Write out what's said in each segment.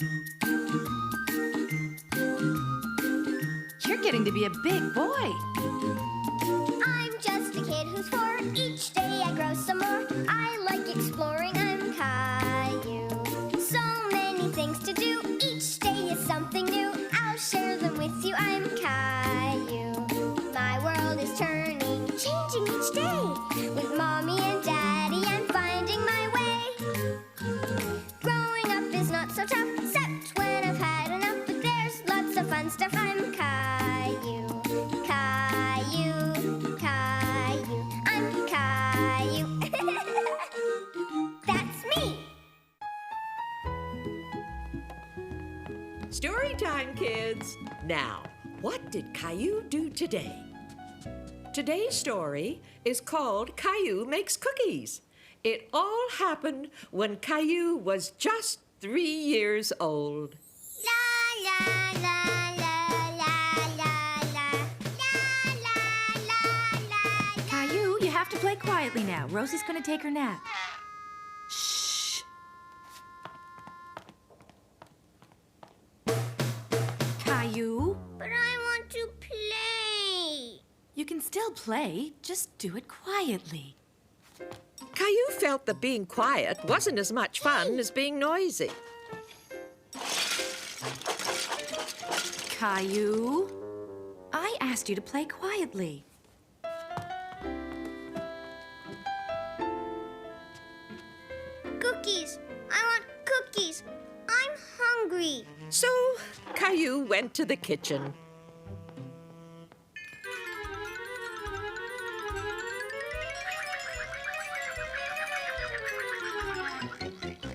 You're getting to be a big boy. I'm just a kid who's 4. Each day I grow some more. I like exploring. I'm Caillou. So many things to do. Each day is something new. I'll share them with you. I'm Caillou. My world is turning, changing each day. With Mommy and Daddy, I'm finding my way. Growing up is not so tough, except when I've had enough. But there's lots of fun stuff. I'm Caillou. Caillou, Caillou, I'm Caillou. That's me. Story time, kids. Now, what did Caillou do today? Today's story is called Caillou Makes Cookies. It all happened when Caillou was just 3 years old. La la la la la la la la la la. Caillou, you have to play quietly now. Rosie's going to take her nap. Shh. Caillou, But I want to play. you can still play. Just do it quietly. Caillou felt that being quiet wasn't as much fun as being noisy. Caillou, I asked you to play quietly. Cookies. I want cookies. I'm hungry. So Caillou went to the kitchen.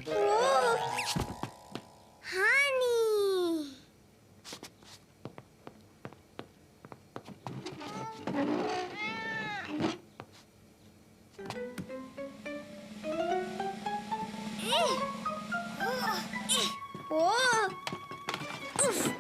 Whoa. Honey. Whoa. Oof.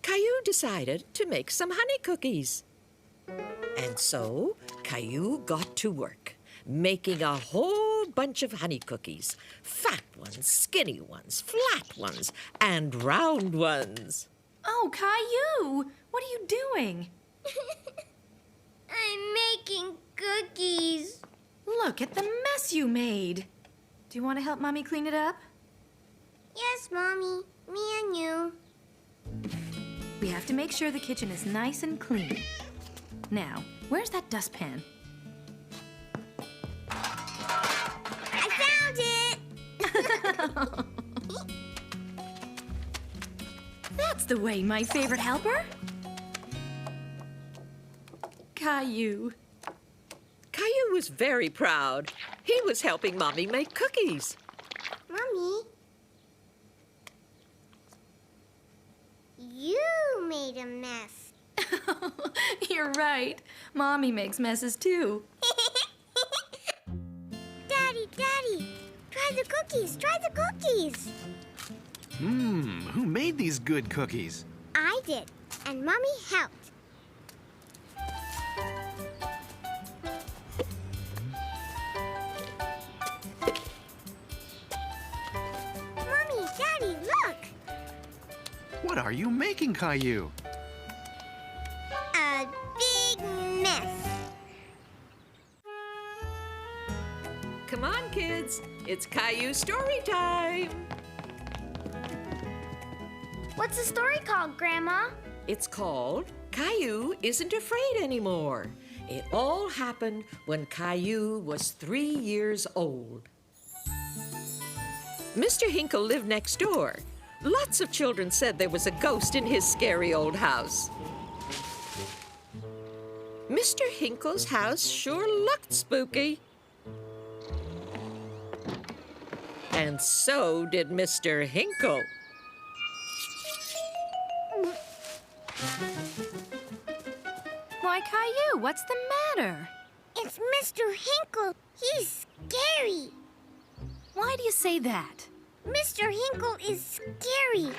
Caillou decided to make some honey cookies. And so Caillou got to work, making a whole bunch of honey cookies. Fat ones, skinny ones, flat ones, and round ones. Oh, Caillou, what are you doing? I'm making cookies. Look at the mess you made. Do you want to help Mommy clean it up? Yes, Mommy. Me and you. We have to make sure the kitchen is nice and clean. Now, where's that dustpan? I found it! That's the way, my favorite helper. Caillou. Caillou was very proud. He was helping Mommy make cookies. Mommy, you made a mess. You're right. Mommy makes messes too. Daddy, try the cookies, try the cookies. Who made these good cookies? I did, and Mommy helped. Mommy, Daddy, look! What are you making, Caillou? A big mess. Come on, kids. It's Caillou story time. What's the story called, Grandma? It's called Caillou Isn't Afraid Anymore. It all happened when Caillou was 3 years old. Mr. Hinkle lived next door. Lots of children said there was a ghost in his scary old house. Mr. Hinkle's house sure looked spooky. And so did Mr. Hinkle. Why, Caillou, what's the matter? It's Mr. Hinkle. He's scary. Why do you say that? Mr. Hinkle is scary.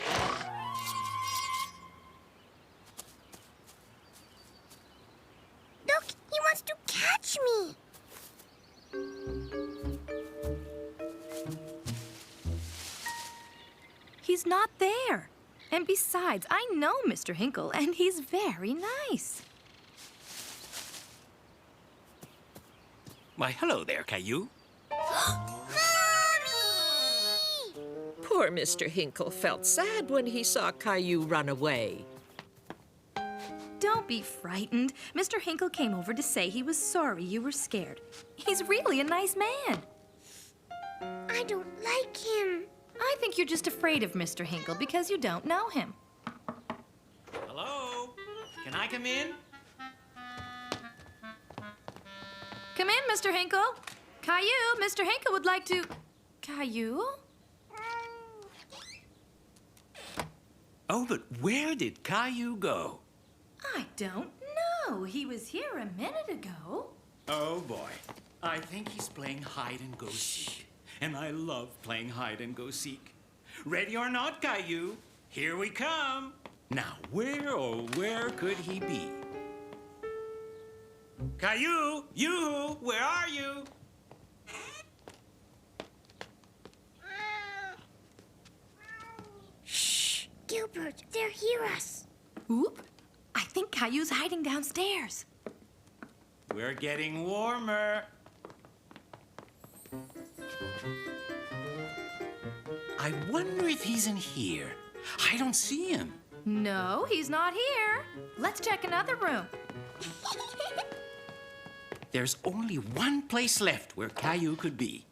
He's not there. And besides, I know Mr. Hinkle, and he's very nice. Why, hello there, Caillou. Poor Mr. Hinkle felt sad when he saw Caillou run away. Don't be frightened. Mr. Hinkle came over to say he was sorry you were scared. He's really a nice man. I don't like him. I think you're just afraid of Mr. Hinkle because you don't know him. Hello? Can I come in? Come in, Mr. Hinkle. Caillou, Mr. Hinkle would like to... Caillou? Oh, but where did Caillou go? I don't know. He was here a minute ago. Oh, boy. I think he's playing hide and go seek. And I love playing hide and go seek. Ready or not, Caillou? Here we come. Now, where, oh, where could he be? Caillou, you, where are you? Shh! Gilbert, they'll hear us. Oop. I think Caillou's hiding downstairs. We're getting warmer. I wonder if he's in here. I don't see him. No, he's not here. Let's check another room. There's only one place left where Caillou could be.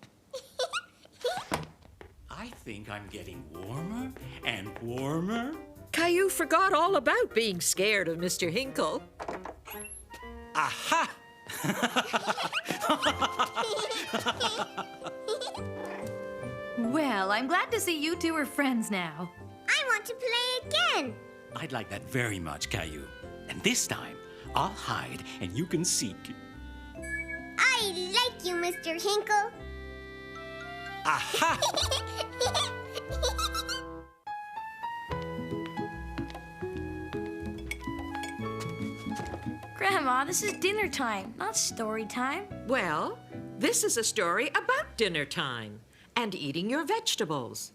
I think I'm getting warmer and warmer. Caillou forgot all about being scared of Mr. Hinkle. Aha! Well, I'm glad to see you two are friends now. I want to play again. I'd like that very much, Caillou. And this time, I'll hide and you can seek. I like you, Mr. Hinkle. Aha! Grandma, this is dinner time, not story time. Well, this is a story about dinner time and eating your vegetables.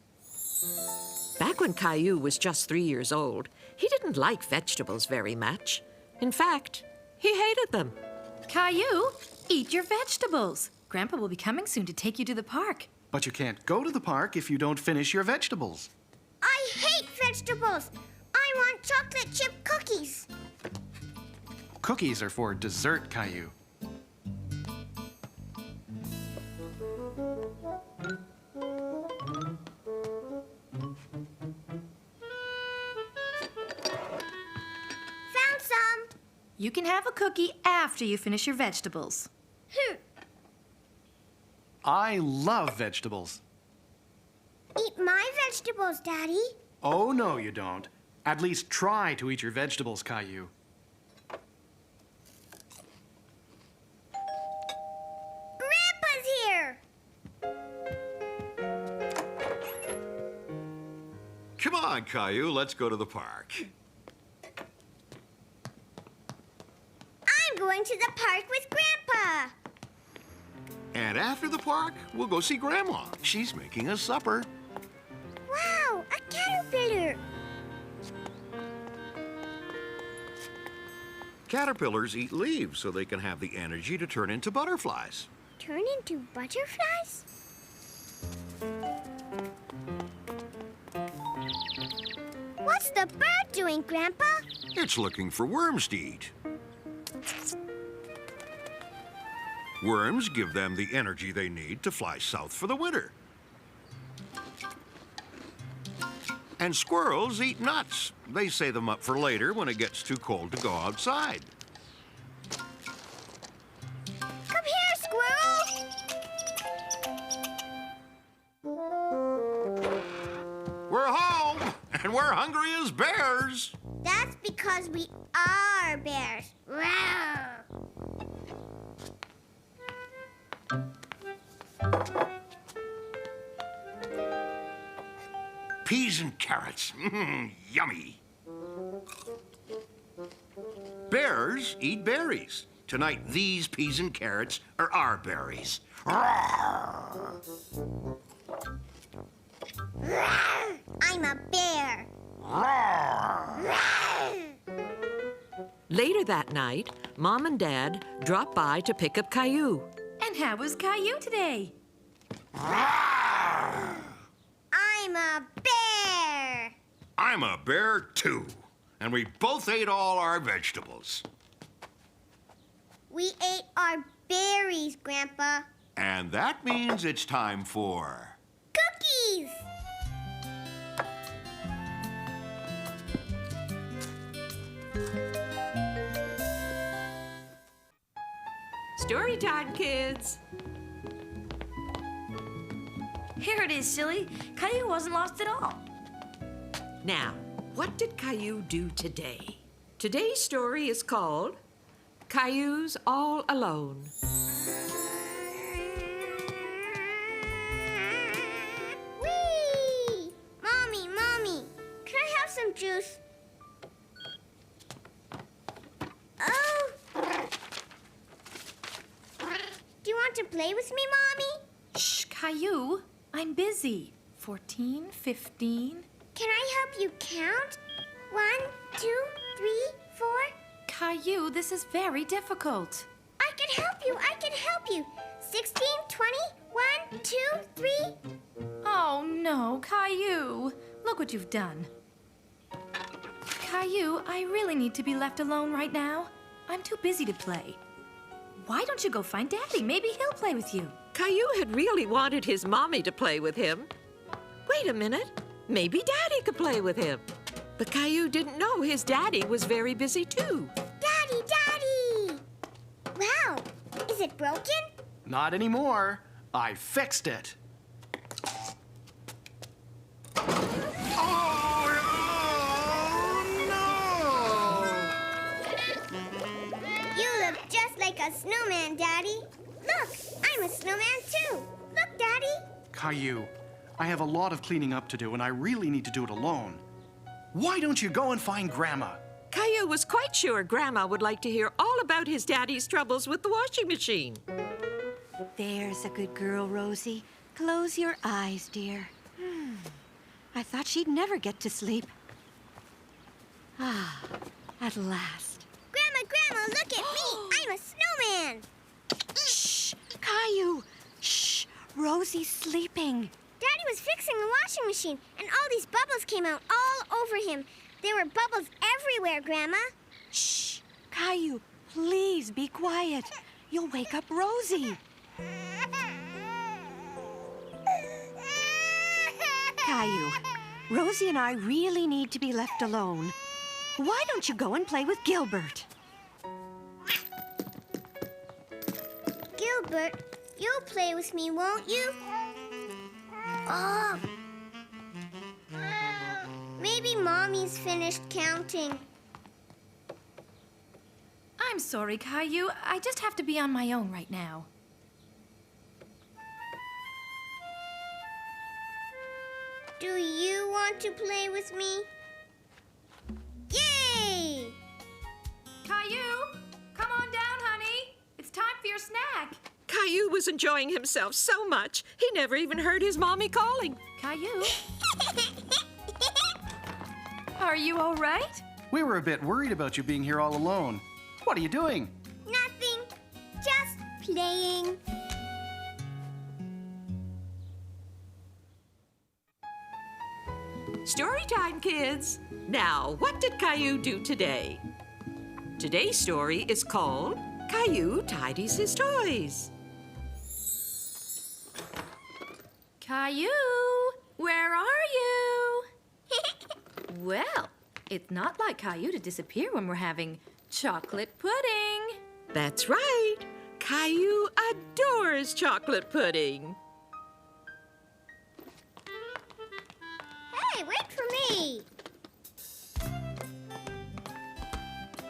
Back when Caillou was just 3 years old, he didn't like vegetables very much. In fact, he hated them. Caillou, eat your vegetables. Grandpa will be coming soon to take you to the park. But you can't go to the park if you don't finish your vegetables. I hate vegetables. I want chocolate chip cookies. Cookies are for dessert, Caillou. Found some. You can have a cookie after you finish your vegetables. I love vegetables. Eat my vegetables, Daddy. Oh, no, you don't. At least try to eat your vegetables, Caillou. Grandpa's here. Come on, Caillou, let's go to the park. I'm going to the park with Grandpa. And after the park, we'll go see Grandma. She's making us supper. Wow, a caterpillar. Caterpillars eat leaves so they can have the energy to turn into butterflies. Turn into butterflies? What's the bird doing, Grandpa? It's looking for worms to eat. Worms give them the energy they need to fly south for the winter. And squirrels eat nuts. They save them up for later when it gets too cold to go outside. Come here, squirrel. We're home, and we're hungry as bears. That's because we are bears. Rawr. Peas and carrots. Yummy. Bears eat berries. Tonight, these peas and carrots are our berries. Rawr. I'm a bear. Later that night, Mom and Dad dropped by to pick up Caillou. And how was Caillou today? I'm a bear. I'm a bear, too. And we both ate all our vegetables. We ate our berries, Grandpa. And that means it's time for... Cookies! Story time, kids. Here it is, silly. Caillou wasn't lost at all. Now, what did Caillou do today? Today's story is called Caillou's All Alone. Whee! Mommy, can I have some juice? Oh! Do you want to play with me, Mommy? Shh, Caillou. I'm busy. 14, 15. Can I help you count? 1, 2, 3, 4. Caillou, this is very difficult. I can help you. 16, 20, 1, 2, 3. Oh, no, Caillou. Look what you've done. Caillou, I really need to be left alone right now. I'm too busy to play. Why don't you go find Daddy? Maybe he'll play with you. Caillou had really wanted his mommy to play with him. Wait a minute. Maybe Daddy could play with him. But Caillou didn't know his daddy was very busy too. Daddy! Wow, is it broken? Not anymore. I fixed it. You look just like a snowman, Daddy. Look, I'm a snowman too. Look, Daddy. Caillou, I have a lot of cleaning up to do, and I really need to do it alone. Why don't you go and find Grandma? Caillou was quite sure Grandma would like to hear all about his daddy's troubles with the washing machine. There's a good girl, Rosie. Close your eyes, dear. I thought she'd never get to sleep. Ah, at last. Grandma, look at me. I'm a snowman. Shh, Caillou. Shh, Rosie's sleeping. Daddy was fixing the washing machine, and all these bubbles came out all over him. There were bubbles everywhere, Grandma. Shh, Caillou, please be quiet. You'll wake up Rosie. Caillou, Rosie and I really need to be left alone. Why don't you go and play with Gilbert? Gilbert, you'll play with me, won't you? Oh. Maybe Mommy's finished counting. I'm sorry, Caillou. I just have to be on my own right now. Do you want to play with me? Yay! Caillou, come on down, honey. It's time for your snack. Caillou was enjoying himself so much, he never even heard his mommy calling. Caillou, are you all right? We were a bit worried about you being here all alone. What are you doing? Nothing. Just playing. Story time, kids. Now, what did Caillou do today? Today's story is called Caillou Tidies His Toys. Caillou, where are you? Well, it's not like Caillou to disappear when we're having chocolate pudding. That's right. Caillou adores chocolate pudding. Hey, wait for me.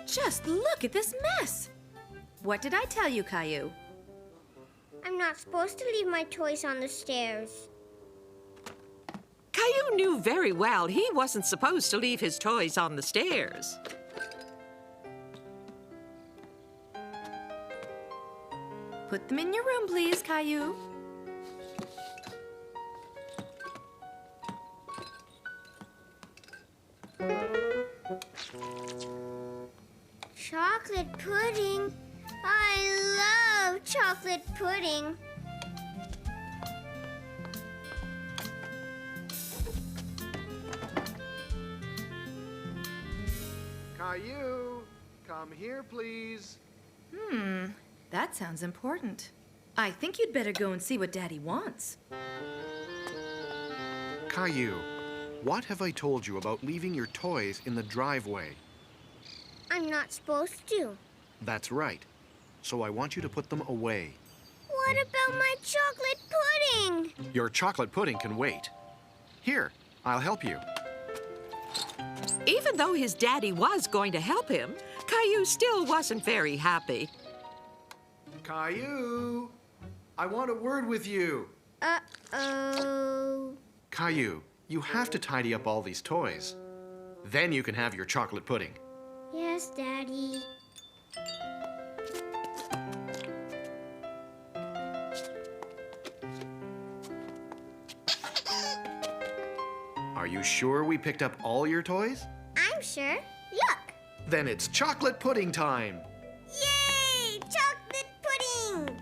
Just look at this mess. What did I tell you, Caillou? I'm not supposed to leave my toys on the stairs. Caillou knew very well he wasn't supposed to leave his toys on the stairs. Put them in your room, please, Caillou. Chocolate pudding. I love chocolate pudding. Caillou, come here, please. That sounds important. I think you'd better go and see what Daddy wants. Caillou, what have I told you about leaving your toys in the driveway? I'm not supposed to. That's right. So I want you to put them away. What about my chocolate pudding? Your chocolate pudding can wait. Here, I'll help you. Even though his daddy was going to help him, Caillou still wasn't very happy. Caillou, I want a word with you. Uh-oh. Caillou, you have to tidy up all these toys. Then you can have your chocolate pudding. Yes, Daddy. Are you sure we picked up all your toys? I'm sure. Look. Then it's chocolate pudding time. Yay! Chocolate pudding!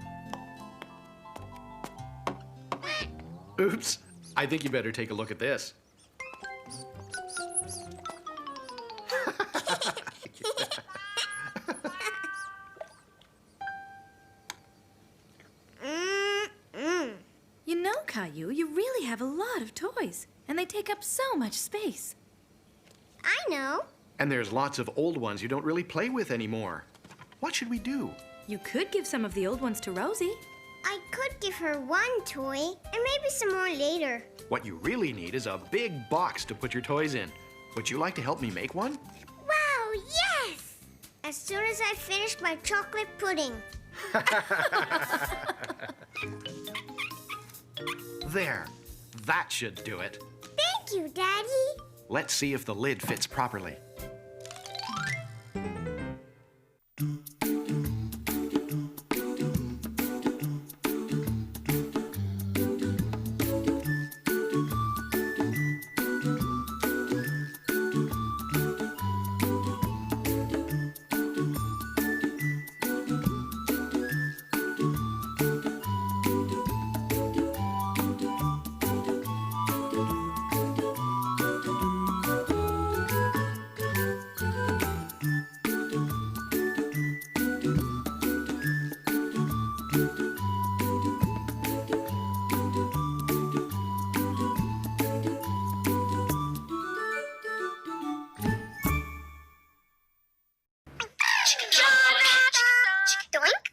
Oops. I think you better take a look at this. You know, Caillou, you really have a lot of toys, and they take up so much space. I know. And there's lots of old ones you don't really play with anymore. What should we do? You could give some of the old ones to Rosie. I could give her one toy, and maybe some more later. What you really need is a big box to put your toys in. Would you like to help me make one? Wow, yes! As soon as I finish my chocolate pudding. There. That should do it. Thank you, Daddy. Let's see if the lid fits properly.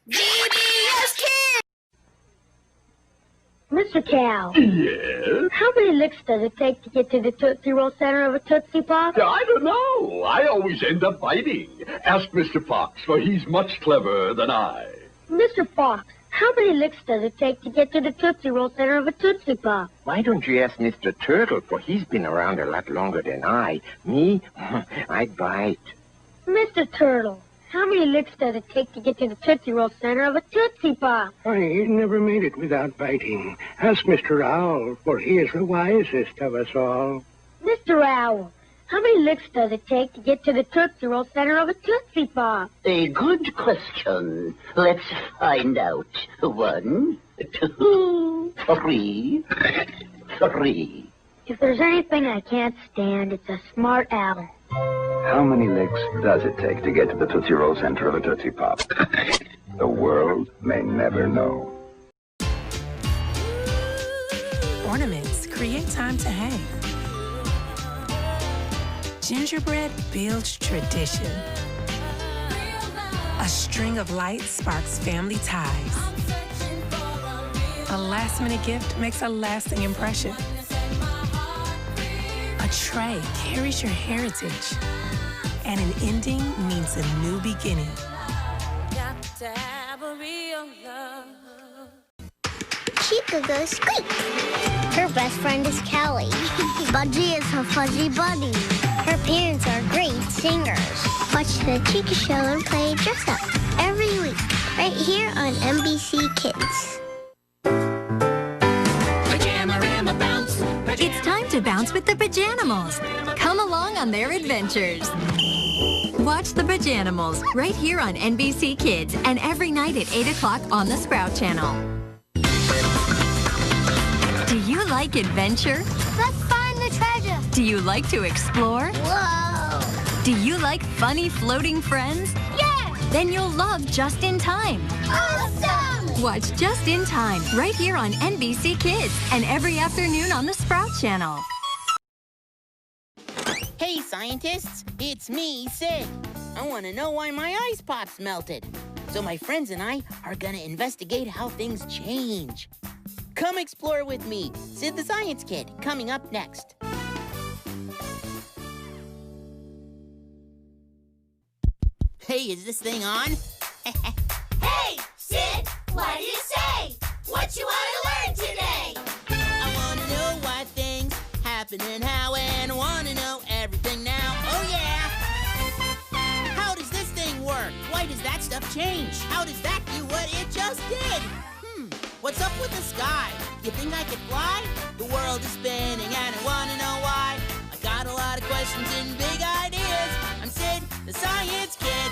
Vbs Kids! Mr. Cow, Yes? how many licks does it take to get to the Tootsie Roll center of a Tootsie Pop? I don't know. I always end up biting. Ask Mr. Fox, for he's much cleverer than I. Mr. Fox, how many licks does it take to get to the Tootsie Roll center of a Tootsie Pop? Why don't you ask Mr. Turtle, for he's been around a lot longer than I. Me? I bite. Mr. Turtle, how many licks does it take to get to the Tootsie Roll center of a Tootsie Pop? He's never made it without biting. Ask Mr. Owl, for he is the wisest of us all. Mr. Owl, how many licks does it take to get to the Tootsie Roll center of a Tootsie Pop? A good question. Let's find out. 1, 2, 3. 3. If there's anything I can't stand, it's a smart owl. How many licks does it take to get to the Tootsie Roll center of a Tootsie Pop? The world may never know. Ornaments create time to hang. Gingerbread builds tradition. A string of lights sparks family ties. A last-minute gift makes a lasting impression. A tray carries your heritage. And an ending means a new beginning. Got to have a real love. Chica goes squeak. Her best friend is Kelly. Budgie is her fuzzy buddy. Her parents are great singers. Watch the Chica Show and play Dress Up every week, right here on Vbs Kids. Pajama-rama bounce. It's time to bounce with the Pajanimals. Come along on their adventures. Watch Watch the Pajanimals right here on NBC Kids and every night at 8 o'clock on the Sprout Channel. Do you like adventure? Let's find the treasure. Do you like to explore? Whoa. Do you like funny floating friends? Yeah. Then you'll love Just in Time. Awesome. Watch Just in Time right here on NBC Kids and every afternoon on the Sprout Channel. Hey, scientists, it's me, Sid. I want to know why my ice pops melted. So my friends and I are going to investigate how things change. Come explore with me, Sid the Science Kid, coming up next. Hey, is this thing on? Hey, Sid, what do you say? What you want to learn today? I want to know why things happen and how, and want to know everything now. Oh, yeah! How does this thing work? Why does that stuff change? How does that do what it just did? What's up with the sky? You think I could fly? The world is spinning and I want to know why. I got a lot of questions and big ideas. I'm Sid, the Science Kid.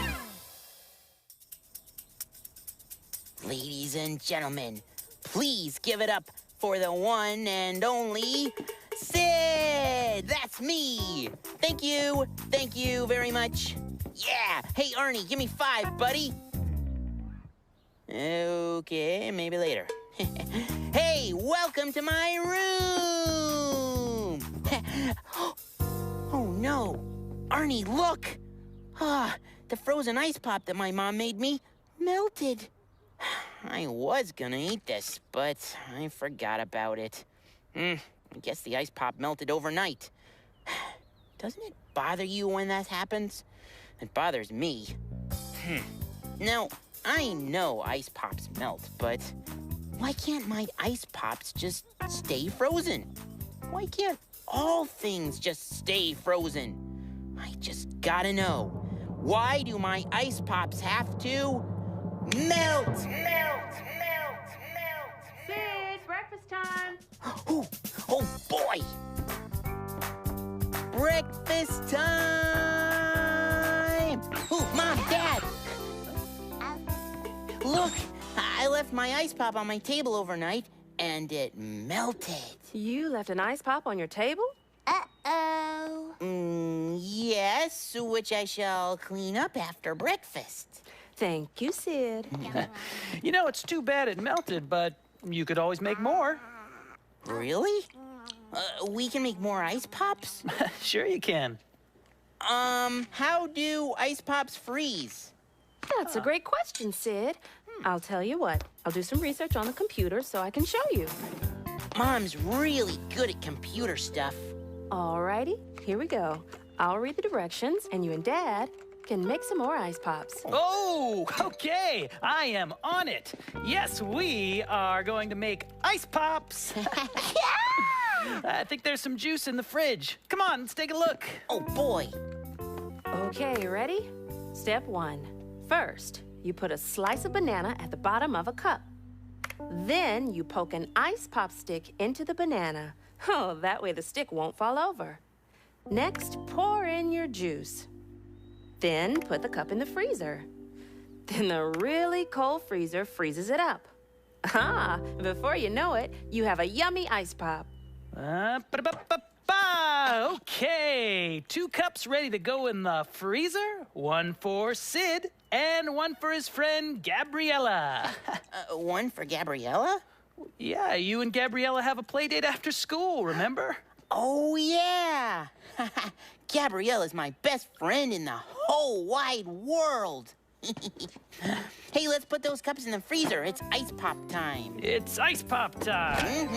Ladies and gentlemen, please give it up for the one and only Sid! That's me! Thank you very much. Yeah! Hey, Arnie, give me 5, buddy. Okay, maybe later. Hey, welcome to my room! Oh, no. Arnie, look! The frozen ice pop that my mom made me melted. I was gonna eat this, but I forgot about it. I guess the ice pop melted overnight. Doesn't it bother you when that happens? It bothers me. Now, I know ice pops melt, but why can't my ice pops just stay frozen? Why can't all things just stay frozen? I just gotta know. Why do my ice pops have to melt? Sid, breakfast time. Oh boy! Breakfast time! Ooh, Mom, Dad! Look, I left my ice pop on my table overnight, and it melted. You left an ice pop on your table? Uh-oh. Yes, which I shall clean up after breakfast. Thank you, Sid. You know, it's too bad it melted, but you could always make more. Really? We can make more ice pops? Sure you can. How do ice pops freeze? That's a great question, Sid. I'll tell you what. I'll do some research on the computer so I can show you. Mom's really good at computer stuff. Alrighty, here we go. I'll read the directions, and you and Dad can make some more ice pops. Oh, okay. I am on it. Yes, we are going to make ice pops. I think there's some juice in the fridge. Come on, let's take a look. Oh, boy. Okay, ready? Step 1. First, you put a slice of banana at the bottom of a cup. Then you poke an ice pop stick into the banana. Oh, that way the stick won't fall over. Next, pour in your juice. Then put the cup in the freezer. Then the really cold freezer freezes it up. Before you know it, you have a yummy ice pop. Okay, 2 cups ready to go in the freezer. 1 for Sid and 1 for his friend Gabriella. 1 for Gabriella? Yeah, you and Gabriella have a play date after school, remember? Oh, yeah. Gabriella's my best friend in the whole wide world. Hey, let's put those cups in the freezer. It's ice pop time. It's ice pop time.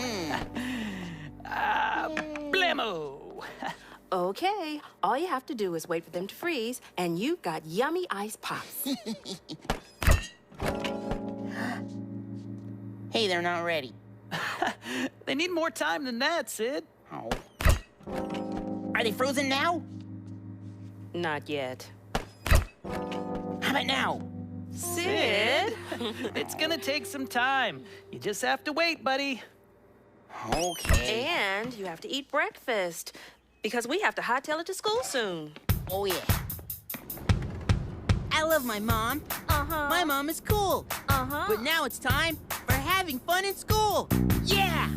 Blammo. Okay, all you have to do is wait for them to freeze, and you've got yummy ice pops. Hey, they're not ready. They need more time than that, Sid. Oh. Are they frozen now? Not yet. How about now? Sid? It's gonna take some time. You just have to wait, buddy. Okay. And you have to eat breakfast, because we have to hightail it to school soon. Oh, yeah. love my mom. My mom is cool. But now it's time for having fun in school. Yeah!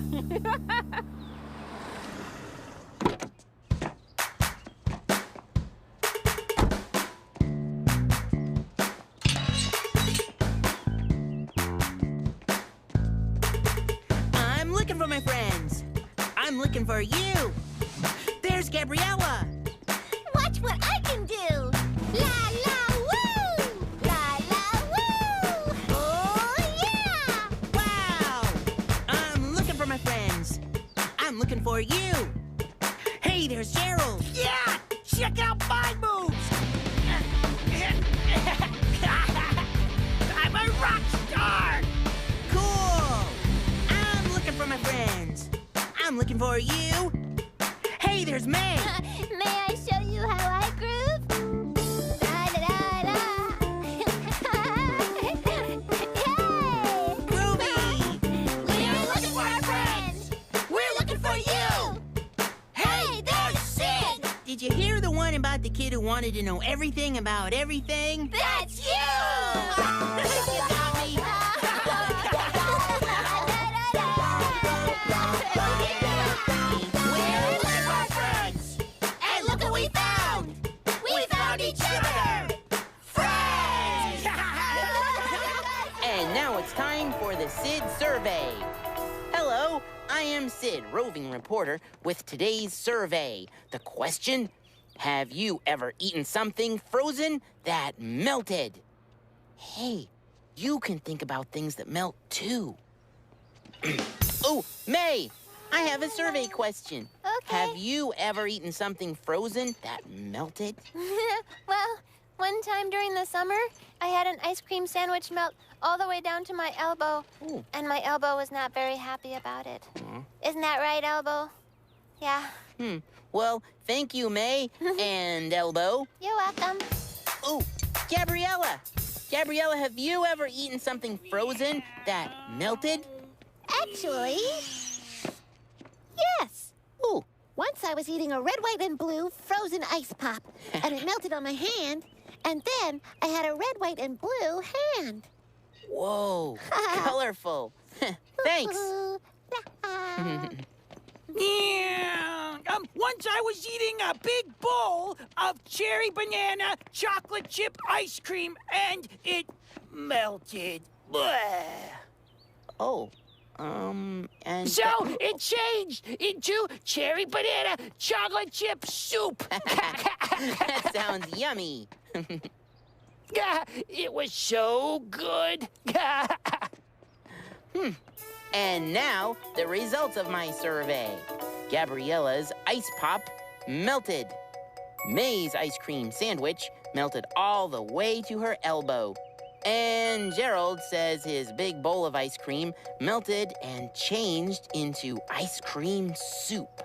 I'm looking for my friends. I'm looking for you. There's Gabriella. Watch what I can do. La la woo! La la woo! Oh yeah! Wow! I'm looking for my friends. I'm looking for you. Hey, there's Gerald. Yeah! Check out my moves! I'm a rock star! Cool! I'm looking for my friends. I'm looking for you. Hey, there's May. May I show you how I groove? Da da da da! Yay! Groovy! We're looking for our friends! We're looking for you! Hey, there's Sid! Did you hear the one about the kid who wanted to know everything about everything? That's you! You got me. We're looking for our friends! And look what we found! We found each other! Friends! And now it's time for the Sid Survey. Hello, I am Sid, roving reporter, with today's survey. The question, have you ever eaten something frozen that melted? Hey, you can think about things that melt too. Oh, May, I have a survey question. Okay. Have you ever eaten something frozen that melted? Well, one time during the summer, I had an ice cream sandwich melt all the way down to my elbow. Ooh. And my elbow was not very happy about it. Isn't that right, Elbow? Yeah. Well, thank you, May and Elbow. You're welcome. Oh, Gabriella. Gabriella, have you ever eaten something frozen that melted? Actually, yes. Ooh. Once I was eating a red, white, and blue frozen ice pop, and it melted on my hand, and then I had a red, white, and blue hand. Whoa, colorful. Thanks. Yeah. Once I was eating a big bowl of cherry banana chocolate chip ice cream, and it melted. Bleh. Oh, and... So it changed into cherry banana chocolate chip soup. That sounds yummy. It was so good. And now, the results of my survey. Gabriella's ice pop melted. May's ice cream sandwich melted all the way to her elbow. And Gerald says his big bowl of ice cream melted and changed into ice cream soup.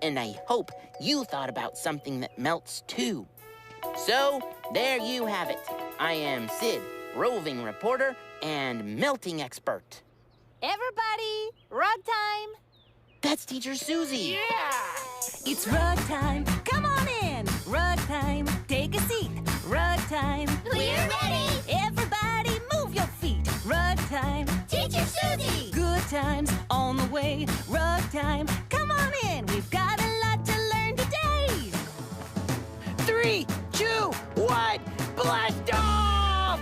And I hope you thought about something that melts too. So, there you have it. I am Sid, roving reporter and melting expert. Everybody, rug time. That's Teacher Susie. It's rug time. Come on in. Rug time. Take a seat. Rug time. We're ready. Everybody, move your feet. Rug time. Teacher Susie. Good times on the way. Rug time. Come on in. We've got a lot to learn today. 3, 2, 1, blast off!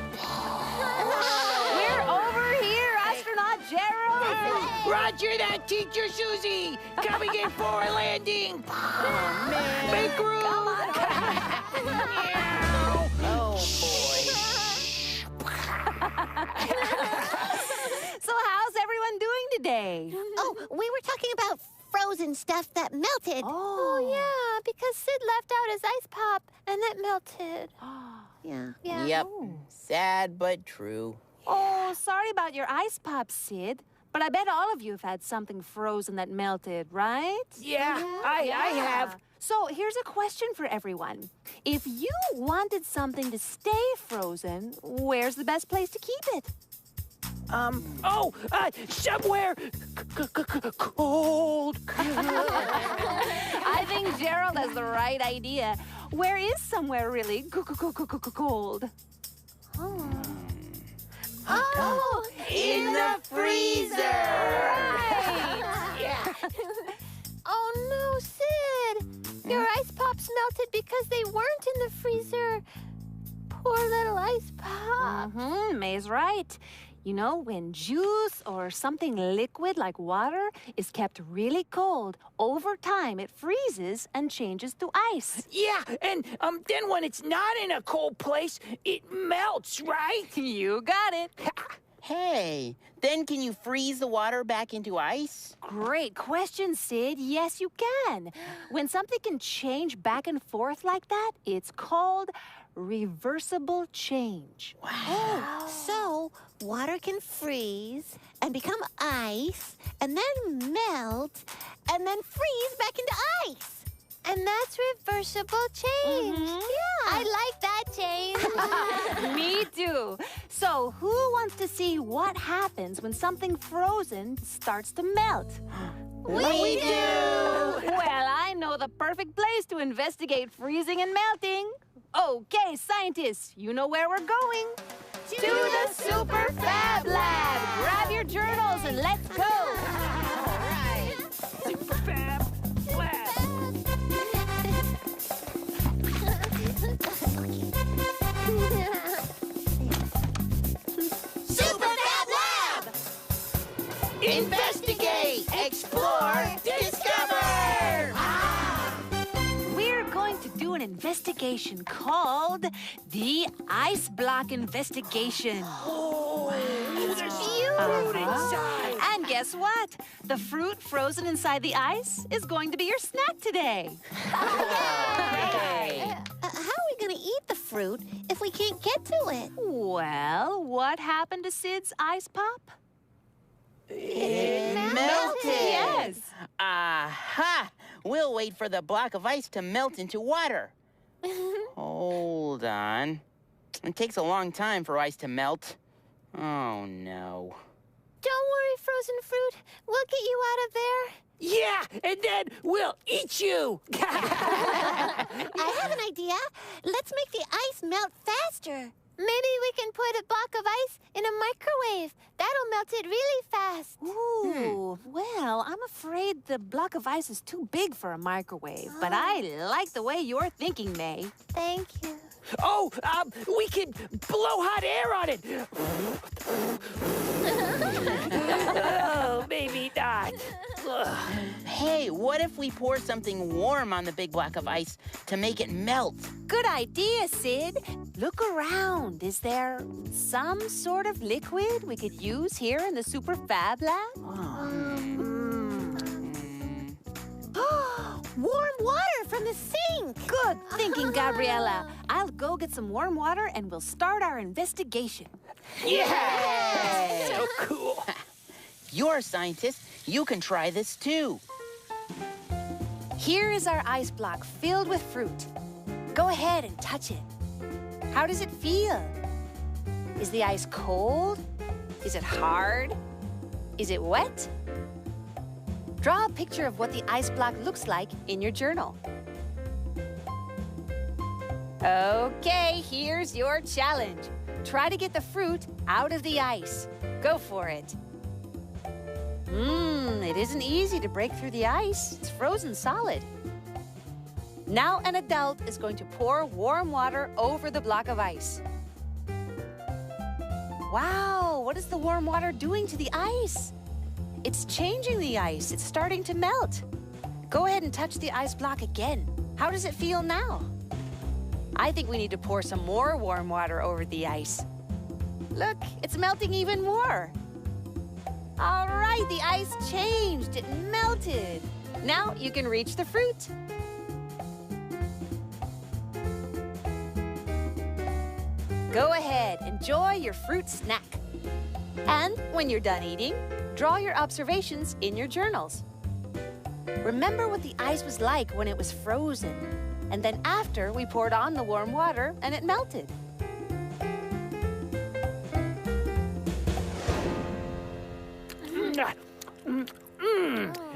We're over here, astronaut Gerald. Roger that, Teacher Susie. Coming in for a landing. Oh, man. Make room. Come on Oh, boy. So how's everyone doing today? Oh, we were talking about frozen stuff that melted. Oh, yeah, because Sid left out his ice pop, and it melted. Yeah. Yep. Sad but true. Oh, sorry about your ice pop, Sid. But I bet all of you have had something frozen that melted, right? Yeah, I have. So here's a question for everyone. If you wanted something to stay frozen, where's the best place to keep it? Somewhere cold. I think Gerald has the right idea. Where is somewhere really cold? Oh, In the freezer! Yeah. Oh no, Sid! Your ice pops melted because they weren't in the freezer. Poor little ice pop. May's right. You know, when juice or something liquid like water is kept really cold, over time it freezes and changes to ice. Yeah, and then when it's not in a cold place, it melts, right? You got it. Hey, then can you freeze the water back into ice? Great question, Sid. Yes, you can. When something can change back and forth like that, it's called reversible change. Oh, so water can freeze and become ice and then melt and then freeze back into ice. And that's reversible change. Yeah. I like that change. Me too. So who wants to see what happens when something frozen starts to melt? We do! Well, I know the perfect place to investigate freezing and melting. Okay, scientists, you know where we're going. To the Super Fab Lab. Grab your journals and let's go. All right. Super Fab Lab. Super Fab Lab! Investigate, explore, discover! We're going to do an investigation called the Ice Block Investigation. There's fruit inside. And guess what? The fruit frozen inside the ice is going to be your snack today. How are we going to eat the fruit if we can't get to it? Well, what happened to Sid's ice pop? It melted! Yes. Aha! We'll wait for the block of ice to melt into water. Hold on. It takes a long time for ice to melt. Oh, no. Don't worry, frozen fruit. We'll get you out of there. Yeah, and then we'll eat you. I have an idea. Let's make the ice melt faster. Maybe we can put a block of ice in a microwave. That'll melt it really fast. Ooh, well, I'm afraid the block of ice is too big for a microwave, but I like the way you're thinking, May. Thank you. Oh, we can blow hot air on it. Oh, maybe not. Hey, what if we pour something warm on the big block of ice to make it melt? Good idea, Sid. Look around. Is there some sort of liquid we could use here in the Super Fab Lab? Warm water from the sink. Good thinking, Gabriella. I'll go get some warm water and we'll start our investigation. Yeah! So cool. You're a scientist. You can try this too. Here is our ice block filled with fruit. Go ahead and touch it. How does it feel? Is the ice cold? Is it hard? Is it wet? Draw a picture of what the ice block looks like in your journal. Okay, here's your challenge. Try to get the fruit out of the ice. Go for it. It isn't easy to break through the ice. It's frozen solid. Now an adult is going to pour warm water over the block of ice. Wow, what is the warm water doing to the ice? It's changing the ice. It's starting to melt. Go ahead and touch the ice block again. How does it feel now? I think we need to pour some more warm water over the ice. Look, it's melting even more. All right, the ice changed. It melted. Now you can reach the fruit. Go ahead, enjoy your fruit snack. And when you're done eating, draw your observations in your journals. Remember what the ice was like when it was frozen. And then after we poured on the warm water and it melted.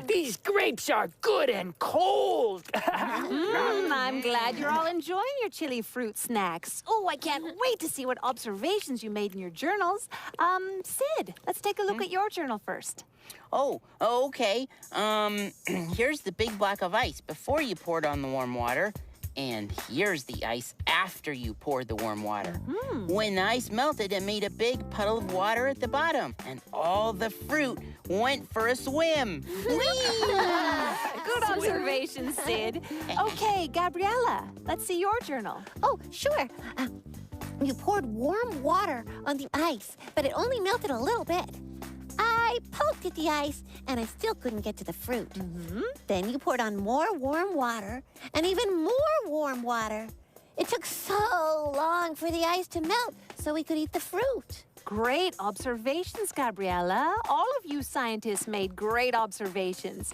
These grapes are good and cold. I'm glad you're all enjoying your chili fruit snacks. Oh, I can't wait to see what observations you made in your journals. Sid, let's take a look at your journal first. Oh, okay. Here's the big block of ice before you poured on the warm water. And here's the ice after you poured the warm water. When the ice melted, it made a big puddle of water at the bottom. And all the fruit went for a swim. Good observation, Sid. Okay, Gabriella, let's see your journal. Oh, sure. You poured warm water on the ice, but it only melted a little bit. I poked at the ice, and I still couldn't get to the fruit. Then you poured on more warm water, and even more warm water. It took so long for the ice to melt so we could eat the fruit. Great observations, Gabriella. All of you scientists made great observations.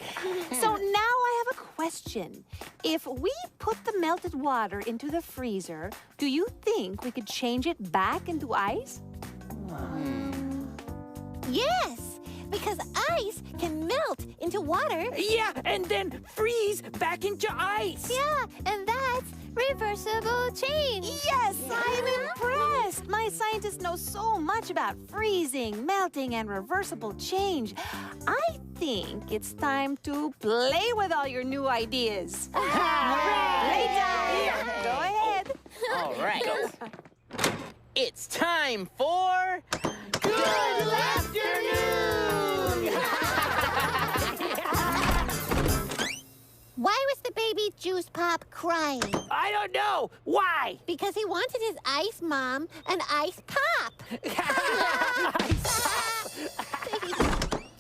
So now I have a question. If we put the melted water into the freezer, do you think we could change it back into ice? Yes, because ice can melt into water. Yeah, and then freeze back into ice. Yeah, and that's reversible change. Yes, I'm impressed. My scientists know so much about freezing, melting, and reversible change. I think it's time to play with all your new ideas. Playtime. Go ahead. All right. It's time for... Good afternoon! Why was the baby Juice Pop crying? I don't know. Why? Because he wanted his ice mom an ice pop.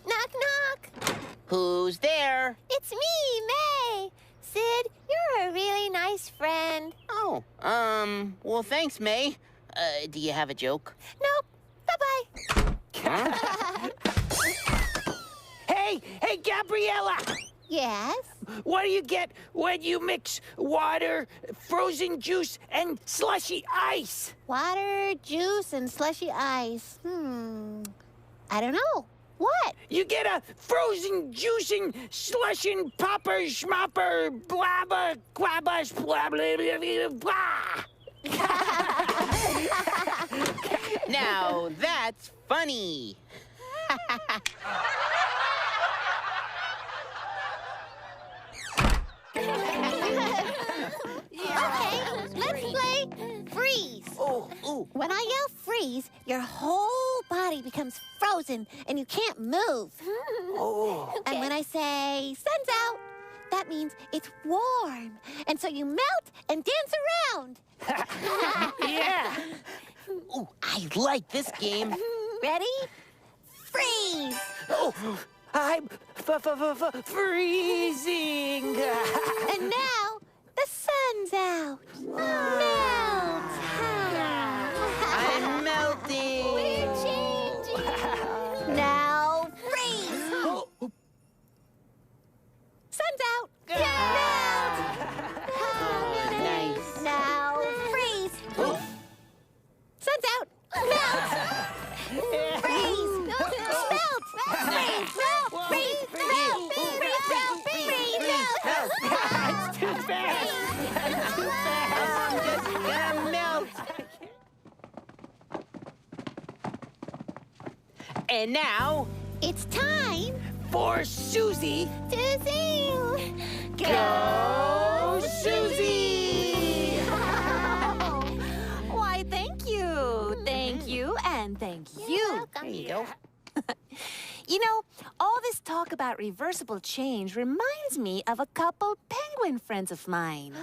Knock, knock. Who's there? It's me, May. Sid, you're a really nice friend. Oh, well, thanks, May. Do you have a joke? Nope. Bye-bye. Hey, Gabriella! Yes? What do you get when you mix water, frozen juice, and slushy ice? Water, juice, and slushy ice. I don't know. What? You get a frozen juicing, slushin' popper, schmopper, blabber, quabba, blah, blah, blah, blah. Now that's funny. Okay, let's play freeze. When I yell freeze, your whole body becomes frozen and you can't move. And when I say sun's out, that means it's warm. And so you melt and dance around. Yeah. Ooh, I like this game. Ready? Freeze! Oh, I'm freezing. And now the sun's out. Melt! I'm melting. We're changing. Now freeze! Sun's out. Melt! Nice. Now freeze! Sun's out. Melt! Freeze! Melt! Freeze! Melt! Freeze! Melt! Freeze! Melt! Freeze! Melt! It's too fast. It's too fast. I'm just gonna melt. And now It's time for Susie to sing. Go Susie! Why, thank you. Thank you, and thank you. There you go. You know, all this talk about reversible change reminds me of a couple penguin friends of mine.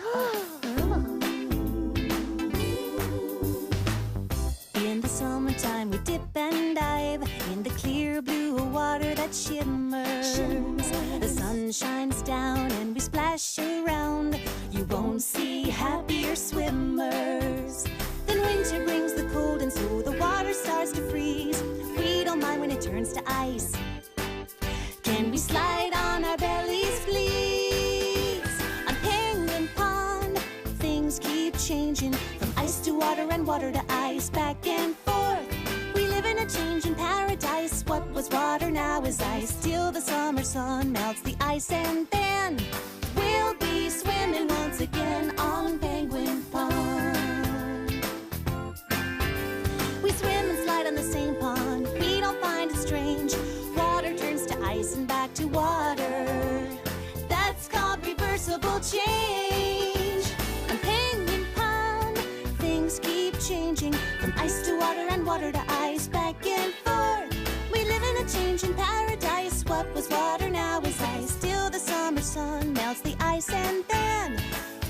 In the summertime, we dip and dive in the clear blue water that shimmers. The sun shines down and we splash around. You won't see happier swimmers. Then winter brings the cold and so the water starts to freeze. We don't mind when it turns to ice. Can we slide on our bellies, please? On Penguin Pond, things keep changing from ice to water and water to ice, back and forth. We live in a change in paradise. What was water now is ice. Till the summer sun melts the ice, and then we'll be swimming once again on Penguin Pond. We swim and slide on the same pond. We don't find it strange. Water turns to ice and back to water. That's called reversible change. On Penguin Pond, things keep changing from ice to water and water to ice, back and forth. We live in a changing paradise. What was water now is ice. Till the summer sun melts the ice, and then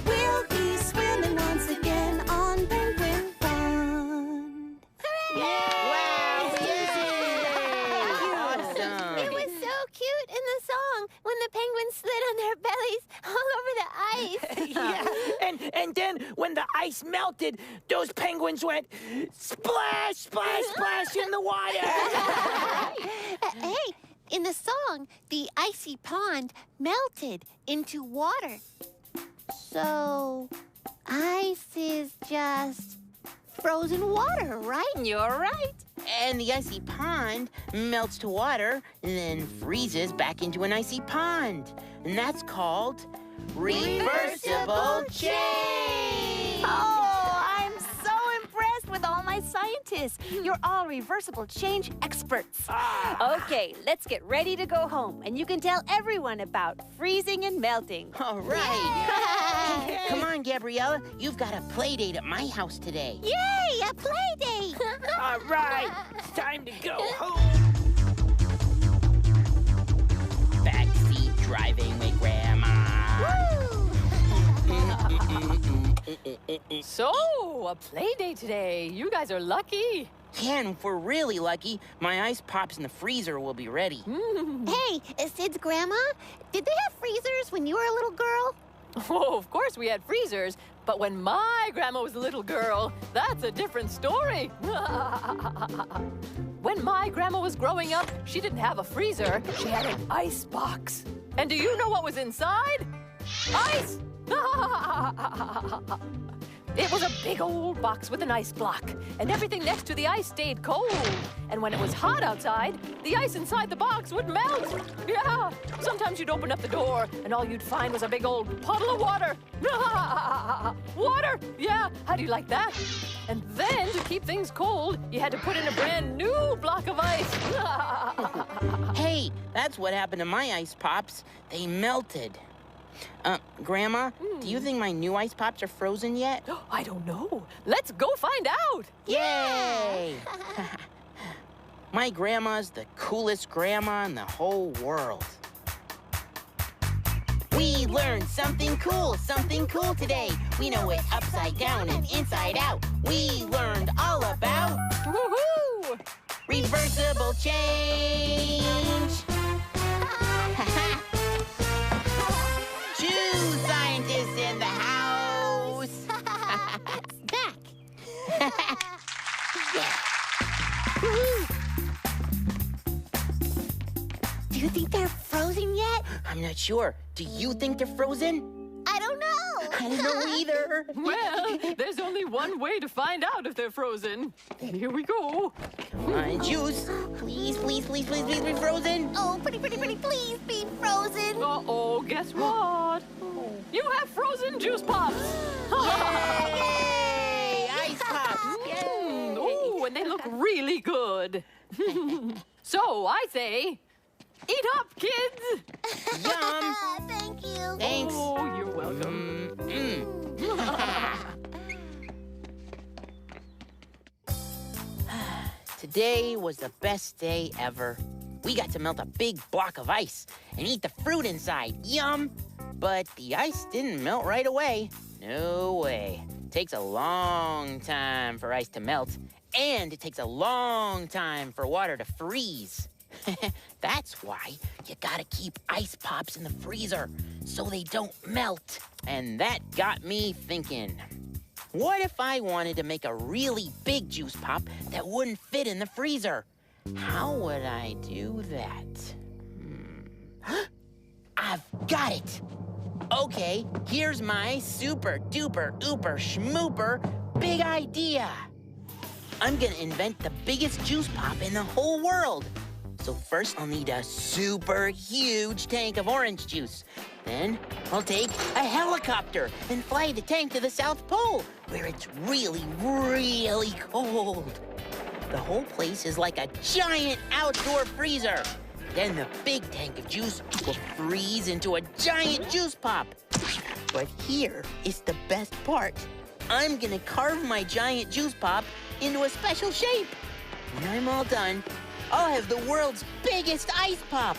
we'll be swimming once again on Penguin Pond. Wow! Awesome. It was so cute in the song when the penguins slid on their bellies all over the ice. Yeah, and then when the ice melted, those penguins went splash, splash, splash in the water. Hey, in the song, the icy pond melted into water. So, ice is just frozen water, right? You're right. And the icy pond melts to water and then freezes back into an icy pond. And that's called reversible change. Oh, I'm so impressed with all my scientists. You're all reversible change experts. Okay, let's get ready to go home, and you can tell everyone about freezing and melting. All right. Come on, Gabriella. You've got a play date at my house today. Yay, a play date! All right, it's time to go home. Backseat driving with Grandma. So, a play day today. You guys are lucky. Yeah, and if we're really lucky, my ice pops in the freezer will be ready. Hey, Sid's grandma, did they have freezers when you were a little girl? Oh, of course we had freezers, but when my grandma was a little girl, that's a different story. When my grandma was growing up, she didn't have a freezer, she had an ice box. And do you know what was inside? Ice! It was a big old box with an ice block, and everything next to the ice stayed cold. And when it was hot outside, the ice inside the box would melt. Yeah, sometimes you'd open up the door, and all you'd find was a big old puddle of water. Water! Yeah, how do you like that? And then, to keep things cold, you had to put in a brand new block of ice. Hey, that's what happened to my ice pops. They melted. Grandma, do you think my new ice pops are frozen yet? I don't know. Let's go find out. Yay! My grandma's the coolest grandma in the whole world. We learned something cool today. We know it upside down and inside out. We learned all about woohoo! Reversible change. Two scientists in the house. Back. Do you think they're frozen yet? I'm not sure. Do you think they're frozen? I don't know. I don't know either. Well, there's only one way to find out if they're frozen. Here we go. Come on, Juice. Please, please, please, please, please be frozen. Oh, pretty, please be frozen. Uh-oh, guess what? You have frozen juice pops. Yay! Ice pops. Yay! Ooh, and they look really good. So I say, eat up, kids. Yum. Thank you. Thanks. Oh, you're welcome. Today was the best day ever. We got to melt a big block of ice and eat the fruit inside. Yum! But the ice didn't melt right away. No way. It takes a long time for ice to melt, and it takes a long time for water to freeze. That's why you gotta keep ice pops in the freezer so they don't melt. And that got me thinking. What if I wanted to make a really big juice pop that wouldn't fit in the freezer? How would I do that? I've got it! Okay, here's my super duper ooper schmooper big idea. I'm gonna invent the biggest juice pop in the whole world. So first I'll need a super huge tank of orange juice. Then I'll take a helicopter and fly the tank to the South Pole, where it's really, really cold. The whole place is like a giant outdoor freezer. Then the big tank of juice will freeze into a giant juice pop. But here is the best part. I'm gonna carve my giant juice pop into a special shape. When I'm all done, I'll have the world's biggest ice pop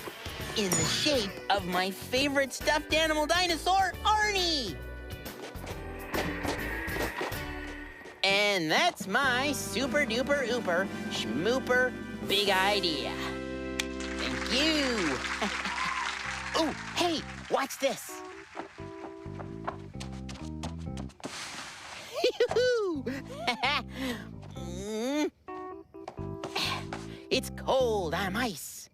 in the shape of my favorite stuffed animal dinosaur, Arnie. And that's my super duper ooper schmooper big idea. Thank you. Oh, hey, watch this. It's cold, I'm ice.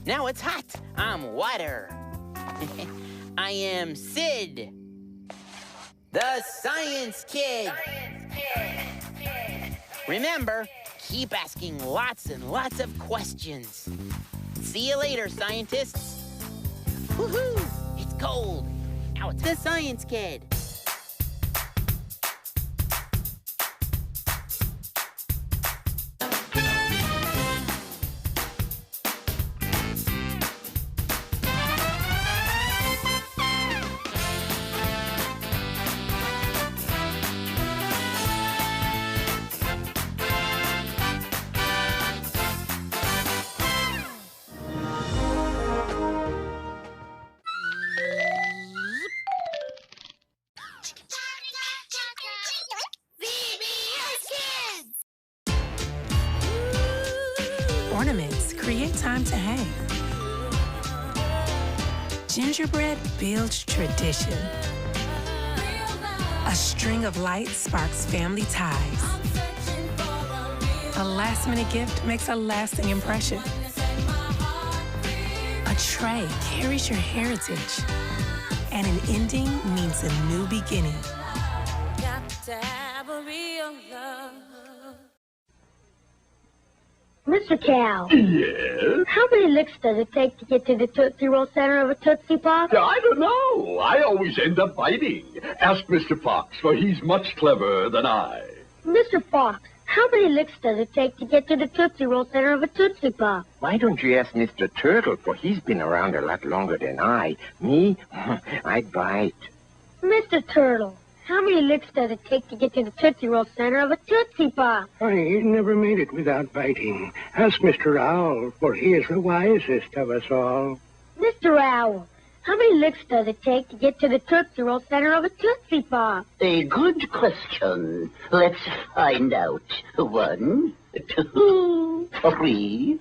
Now it's hot, I'm water. I am Sid, the Science Kid. Remember, keep asking lots and lots of questions. See you later, scientists. Woohoo! It's cold. Now it's the Science Kid. Ornaments create time to hang. Gingerbread builds tradition. A string of lights sparks family ties. A last-minute gift makes a lasting impression. A tray carries your heritage. And an ending means a new beginning. Got to have a real love. Mr. Cow. Yes? How many licks does it take to get to the Tootsie Roll center of a Tootsie Pop? I don't know. I always end up biting. Ask Mr. Fox, for he's much cleverer than I. Mr. Fox, how many licks does it take to get to the Tootsie Roll center of a Tootsie Pop? Why don't you ask Mr. Turtle, for he's been around a lot longer than I. Me, I'd bite. Mr. Turtle, how many licks does it take to get to the Tootsie Roll center of a Tootsie Pop? I never made it without biting. Ask Mr. Owl, for he is the wisest of us all. Mr. Owl, how many licks does it take to get to the Tootsie Roll center of a Tootsie Pop? A good question. Let's find out. 1, 2, 3.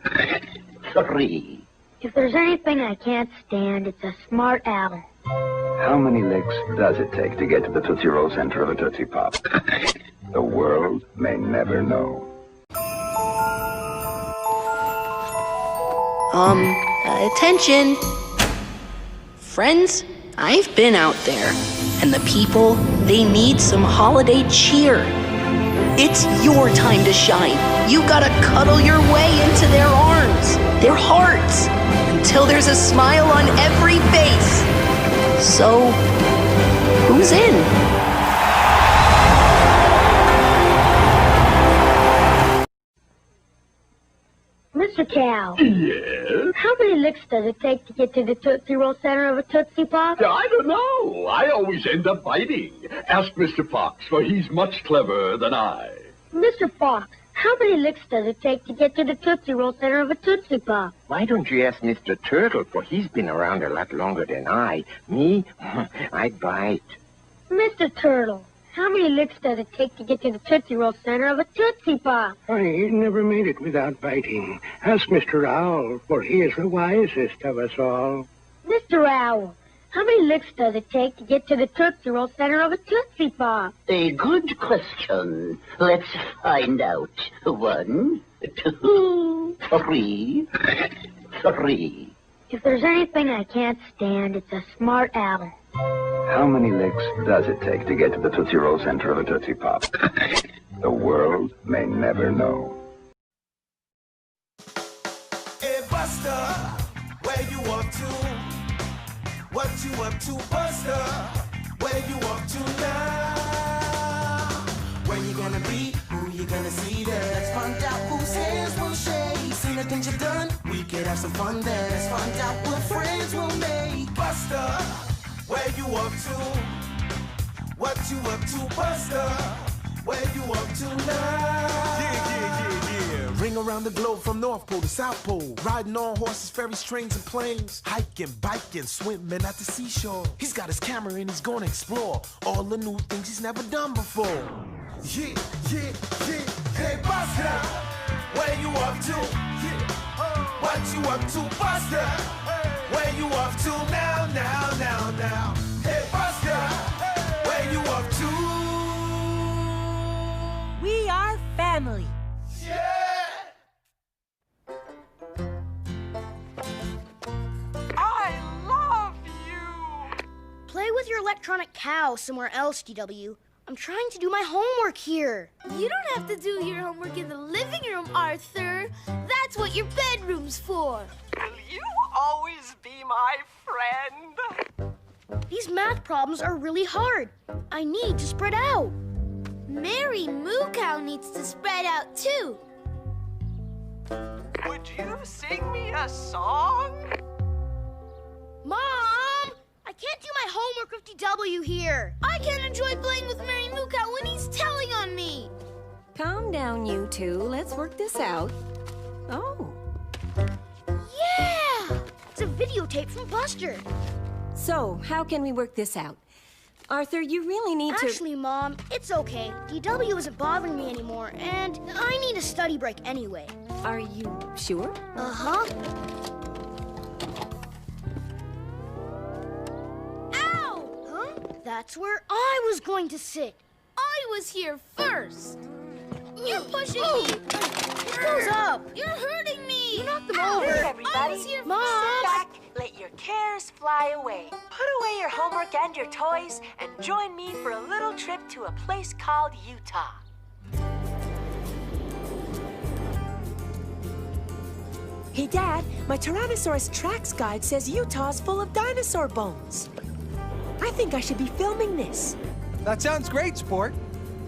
3. If there's anything I can't stand, it's a smart owl. How many licks does it take to get to the Tootsie Roll center of a Tootsie Pop? The world may never know. Attention. Friends, I've been out there, and the people, they need some holiday cheer. It's your time to shine. You gotta cuddle your way into their arms, their hearts, until there's a smile on every face. So, who's in? Mr. Cow. Yes? How many licks does it take to get to the Tootsie Roll center of a Tootsie Pop? I don't know. I always end up biting. Ask Mr. Fox, for he's much cleverer than I. Mr. Fox, how many licks does it take to get to the Tootsie Roll center of a Tootsie Pop? Why don't you ask Mr. Turtle, for he's been around a lot longer than I. Me, I'd bite. Mr. Turtle, how many licks does it take to get to the Tootsie Roll center of a Tootsie Pop? I never made it without biting. Ask Mr. Owl, for he is the wisest of us all. Mr. Owl, how many licks does it take to get to the Tootsie Roll center of a Tootsie Pop? A good question. Let's find out. 1, 2, 3. 3. If there's anything I can't stand, it's a smart owl. How many licks does it take to get to the Tootsie Roll center of a Tootsie Pop? The world may never know. Hey Buster, where you up to? What you up to, Buster? Where you up to now? Where you gonna be? Who you gonna see there? Let's find out whose hands will shake. See the things you've done? We could have some fun there. Let's find out what friends will make. Buster, where you up to? What you up to, Buster? Where you up to now? Yeah. Ring around the globe from North Pole to South Pole. Riding on horses, ferries, trains, and planes. Hiking, biking, swimming at the seashore. He's got his camera and he's gonna explore all the new things he's never done before. Yeah. Hey, Buster, where you up to? Yeah. What you up to, Buster? Where you up to now? Hey, Buster, where you up to? We are family. I love you! Play with your electronic cow somewhere else, DW. I'm trying to do my homework here. You don't have to do your homework in the living room, Arthur. That's what your bedroom's for. Will you always be my friend? These math problems are really hard. I need to spread out. Mary Moo Cow needs to spread out too. Would you sing me a song? Mom! I can't do my homework with DW here. I can't enjoy playing with Mary Moo Cow when he's telling on me. Calm down, you two. Let's work this out. Oh. Yeah! It's a videotape from Buster. So, how can we work this out? Arthur, you really need to... Actually, Mom, it's okay. DW isn't bothering me anymore, and I need a study break anyway. Are you sure? Uh-huh. Ow! Huh? That's where I was going to sit. I was here first. You're pushing me. Close up. You're hurting me. You knocked them over. Hey, everybody. I was here Mom. Sit back, let your cares fly away. Put away your homework and your toys, and join me for a little trip to a place called Utah. Hey, Dad, my Tyrannosaurus Tracks guide says Utah's full of dinosaur bones. I think I should be filming this. That sounds great, Sport.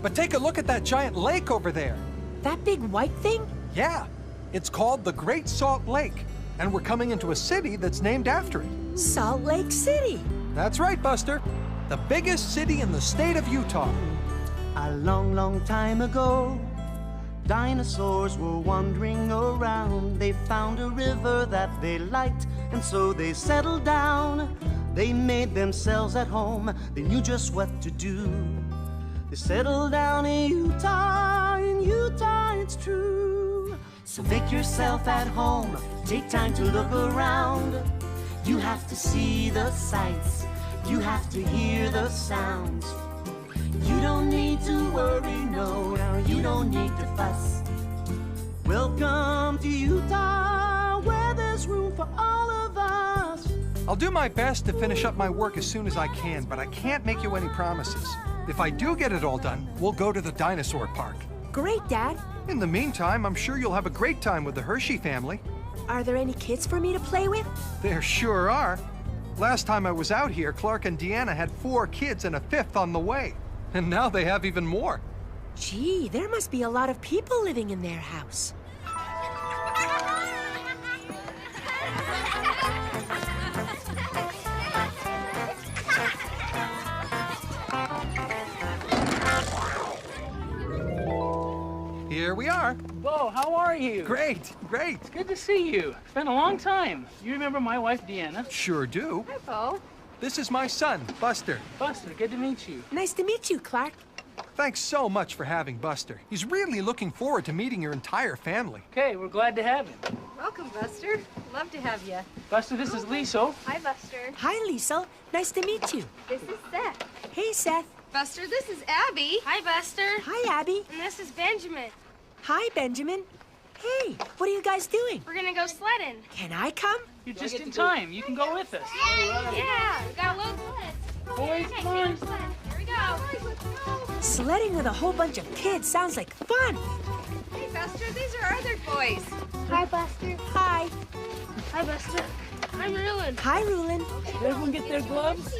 But take a look at that giant lake over there. That big white thing? Yeah, it's called the Great Salt Lake. And we're coming into a city that's named after it. Salt Lake City. That's right, Buster. The biggest city in the state of Utah. A long, long time ago, dinosaurs were wandering around. They found a river that they liked, and so they settled down. They made themselves at home. They knew just what to do. They settled down in Utah it's true. So make yourself at home, take time to look around. You have to see the sights, you have to hear the sounds. You don't need to worry, no, you don't need to fuss. Welcome to Utah, where there's room for all of us. I'll do my best to finish up my work as soon as I can, but I can't make you any promises. If I do get it all done, we'll go to the dinosaur park. Great, Dad. In the meantime, I'm sure you'll have a great time with the Hershey family. Are there any kids for me to play with? There sure are. Last time I was out here, Clark and Deanna had 4 kids and a 5th on the way. And now they have even more. Gee, there must be a lot of people living in their house. Here we are. Whoa, how are you? Great, great. It's good to see you. It's been a long time. You remember my wife, Deanna? Sure do. Hi, Bo. This is my son, Buster. Buster, good to meet you. Nice to meet you, Clark. Thanks so much for having Buster. He's really looking forward to meeting your entire family. Okay, we're glad to have him. Welcome, Buster. Love to have you. Buster, this is Liesl. Hi, Buster. Hi, Liesl. Nice to meet you. This is Seth. Hey, Seth. Buster, this is Abby. Hi, Buster. Hi, Abby. And this is Benjamin. Hi, Benjamin. Hey, what are you guys doing? We're gonna go sledding. Can I come? You're just in time. You can go with us. Yeah, we got a load of sleds. Boys, come on. Here we go. Sledding with a whole bunch of kids sounds like fun. Hey, Buster, these are our other boys. Hi, Buster. Hi. Hi, Buster. I'm Rulin. Hi, Rulin. Did everyone get their gloves? Does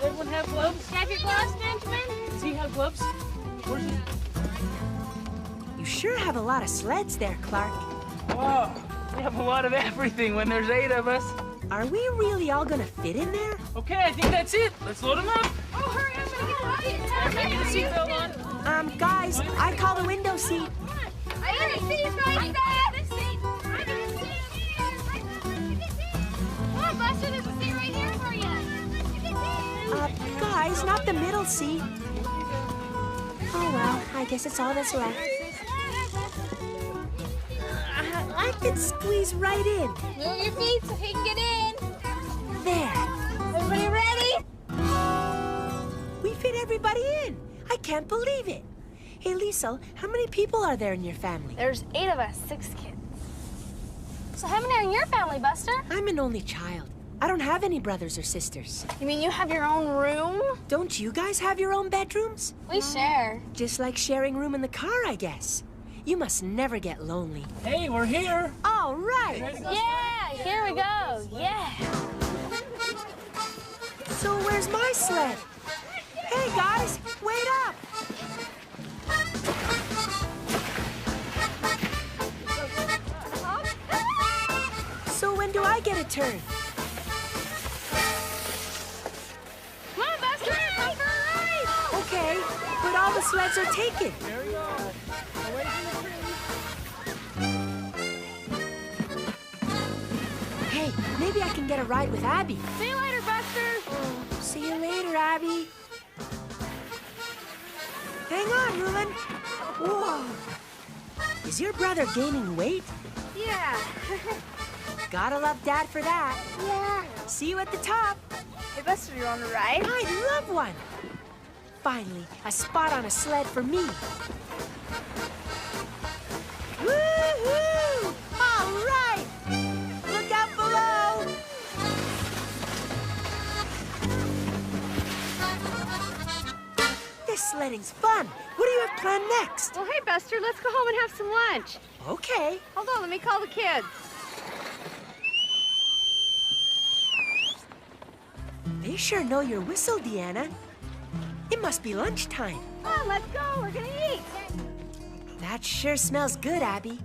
everyone have gloves? Do you have your gloves, Benjamin? Does he have gloves? Where's he? You sure have a lot of sleds there, Clark. Wow, we have a lot of everything when there's 8 of us. Are we really all gonna fit in there? Okay, I think that's it. Let's load them up. Oh, hurry up and Everybody get a seatbelt on. Guys, I call the window seat. I need a seat right there. Come on, Buster, there's a seat right here for you. Guys, not the middle seat. Oh, well, I guess it's all that's left. I could squeeze right in. Move your feet so he can get in. There. Everybody ready? We fit everybody in. I can't believe it. Hey, Liesel, how many people are there in your family? There's 8 of us, 6 kids. So how many are in your family, Buster? I'm an only child. I don't have any brothers or sisters. You mean you have your own room? Don't you guys have your own bedrooms? We share. Just like sharing room in the car, I guess. You must never get lonely. Hey, we're here. All right. Yeah, here we go. Yeah. So where's my sled? Hey, guys, wait up. So when do I get a turn? Come on, Buster. Go for a ride. Okay, but all the sleds are taken. There you go. Away from the tree. Hey, maybe I can get a ride with Abby. See you later, Buster. See you later, Abby. Hang on, Rulin. Whoa. Is your brother gaining weight? Yeah. Gotta love Dad for that. Yeah. See you at the top. Hey, Buster, you want a ride? I'd love one. Finally, a spot on a sled for me. Woo-hoo! All right! Look out below! This sledding's fun. What do you have planned next? Well, hey, Buster, let's go home and have some lunch. Okay. Hold on, let me call the kids. They sure know your whistle, Deanna. It must be lunchtime. Come on, let's go. We're gonna eat. That sure smells good, Abby.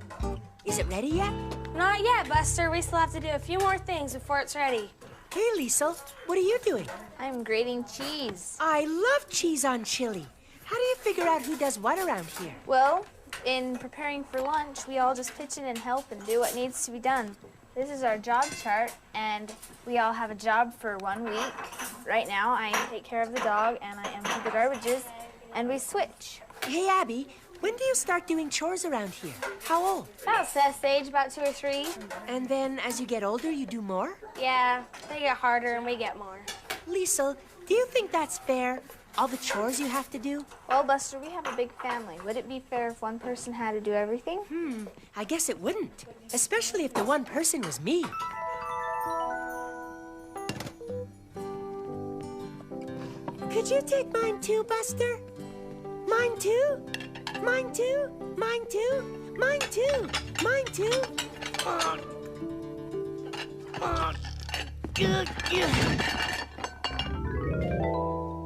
Is it ready yet? Not yet, Buster. We still have to do a few more things before it's ready. Hey, Liesel, what are you doing? I'm grating cheese. I love cheese on chili. How do you figure out who does what around here? Well, in preparing for lunch, we all just pitch in and help and do what needs to be done. This is our job chart, and we all have a job for 1 week. Right now, I take care of the dog, and I empty the garbages, and we switch. Hey, Abby, when do you start doing chores around here? How old? About Seth's age, about 2 or 3. And then as you get older, you do more? Yeah, they get harder and we get more. Liesel, do you think that's fair? All the chores you have to do? Well, Buster, we have a big family. Would it be fair if one person had to do everything? I guess it wouldn't. Especially if the one person was me. Could you take mine too, Buster? Mine too? Mine too? Mine too? Mine too? Mine too?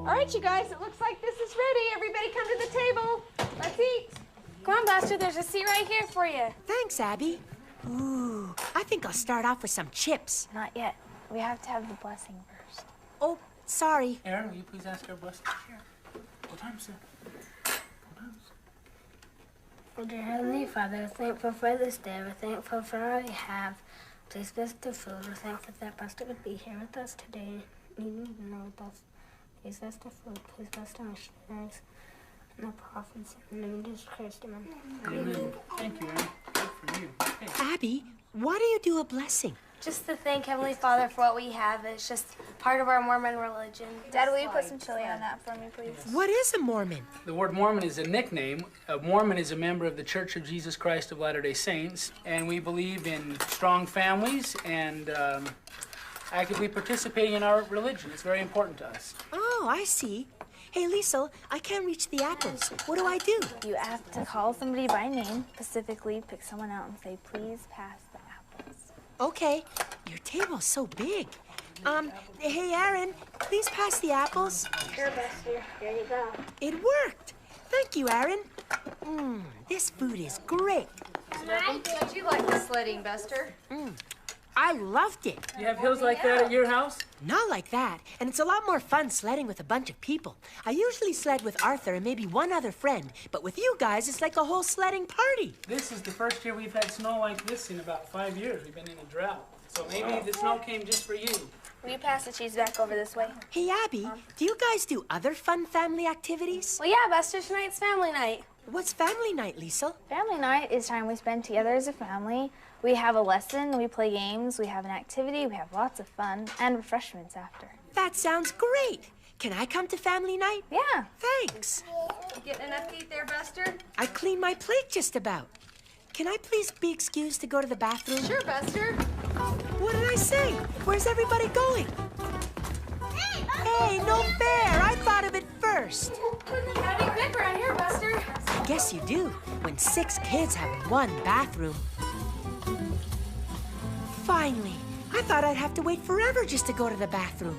All right, you guys, it looks like this is ready. Everybody come to the table. Let's eat. Come on, Buster, there's a seat right here for you. Thanks, Abby. Ooh, I think I'll start off with some chips. Not yet. We have to have the blessing first. Oh, sorry. Aaron, will you please ask our blessing? Here. What time, sir? Dear Heavenly Father, we're thankful for this day. We're thankful for all you have. Please bless the food. We're thankful that Pastor would be here with us today, eating dinner with us. Please bless the food. Please bless the missionaries and the prophets. In the name of Jesus Christ, amen. Amen. Thank you, Aaron. Good for you. Hey. Abby, why do you do a blessing? Just to thank Heavenly Father for what we have. It's just part of our Mormon religion. Dad, will you put some chili on that for me, please? What is a Mormon? The word Mormon is a nickname. A Mormon is a member of the Church of Jesus Christ of Latter-day Saints, and we believe in strong families and actively participating in our religion. It's very important to us. Oh, I see. Hey, Liesel, I can't reach the apples. What do I do? You have to call somebody by name, specifically pick someone out and say, please pass the apples. Okay. Your table's so big. Hey, Aaron, please pass the apples. Sure, Buster. Here you go. It worked. Thank you, Aaron. This food is great. How'd you like the sledding, Buster? I loved it. You have hills like that at your house? Not like that. And it's a lot more fun sledding with a bunch of people. I usually sled with Arthur and maybe one other friend, but with you guys, it's like a whole sledding party. This is the first year we've had snow like this in about 5 years. We've been in a drought. So maybe the snow came just for you. Will you pass the cheese back over this way? Hey, Abby, do you guys do other fun family activities? Well, yeah, Buster, tonight's family night. What's family night, Liesel? Family night is time we spend together as a family. We have a lesson, we play games, we have an activity, we have lots of fun, and refreshments after. That sounds great. Can I come to family night? Yeah. Thanks. You getting enough to eat there, Buster? I cleaned my plate just about. Can I please be excused to go to the bathroom? Sure, Buster. What did I say? Where's everybody going? Hey, no fair. I thought of it first. Gotta be quick around here, Buster. I guess you do, when 6 kids have one bathroom. Finally. I thought I'd have to wait forever just to go to the bathroom.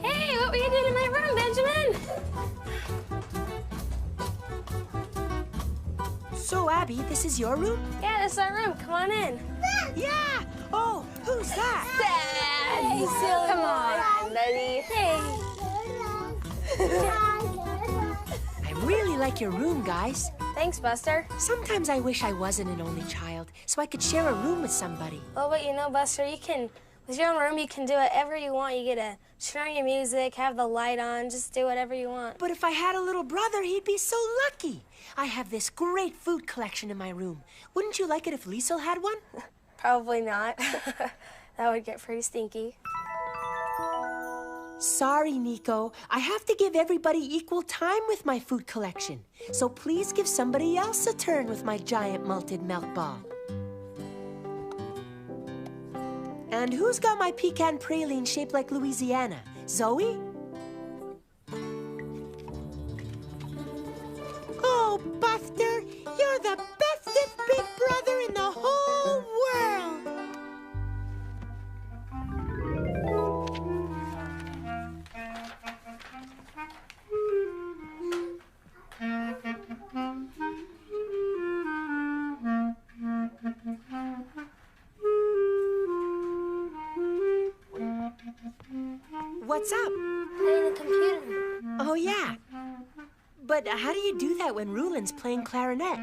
Hey, what were you doing in my room, Benjamin? So, Abby, this is your room? Yeah, this is our room. Come on in. Yeah! Oh, who's that? Dad! Hey, silly Come on, buddy. Hey. I really like your room, guys. Thanks, Buster. Sometimes I wish I wasn't an only child, so I could share a room with somebody. Well, but you know, Buster, you can, with your own room, you can do whatever you want. You get to turn on your music, have the light on, just do whatever you want. But if I had a little brother, he'd be so lucky. I have this great food collection in my room. Wouldn't you like it if Liesel had one? Probably not. That would get pretty stinky. Sorry, Nico. I have to give everybody equal time with my food collection. So please give somebody else a turn with my giant malted milk ball. And who's got my pecan praline shaped like Louisiana? Zoe? Oh, Buster, you're the bestest big brother in the whole world. What's up? Playing the computer. Oh, yeah. But how do you do that when Rulin's playing clarinet?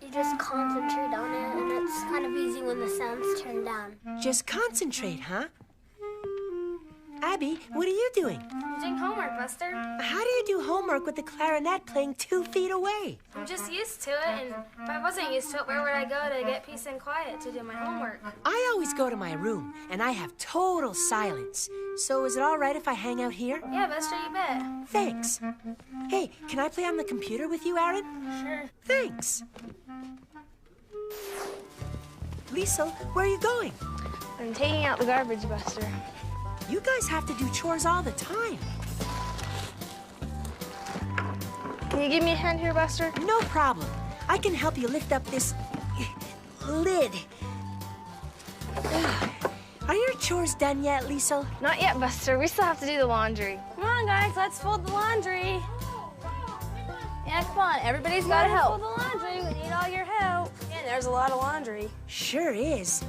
You just concentrate on it, and it's kind of easy when the sound's turned down. Just concentrate, huh? Abby, what are you doing? I'm doing homework, Buster. How do you do homework with the clarinet playing 2 feet away? I'm just used to it, and if I wasn't used to it, where would I go to get peace and quiet to do my homework? I always go to my room, and I have total silence. So is it all right if I hang out here? Yeah, Buster, you bet. Thanks. Hey, can I play on the computer with you, Aaron? Sure. Thanks. Liesel, where are you going? I'm taking out the garbage, Buster. You guys have to do chores all the time. Can you give me a hand here, Buster? No problem. I can help you lift up this lid. Are your chores done yet, Liesel? Not yet, Buster. We still have to do the laundry. Come on, guys, let's fold the laundry. Yeah, come on. Everybody's got to help. Fold the laundry. We need all your help. Yeah, there's a lot of laundry. Sure is.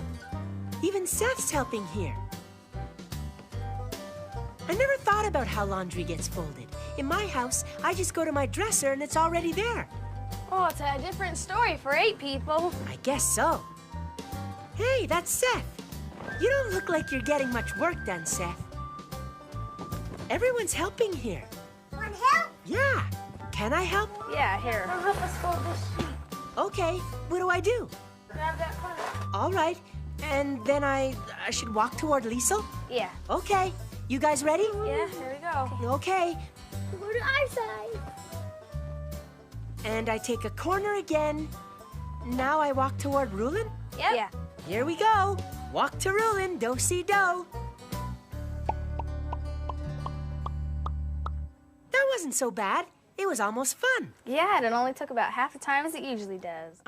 Even Seth's helping here. I never thought about how laundry gets folded. In my house, I just go to my dresser and it's already there. Oh, it's a different story for 8 people. I guess so. Hey, that's Seth. You don't look like you're getting much work done, Seth. Everyone's helping here. Want help? Yeah. Can I help? Yeah, here. I'll help us fold this sheet. Okay. What do I do? Grab that corner. All right. And then I should walk toward Liesel? Yeah. Okay. You guys ready? Yeah, here we go. Okay. Go to our side. And I take a corner again. Now I walk toward Rulin? Yep. Yeah. Here we go. Walk to Rulin, do-si-do. That wasn't so bad. It was almost fun. Yeah, and it only took about half the time as it usually does.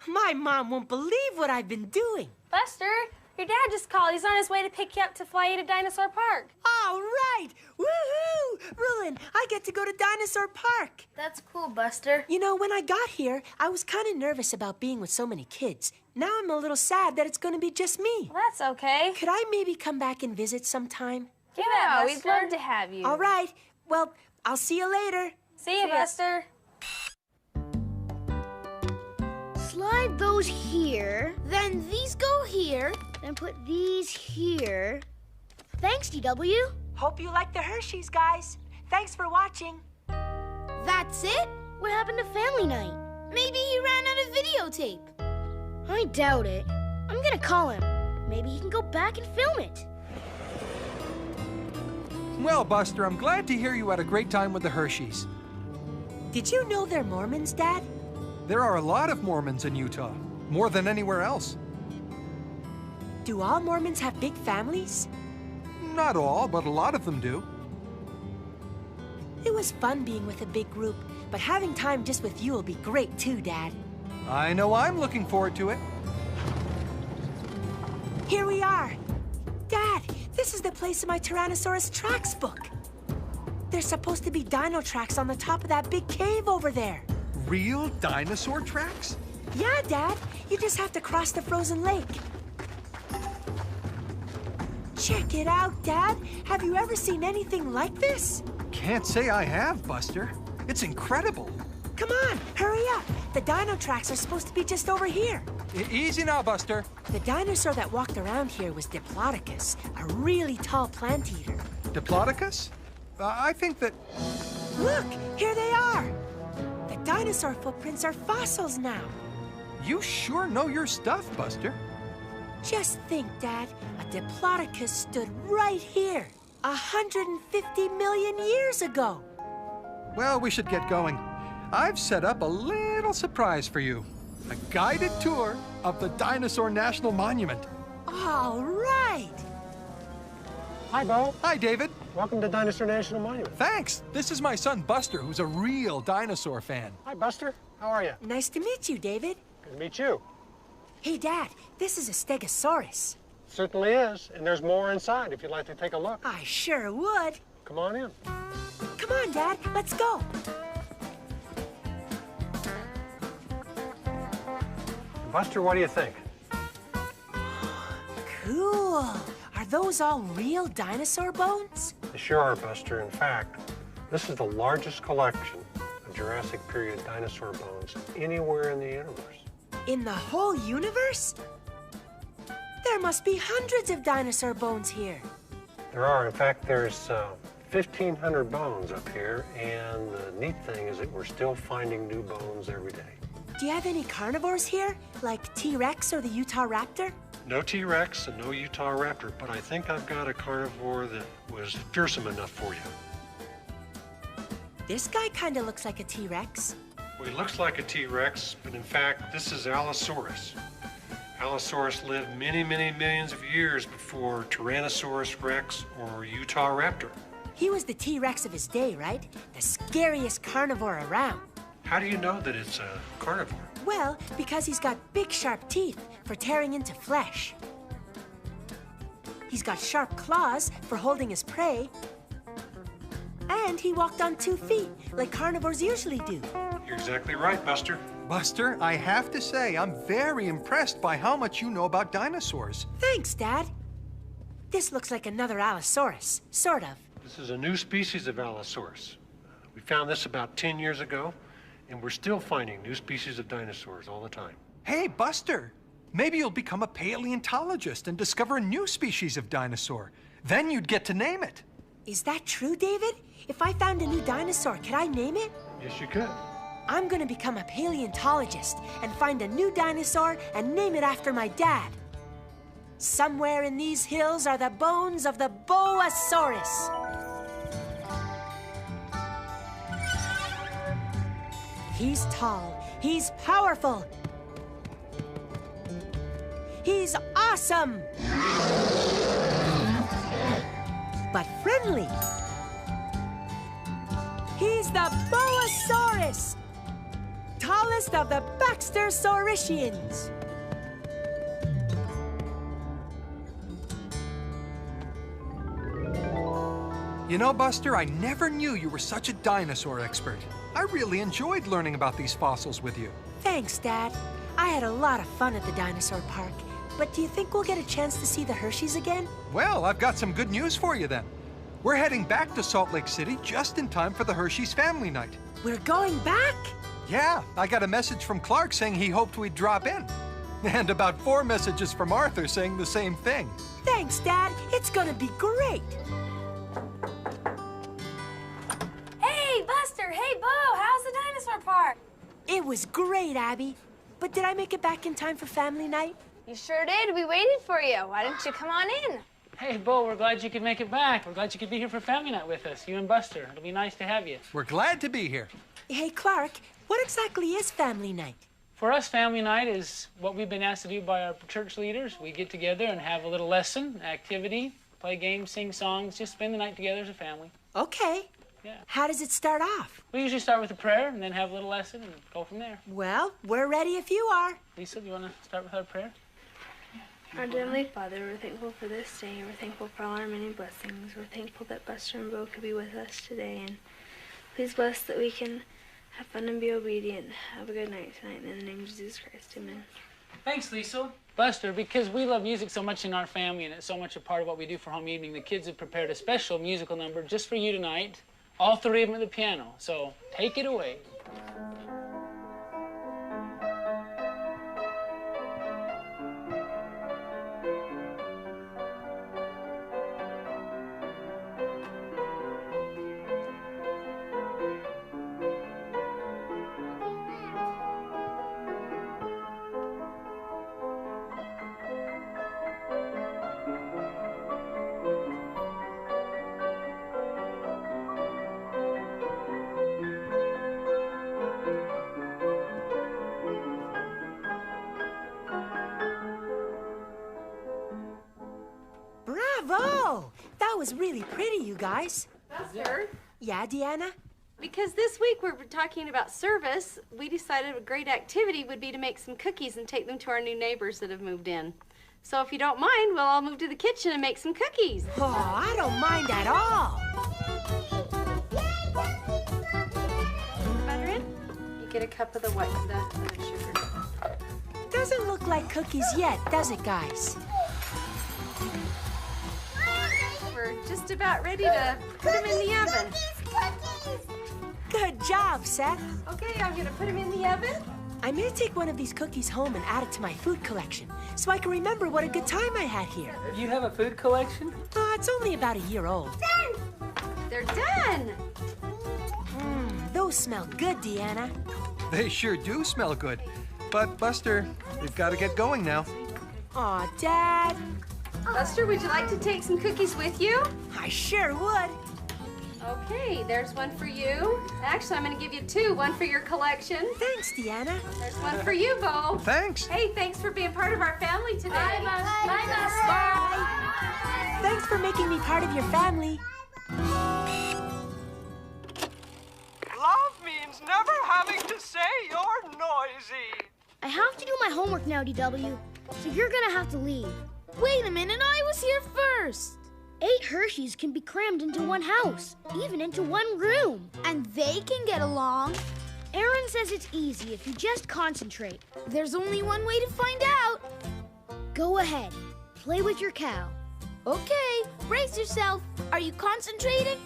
My mom won't believe what I've been doing. Buster, your dad just called. He's on his way to pick you up to fly you to Dinosaur Park. All right! Woohoo! Rulin, I get to go to Dinosaur Park. That's cool, Buster. You know, when I got here, I was kind of nervous about being with so many kids. Now I'm a little sad that it's going to be just me. Well, that's okay. Could I maybe come back and visit sometime? Yeah, we'd love to have you. All right. Well, I'll see you later. See you, Buster. Slide those here, then these go here, then put these here. Thanks, DW. Hope you like the Hershey's, guys. Thanks for watching. That's it? What happened to family night? Maybe he ran out of videotape. I doubt it. I'm gonna call him. Maybe he can go back and film it. Well, Buster, I'm glad to hear you had a great time with the Hershey's. Did you know they're Mormons, Dad? There are a lot of Mormons in Utah, more than anywhere else. Do all Mormons have big families? Not all, but a lot of them do. It was fun being with a big group, but having time just with you will be great too, Dad. I know I'm looking forward to it. Here we are. Dad, this is the place in my Tyrannosaurus tracks book. There's supposed to be dino tracks on the top of that big cave over there. Real dinosaur tracks? Yeah, Dad. You just have to cross the frozen lake. Check it out, Dad. Have you ever seen anything like this? Can't say I have, Buster. It's incredible. Come on, hurry up. The dino tracks are supposed to be just over here. Easy now, Buster. The dinosaur that walked around here was Diplodocus, a really tall plant eater. Diplodocus? I think that... Look, here they are. The dinosaur footprints are fossils now. You sure know your stuff, Buster. Just think, Dad, a Diplodocus stood right here 150 million years ago. Well, we should get going. I've set up a little surprise for you. A guided tour of the Dinosaur National Monument. All right. Hi, Bo. Hi, David. Welcome to Dinosaur National Monument. Thanks. This is my son, Buster, who's a real dinosaur fan. Hi, Buster. How are you? Nice to meet you, David. Good to meet you. Hey, Dad, this is a Stegosaurus. Certainly is, and there's more inside if you'd like to take a look. I sure would. Come on in. Come on, Dad, let's go. Buster, what do you think? Cool. Are those all real dinosaur bones? They sure are, Buster. In fact, this is the largest collection of Jurassic period dinosaur bones anywhere in the universe. In the whole universe? There must be hundreds of dinosaur bones here. There are. In fact, there's 1,500 bones up here, and the neat thing is that we're still finding new bones every day. Do you have any carnivores here, like T-Rex or the Utah Raptor? No T-Rex and no Utah Raptor, but I think I've got a carnivore that was fearsome enough for you. This guy kind of looks like a T-Rex. Well, he looks like a T-Rex, but in fact, this is Allosaurus. Allosaurus lived many, many millions of years before Tyrannosaurus Rex or Utah Raptor. He was the T-Rex of his day, right? The scariest carnivore around. How do you know that it's a carnivore? Well, because he's got big, sharp teeth for tearing into flesh. He's got sharp claws for holding his prey. And he walked on 2 feet, like carnivores usually do. You're exactly right, Buster. Buster, I have to say, I'm very impressed by how much you know about dinosaurs. Thanks, Dad. This looks like another Allosaurus, sort of. This is a new species of Allosaurus. We found this about 10 years ago, and we're still finding new species of dinosaurs all the time. Hey, Buster, maybe you'll become a paleontologist and discover a new species of dinosaur. Then you'd get to name it. Is that true, David? If I found a new dinosaur, could I name it? Yes, you could. I'm gonna become a paleontologist and find a new dinosaur and name it after my dad. Somewhere in these hills are the bones of the Boasaurus. He's tall, he's powerful, he's awesome, but friendly. He's the Boasaurus, tallest of the Baxter Sauricians. You know, Buster, I never knew you were such a dinosaur expert. I really enjoyed learning about these fossils with you. Thanks, Dad. I had a lot of fun at the dinosaur park. But do you think we'll get a chance to see the Hershey's again? Well, I've got some good news for you then. We're heading back to Salt Lake City just in time for the Hershey's family night. We're going back? Yeah, I got a message from Clark saying he hoped we'd drop in. And about 4 messages from Arthur saying the same thing. Thanks, Dad. It's gonna be great. Hey, Buster! Hey, Bo! How's the dinosaur park? It was great, Abby. But did I make it back in time for family night? You sure did. We waited for you. Why didn't you come on in? Hey, Bo, we're glad you could make it back. We're glad you could be here for family night with us, you and Buster. It'll be nice to have you. We're glad to be here. Hey, Clark, what exactly is family night? For us, family night is what we've been asked to do by our church leaders. We get together and have a little lesson, activity, play games, sing songs, just spend the night together as a family. Okay. Yeah. How does it start off? We usually start with a prayer and then have a little lesson and go from there. Well, we're ready if you are. Lisa, do you want to start with our prayer? Our dear Heavenly Father, we're thankful for this day. We're thankful for all our many blessings. We're thankful that Buster and Bo could be with us today. And please bless that we can have fun and be obedient. Have a good night tonight. In the name of Jesus Christ, amen. Thanks, Lisa. Buster, because we love music so much in our family and it's so much a part of what we do for home evening, the kids have prepared a special musical number just for you tonight. All 3 of them at the piano. So take it away. Bravo! That was really pretty, you guys. Buster, Yeah, Deanna? because this week we're talking about service, we decided a great activity would be to make some cookies and take them to our new neighbors that have moved in. So if you don't mind, we'll all move to the kitchen and make some cookies. Oh, I don't mind at all. Butter in? You get a cup of the white, the sugar. Doesn't look like cookies yet, does it, guys? We're just about ready to put them in the oven. Good job, Seth. Okay, I'm gonna put them in the oven. I'm gonna take one of these cookies home and add it to my food collection so I can remember what a good time I had here. You have a food collection? It's only about a year old. They're done. Those smell good, Deanna. They sure do smell good. But, Buster, we've got to get going now. Aw, Dad. Buster, would you like to take some cookies with you? I sure would. Okay, there's one for you. Actually, I'm going to give you 2, one for your collection. Thanks, Deanna. There's one for you, Bo. Thanks. Hey, thanks for being part of our family today. Bye, Buster. Bye, Buster. Bye. Thanks for making me part of your family. Love means never having to say you're noisy. I have to do my homework now, DW, so you're gonna have to leave. Wait a minute, I was here first. 8 Hershey's can be crammed into one house, even into one room. And they can get along. Aaron says it's easy if you just concentrate. There's only one way to find out. Go ahead, play with your cow. Okay, brace yourself. Are you concentrating?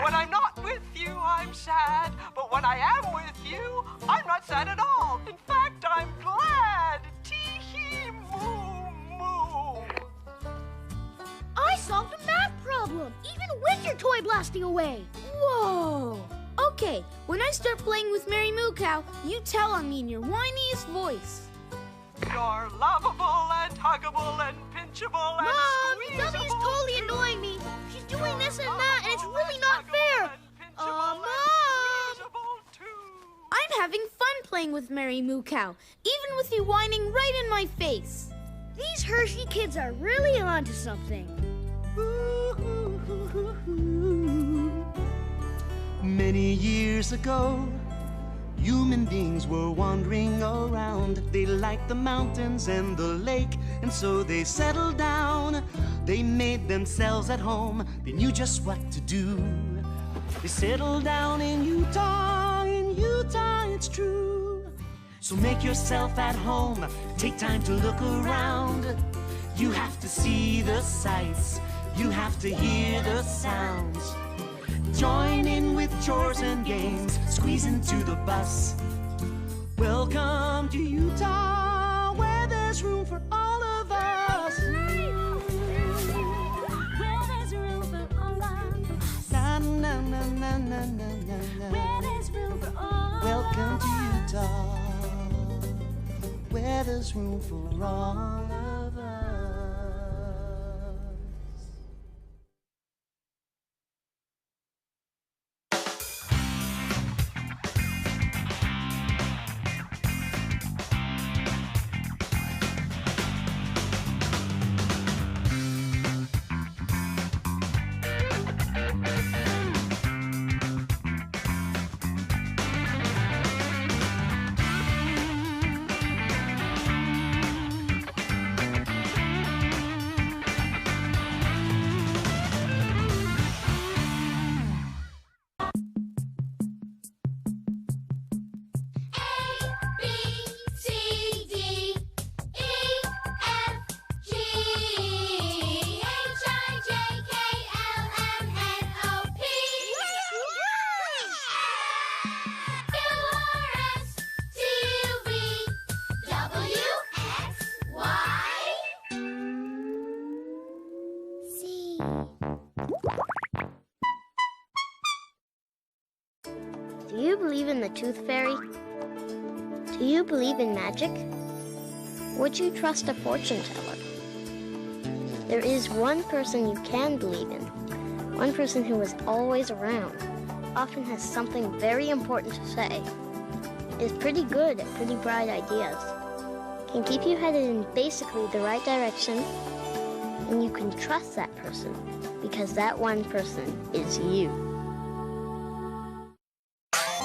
When I'm not with you, I'm sad. But when I am with you, I'm not sad at all. In fact, I'm glad. Tee-hee, moo-moo. I solved a math problem, even with your toy blasting away. Whoa. Okay, when I start playing with Mary Moo Cow, you tell on me in your whiniest voice. You're lovable and huggable and pinchable and Mom, squeezable. Dummy's totally annoying me. She's doing this and that, and it's really not fair. Mom! I'm having fun playing with Mary Moo Cow, even with you whining right in my face. These Hershey kids are really onto something. Many years ago, human beings were wandering around. They liked the mountains and the lake, and so they settled down. They made themselves at home. They knew just what to do. They settled down in Utah, it's true. So make yourself at home. Take time to look around. You have to see the sights. You have to hear the sounds. Join in with chores and games. Squeeze into the bus. Welcome to Utah, where there's room for all of us. Where there's room for all of us. Na na na na na na na. Where there's room for all. Welcome to Utah, where there's room for all of us. Do you believe in the Tooth Fairy? Do you believe in magic? Would you trust a fortune teller? There is one person you can believe in. One person who is always around, often has something very important to say, is pretty good at pretty bright ideas, can keep you headed in basically the right direction, and you can trust that person because that one person is you.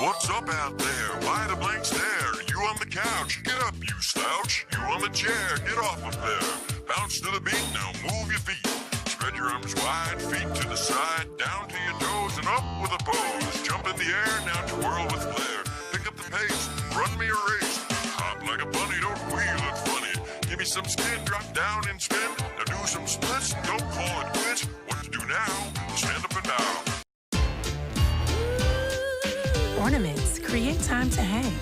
What's up out there? Why the blank stare? You on the couch, get up, you slouch. You on the chair, get off of there. Bounce to the beat, now move your feet. Spread your arms wide, feet to the side, down to your toes and up with a pose. Jump in the air, now twirl with flair. Pick up the pace, run me a race. Hop like a bunny, don't wheel it funny. Give me some skin, drop down and spin. Now do some splits, don't call it quits. What to do now? Stand up and bow. Ornaments create time to hang.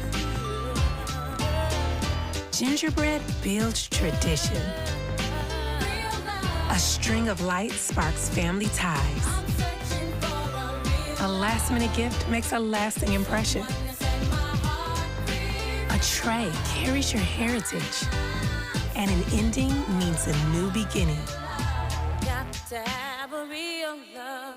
Gingerbread builds tradition. A string of lights sparks family ties. A last-minute gift makes a lasting impression. A tray carries your heritage. And an ending means a new beginning. Got to have a real love.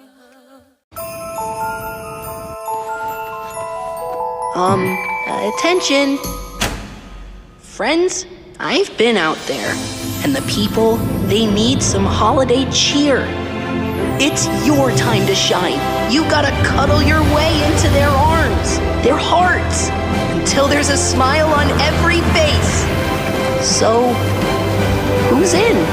Attention. Friends, I've been out there, and the people, they need some holiday cheer. It's your time to shine. You gotta cuddle your way into their arms, their hearts, until there's a smile on every face. So, who's in?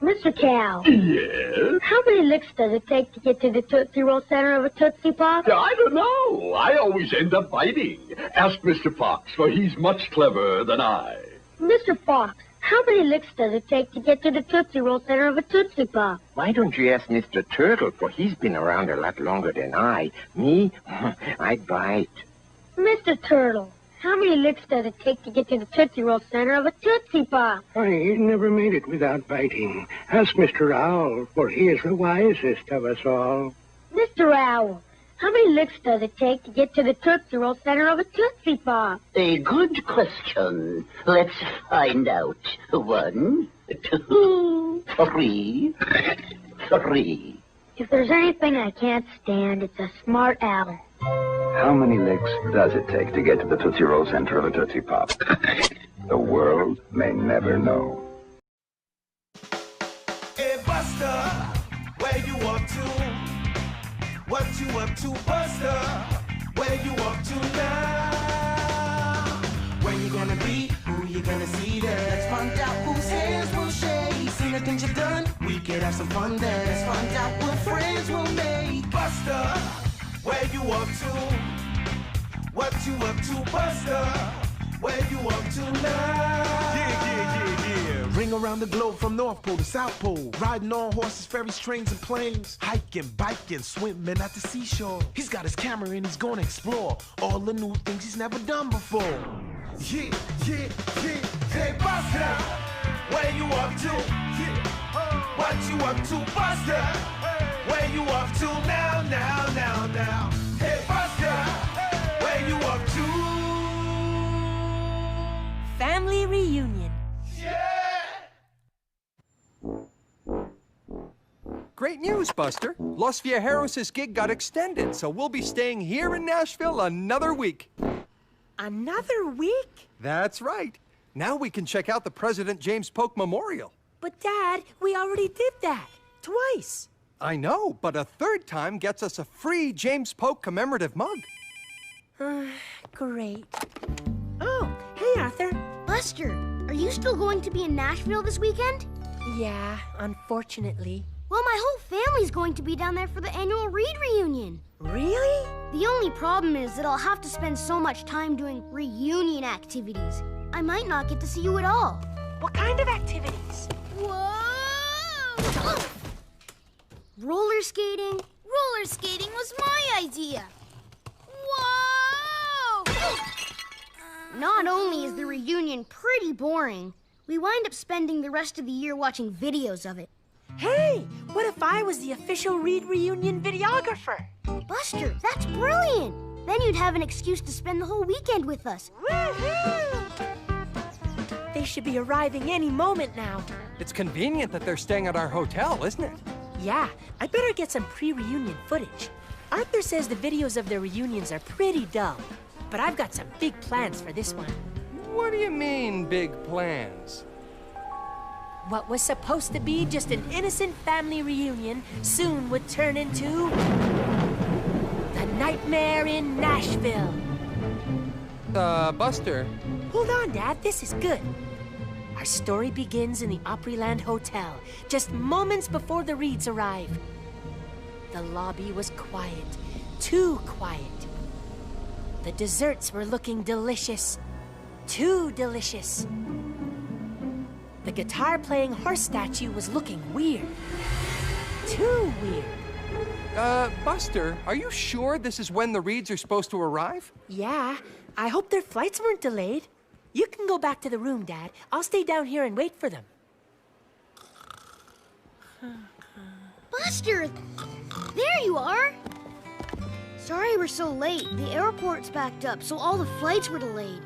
Mr. Cow. Yes? How many licks does it take to get to the Tootsie Roll center of a Tootsie Pop? I don't know. I always end up biting. Ask Mr. Fox, for he's much cleverer than I. Mr. Fox, how many licks does it take to get to the Tootsie Roll center of a Tootsie Pop? Why don't you ask Mr. Turtle, for he's been around a lot longer than I. Me, I'd bite. Mr. Turtle, how many licks does it take to get to the Tootsie Roll center of a Tootsie Pop? He's never made it without biting. Ask Mr. Owl, for he is the wisest of us all. Mr. Owl, how many licks does it take to get to the Tootsie Roll center of a Tootsie Pop? A good question. Let's find out. 1, 2, 3. 3. If there's anything I can't stand, it's a smart owl. How many licks does it take to get to the Tootsie Roll center of a Tootsie Pop? The world may never know. What you up to, Buster? Where you up to now? Where you gonna be? Who you gonna see there? Let's find out whose hands will shake. See the things you've done? We could have some fun there. Let's find out what friends will make. Buster, where you up to? What you up to, Buster? Where you up to now? Yeah. Ring around the globe from North Pole to South Pole. Riding on horses, ferries, trains, and planes. Hiking, biking, swimming at the seashore. He's got his camera and he's gonna explore all the new things he's never done before. Yeah. Hey, Buster, where you up to? Yeah. What you up to, Buster? Where you up to now? Hey, Buster, where you up to? Family reunion. Great news, Buster. Los Viajeros' gig got extended, so we'll be staying here in Nashville another week. Another week? That's right. Now we can check out the President James Polk Memorial. But, Dad, we already did that. Twice. I know, but a third time gets us a free James Polk commemorative mug. Great. Oh, hey, Arthur. Buster, are you still going to be in Nashville this weekend? Yeah, unfortunately. Well, my whole family's going to be down there for the annual Read reunion. Really? The only problem is that I'll have to spend so much time doing reunion activities. I might not get to see you at all. What kind of activities? Whoa! Roller skating. Roller skating was my idea. Whoa! Not only is the reunion pretty boring, we wind up spending the rest of the year watching videos of it. Hey, what if I was the official Read reunion videographer? Buster, that's brilliant! Then you'd have an excuse to spend the whole weekend with us. Woohoo! They should be arriving any moment now. It's convenient that they're staying at our hotel, isn't it? Yeah, I better get some pre-reunion footage. Arthur says the videos of their reunions are pretty dull, but I've got some big plans for this one. What do you mean, big plans? What was supposed to be just an innocent family reunion soon would turn into the Nightmare in Nashville. Buster. Hold on, Dad, this is good. Our story begins in the Opryland Hotel, just moments before the Reeds arrive. The lobby was quiet, too quiet. The desserts were looking delicious, too delicious. The guitar-playing horse statue was looking weird. Too weird. Buster, are you sure this is when the Reeds are supposed to arrive? Yeah, I hope their flights weren't delayed. You can go back to the room, Dad. I'll stay down here and wait for them. Buster! There you are! Sorry we're so late. The airport's backed up, so all the flights were delayed.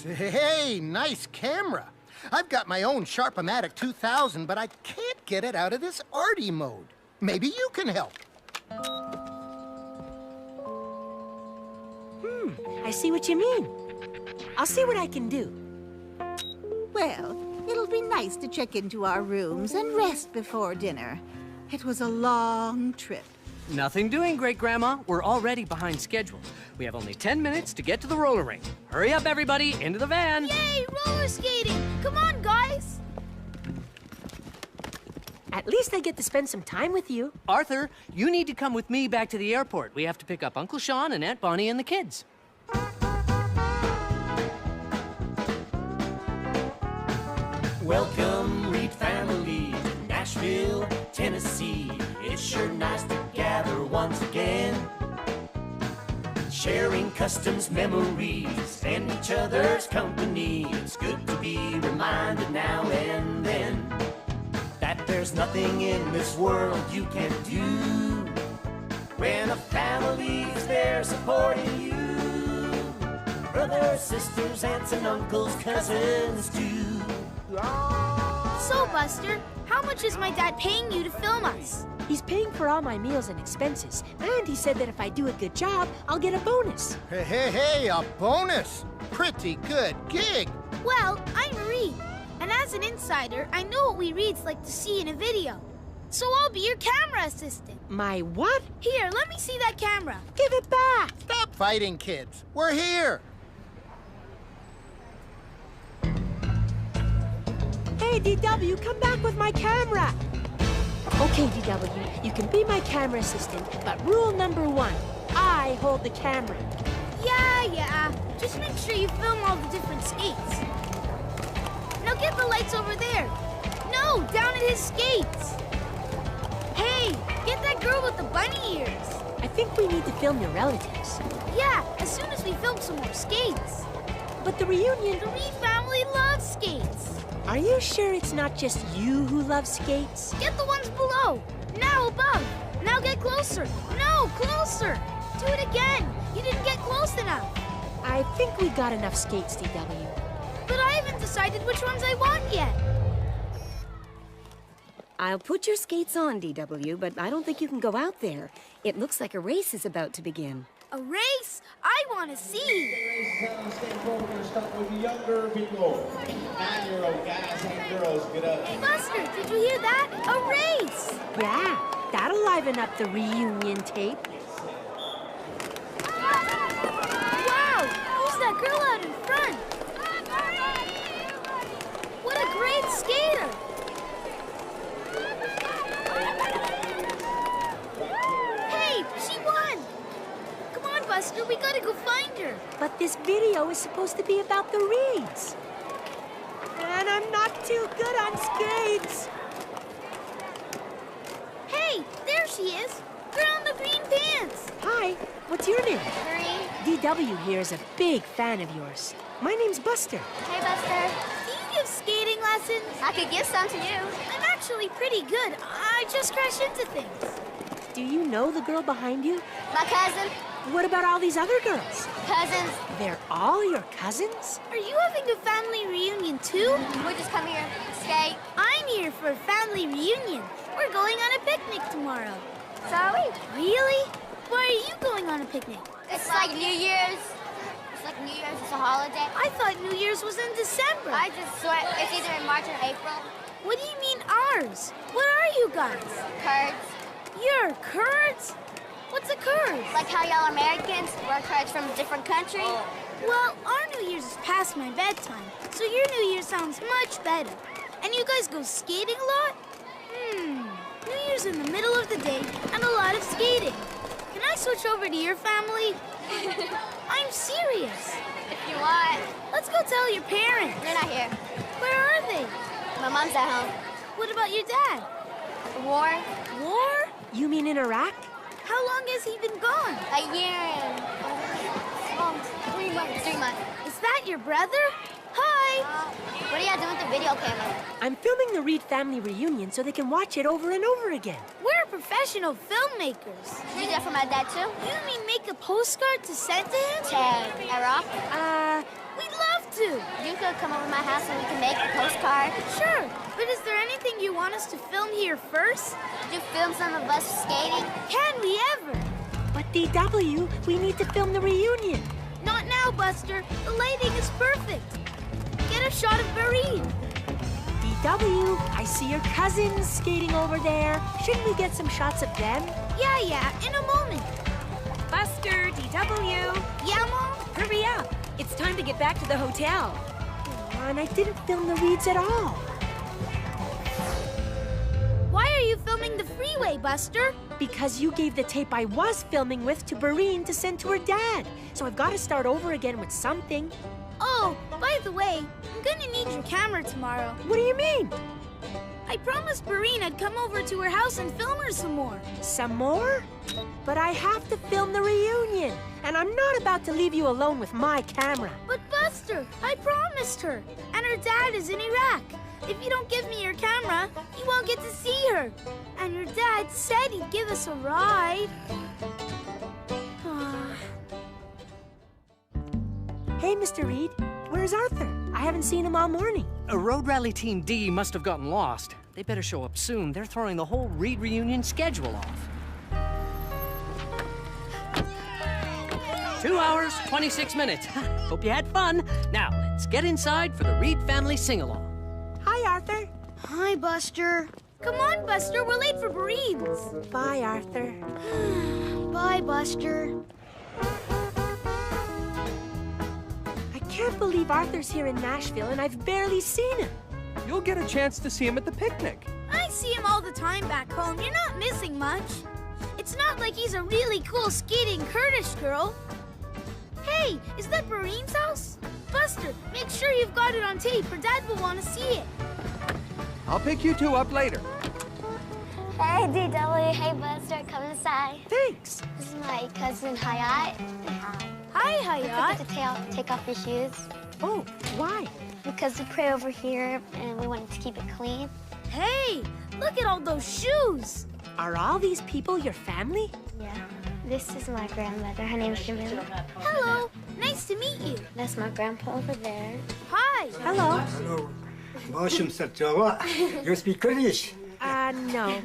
Hey, nice camera. I've got my own Sharp-O-Matic 2000, but I can't get it out of this arty mode. Maybe you can help. I see what you mean. I'll see what I can do. Well, it'll be nice to check into our rooms and rest before dinner. It was a long trip. Nothing doing, Great-Grandma. We're already behind schedule. We have only 10 minutes to get to the roller rink. Hurry up, everybody, into the van. Yay, roller skating! Come on, guys! At least I get to spend some time with you. Arthur, you need to come with me back to the airport. We have to pick up Uncle Sean and Aunt Bonnie and the kids. Welcome, Reed family, to Nashville, Tennessee. It's sure nice to gather once again, sharing customs, memories, and each other's company. It's good to be reminded now and then that there's nothing in this world you can do when a family's there supporting you. Brothers, sisters, aunts, and uncles, cousins too. So, Buster, how much is my dad paying you to film us? He's paying for all my meals and expenses, and he said that if I do a good job, I'll get a bonus. Hey, a bonus? Pretty good gig. Well, I'm Reed, and as an insider, I know what we Reeds like to see in a video. So I'll be your camera assistant. My what? Here, let me see that camera. Give it back. Stop fighting, kids. We're here. Hey, DW, come back with my camera. Okay, DW, you can be my camera assistant, but rule number 1, I hold the camera. Yeah. Just make sure you film all the different skates. Now get the lights over there. No, down at his skates. Hey, get that girl with the bunny ears. I think we need to film your relatives. Yeah, as soon as we film some more skates. But the reunion... The Reed family loves skates. Are you sure it's not just you who loves skates? Get the ones below. Now above. Now get closer. No, closer. Do it again. You didn't get close enough. I think we got enough skates, DW. But I haven't decided which ones I want yet. I'll put your skates on, DW, but I don't think you can go out there. It looks like a race is about to begin. A race? I want to see. With younger people. 9-year-old guys and girls, get up. Hey, Buster, did you hear that? A race! Yeah, that'll liven up the reunion tape. Wow! Who's that girl out in front? What a great skater! Hey, she won! Come on, Buster, we gotta go find her. But this video is supposed to be about the Reeds. And I'm not too good on skates. Hey, there she is. Girl in the green pants. Hi, what's your name? Marie. DW here is a big fan of yours. My name's Buster. Hey, Buster. Do you give skating lessons? I could give some to you. I'm actually pretty good. I just crash into things. Do you know the girl behind you? My cousin. What about all these other girls? Cousins. They're all your cousins? Are you having a family reunion too? We'll just come here and skate. I'm here for a family reunion. We're going on a picnic tomorrow. So are we. Really? Why are you going on a picnic? It's like New Year's. It's like New Year's. It's a holiday. I thought New Year's was in December. I just saw it. It's either in March or April. What do you mean ours? What are you guys? Kurds. You're Kurds? What's a Kurd? Like how y'all Americans were Kurds from a different country? Well, our New Year's is past my bedtime, so your New Year sounds much better. And you guys go skating a lot? New Year's in the middle of the day and a lot of skating. Can I switch over to your family? I'm serious. If you want. Let's go tell your parents. They're not here. Where are they? My mom's at home. What about your dad? War. War? You mean in Iraq? How long has he been gone? A year and 3 months. 3 months. Is that your brother? Hi. What are y'all doing with the video camera? I'm filming the Reed family reunion so they can watch it over and over again. We're professional filmmakers. You do that for my dad too? You mean make a postcard to send to him? To Iraq? We'd love to. You could come over to my house and we can make a postcard. Sure. But is there anything you want us to film here first? Did you film some of us skating? Can we ever? But DW, we need to film the reunion. Not now, Buster. The lighting is perfect. Get a shot of Barine. DW, I see your cousins skating over there. Shouldn't we get some shots of them? Yeah, in a moment. Buster, DW. Yeah, Mom? Hurry up. It's time to get back to the hotel. Oh, and I didn't film the Reeds at all. Why are you filming the freeway, Buster? Because you gave the tape I was filming with to Barine to send to her dad. So I've got to start over again with something. Oh, by the way, I'm gonna need your camera tomorrow. What do you mean? I promised Barine I'd come over to her house and film her some more. Some more? But I have to film the reunion. And I'm not about to leave you alone with my camera. But Buster, I promised her. And her dad is in Iraq. If you don't give me your camera, you won't get to see her. And your dad said he'd give us a ride. Hey, Mr. Reed, where's Arthur? I haven't seen him all morning. Road Rally Team D must have gotten lost. They better show up soon. They're throwing the whole Reed reunion schedule off. 2 hours, 26 minutes. Hope you had fun. Now, let's get inside for the Reed family sing-along. Hi, Arthur. Hi, Buster. Come on, Buster. We're late for Breeds. Bye, Arthur. Bye, Buster. I can't believe Arthur's here in Nashville and I've barely seen him. You'll get a chance to see him at the picnic. I see him all the time back home. You're not missing much. It's not like he's a really cool skating Kurdish girl. Hey, is that Bareen's house? Buster, make sure you've got it on tape or Dad will want to see it. I'll pick you two up later. Hey, DW. Hey, Buster. Come inside. Thanks. This is my cousin, Hayat. Hi, Hayat. I forgot to take off your shoes. Oh, why? Because we pray over here and we wanted to keep it clean. Hey, look at all those shoes. Are all these people your family? Yeah. This is my grandmother. Her name's Jamila. Hello. Nice to meet you. That's my grandpa over there. Hi. Hello. Hello. Başım Java. You speak Kurdish? No.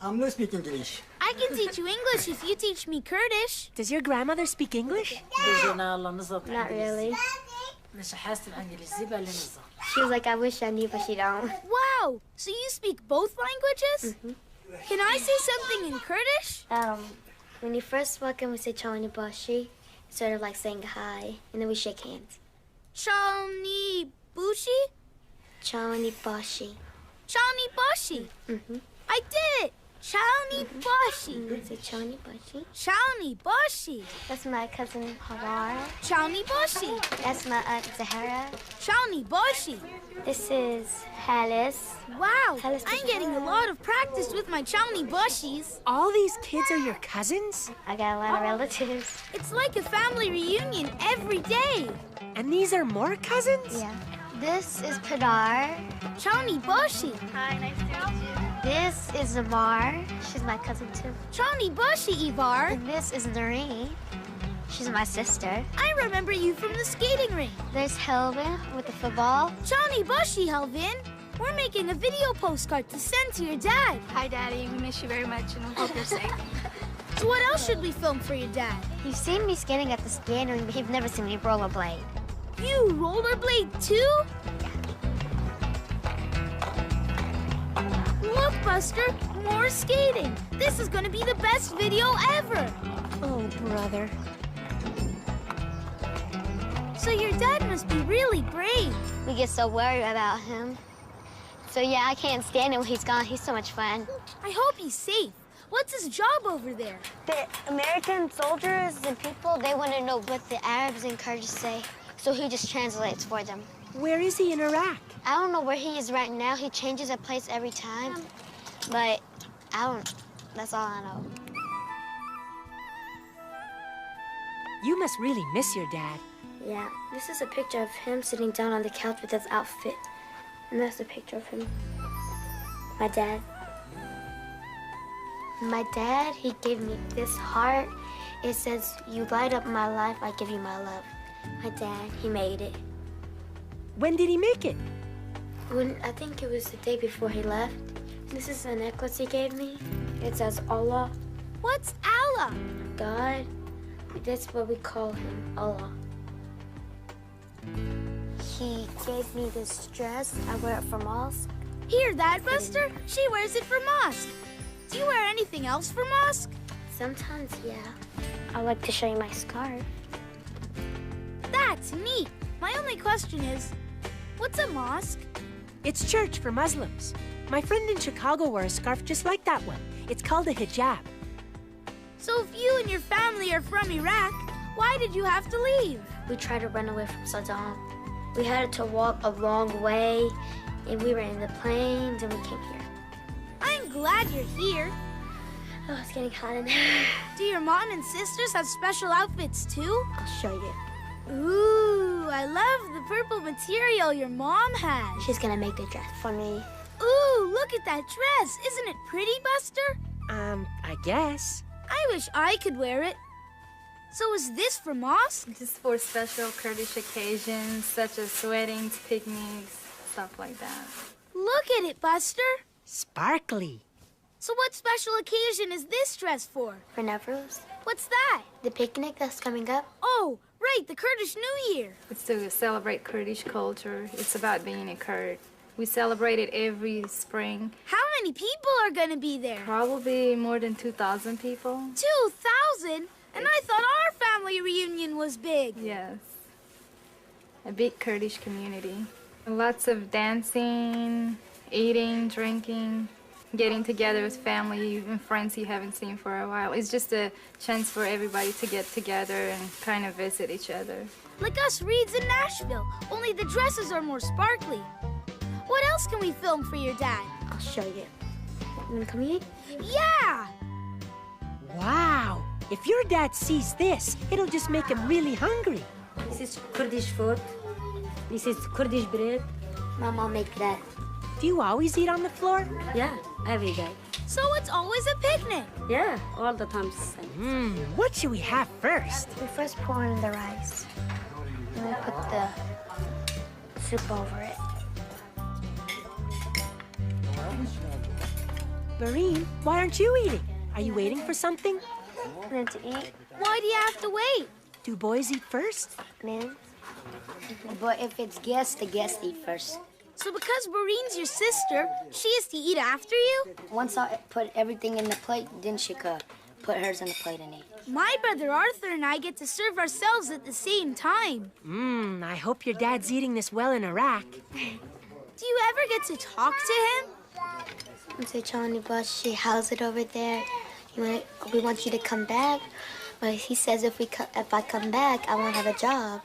I'm not speaking English. I can teach you English if you teach me Kurdish. Does your grandmother speak English? Not really. She was like, I wish I knew, but she don't. Wow. So you speak both languages? Can I say something in Kurdish? When you first walk in, we say Chawani Bashi, sort of like saying hi, and then we shake hands. Chalni Bushi? Chawani Bashi. Chalni Bashi. I did it. Chalni Bashi. Say Chawani Bashi. Chalni Bashi. That's my cousin Harar. Chalni Bashi. That's my aunt Zahara. Chalni Bashi. This is Halis. Wow, I'm getting a lot of practice with my Chalni Bashis. All these kids are your cousins? I got a lot of relatives. It's like a family reunion every day. And these are more cousins? Yeah. This is Padar. Chalni Bashi. Hi, nice to meet you. This is Ivar. She's my cousin too. Chalni Bashi, Ivar. And this is Noreen. She's my sister. I remember you from the skating rink. There's Helvin with the football. Chalni Bashi, Helvin. We're making a video postcard to send to your dad. Hi, Daddy. We miss you very much, and we hope you're safe. So what else should we film for your dad? You've seen me skating at the skating rink, but you've never seen me rollerblade. You rollerblade too? Look, Buster, more skating. This is going to be the best video ever. Oh, brother. So your dad must be really brave. We get so worried about him. So yeah, I can't stand him when he's gone. He's so much fun. I hope he's safe. What's his job over there? The American soldiers and people, they want to know what the Arabs and Kurds say. So he just translates for them. Where is he in Iraq? I don't know where he is right now. He changes a place every time. But that's all I know. You must really miss your dad. Yeah, this is a picture of him sitting down on the couch with his outfit. And that's a picture of him. My dad. My dad, he gave me this heart. It says, you light up my life, I give you my love. My dad, he made it. When did he make it? I think it was the day before he left. This is a necklace he gave me. It says Allah. What's Allah? God. That's what we call him, Allah. He gave me this dress. I wear it for mosque. Hear that, Buster? She wears it for mosque. Do you wear anything else for mosque? Sometimes, yeah. I like to show you my scarf. That's neat. My only question is, what's a mosque? It's church for Muslims. My friend in Chicago wore a scarf just like that one. It's called a hijab. So if you and your family are from Iraq, why did you have to leave? We tried to run away from Saddam. We had to walk a long way, and we were in the plains, and we came here. I'm glad you're here. Oh, it's getting hot in there. Do your mom and sisters have special outfits too? I'll show you. Ooh, I love the purple material your mom has. She's gonna make the dress for me. Ooh, look at that dress. Isn't it pretty, Buster? I guess. I wish I could wear it. So is this for mosque? This is for special Kurdish occasions, such as weddings, picnics, stuff like that. Look at it, Buster. Sparkly. So what special occasion is this dress for? For Nowruz. What's that? The picnic that's coming up. Oh, right, the Kurdish New Year. It's to celebrate Kurdish culture. It's about being a Kurd. We celebrate it every spring. How many people are gonna be there? Probably more than 2,000 people. 2,000? And I thought our family reunion was big. Yes. A big Kurdish community. Lots of dancing, eating, drinking, getting together with family and friends you haven't seen for a while. It's just a chance for everybody to get together and kind of visit each other. Like us Reeds in Nashville, only the dresses are more sparkly. What else can we film for your dad? I'll show you. You wanna come eat? Yeah! Wow! If your dad sees this, it'll just make him really hungry. This is Kurdish food. This is Kurdish bread. Mom, I'll make that. Do you always eat on the floor? Yeah, every day. So it's always a picnic. Yeah, all the time. What should we have first? We first pour in the rice. Then we put the soup over it. Barine, why aren't you eating? Are you waiting for something? Then to eat. Why do you have to wait? Do boys eat first? Man. But if it's guests, the guests eat first. So because Barine's your sister, she has to eat after you? Once I put everything in the plate, then she could put hers in the plate and eat. My brother Arthur and I get to serve ourselves at the same time. I hope your dad's eating this well in Iraq. Do you ever get to talk to him? And say, Johnny Bus, she house it over there. We want you to come back. But he says if I come back, I won't have a job.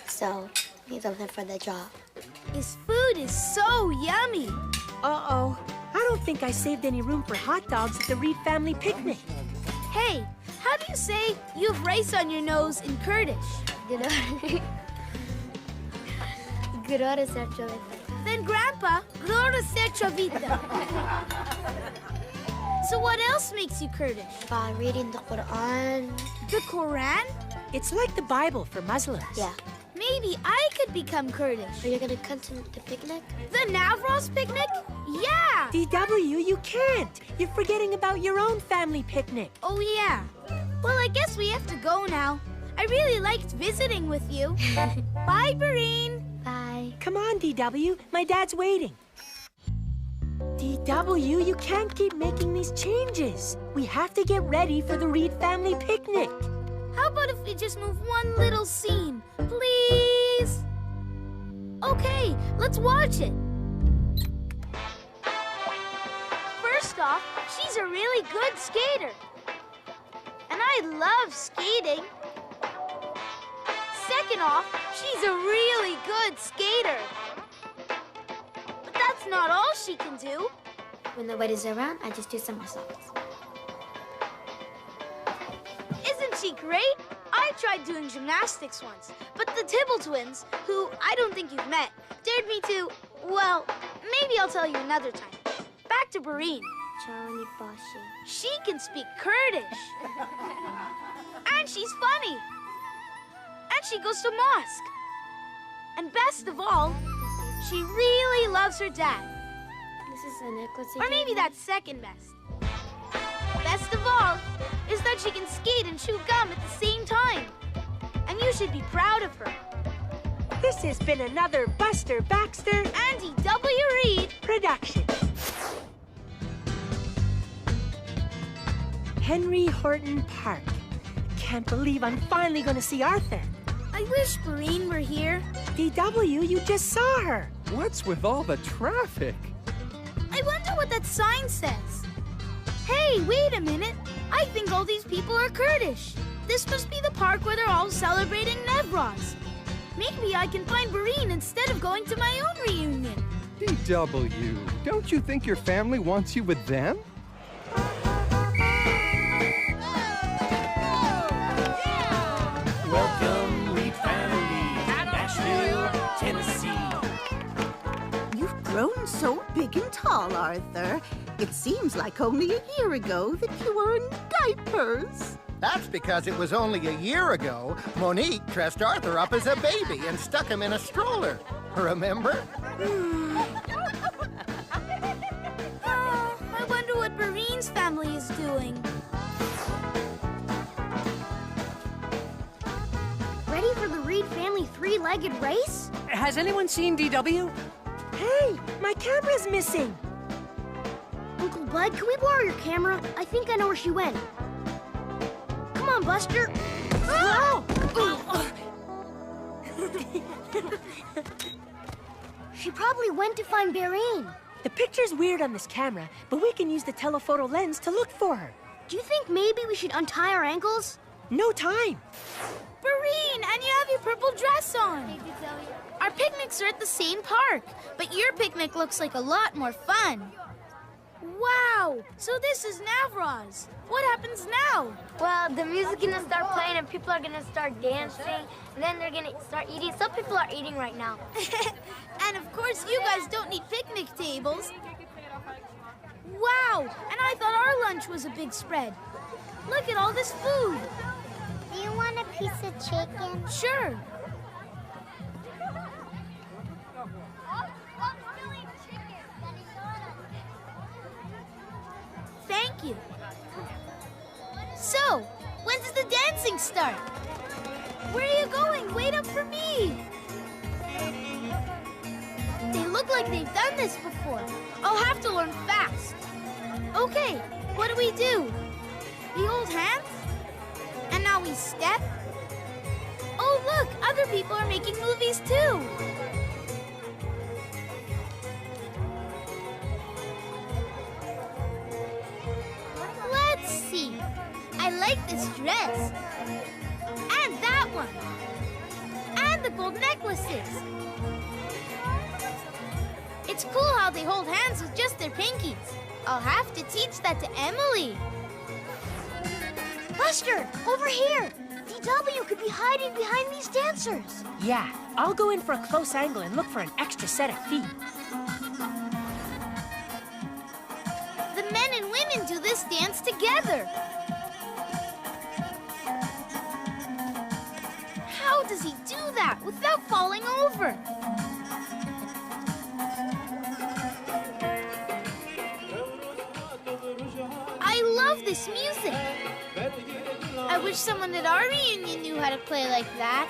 So he's looking for the job. His food is so yummy. Uh-oh. I don't think I saved any room for hot dogs at the Reed family picnic. Hey, how do you say you have rice on your nose in Kurdish? Then Grandpa, So what else makes you Kurdish? By reading the Quran. The Quran? It's like the Bible for Muslims. Yeah. Maybe I could become Kurdish. Are you gonna come to the picnic? The Navroz picnic? Yeah! DW, you can't. You're forgetting about your own family picnic. Oh, yeah. Well, I guess we have to go now. I really liked visiting with you. Bye, Barine. Bye. Come on, DW. My dad's waiting. DW, you can't keep making these changes. We have to get ready for the Reed family picnic. How about if we just move one little scene, please? Okay, let's watch it. First off, she's a really good skater. And I love skating. Second off, she's a really good skater. But that's not all she can do. When nobody's around, I just do somersaults. Isn't she great? I tried doing gymnastics once, but the Tibble twins, who I don't think you've met, dared me to, well, maybe I'll tell you another time. Back to Barine. She can speak Kurdish. And she's funny. And she goes to mosque. And best of all, she really loves her dad. This is a necklace. Or maybe that's second best. Best of all is that she can skate and chew gum at the same time. And you should be proud of her. This has been another Buster Baxter and DW Reed production. Henry Horton Park. Can't believe I'm finally going to see Arthur. I wish Barine were here. DW, you just saw her. What's with all the traffic? I wonder what that sign says. Hey, wait a minute. I think all these people are Kurdish. This must be the park where they're all celebrating Navroz. Maybe I can find Barine instead of going to my own reunion. DW, don't you think your family wants you with them? Welcome, Reed family, Nashville, Tennessee. You've grown so big and tall, Arthur. It seems like only a year ago that you were in diapers. That's because it was only a year ago Monique dressed Arthur up as a baby and stuck him in a stroller. Remember? I wonder what Barine's family is doing. Ready for the Reed family three-legged race? Has anyone seen DW? Hey, my camera's missing. Uncle Bud, can we borrow your camera? I think I know where she went. Come on, Buster. Oh! She probably went to find Barine. The picture's weird on this camera, but we can use the telephoto lens to look for her. Do you think maybe we should untie our ankles? No time. Barine, and you have your purple dress on. Our picnics are at the same park, but your picnic looks like a lot more fun. Wow, so this is Navroz. What happens now? Well, the music's gonna start playing and people are gonna start dancing, and then they're gonna start eating. Some people are eating right now. And of course, you guys don't need picnic tables. Wow, and I thought our lunch was a big spread. Look at all this food. Do you want a piece of chicken? Sure. Thank you. So, when does the dancing start? Where are you going? Wait up for me. They look like they've done this before. I'll have to learn fast. Okay, what do? We hold hands? And now we step? Oh, look, other people are making movies too. Let's see. I like this dress. And that one. And the gold necklaces. It's cool how they hold hands with just their pinkies. I'll have to teach that to Emily. Buster, over here. DW could be hiding behind these dancers. Yeah, I'll go in for a close angle and look for an extra set of feet. The men and women do this dance together. How does he do that without falling over? I love this music. I wish someone at our reunion knew how to play like that.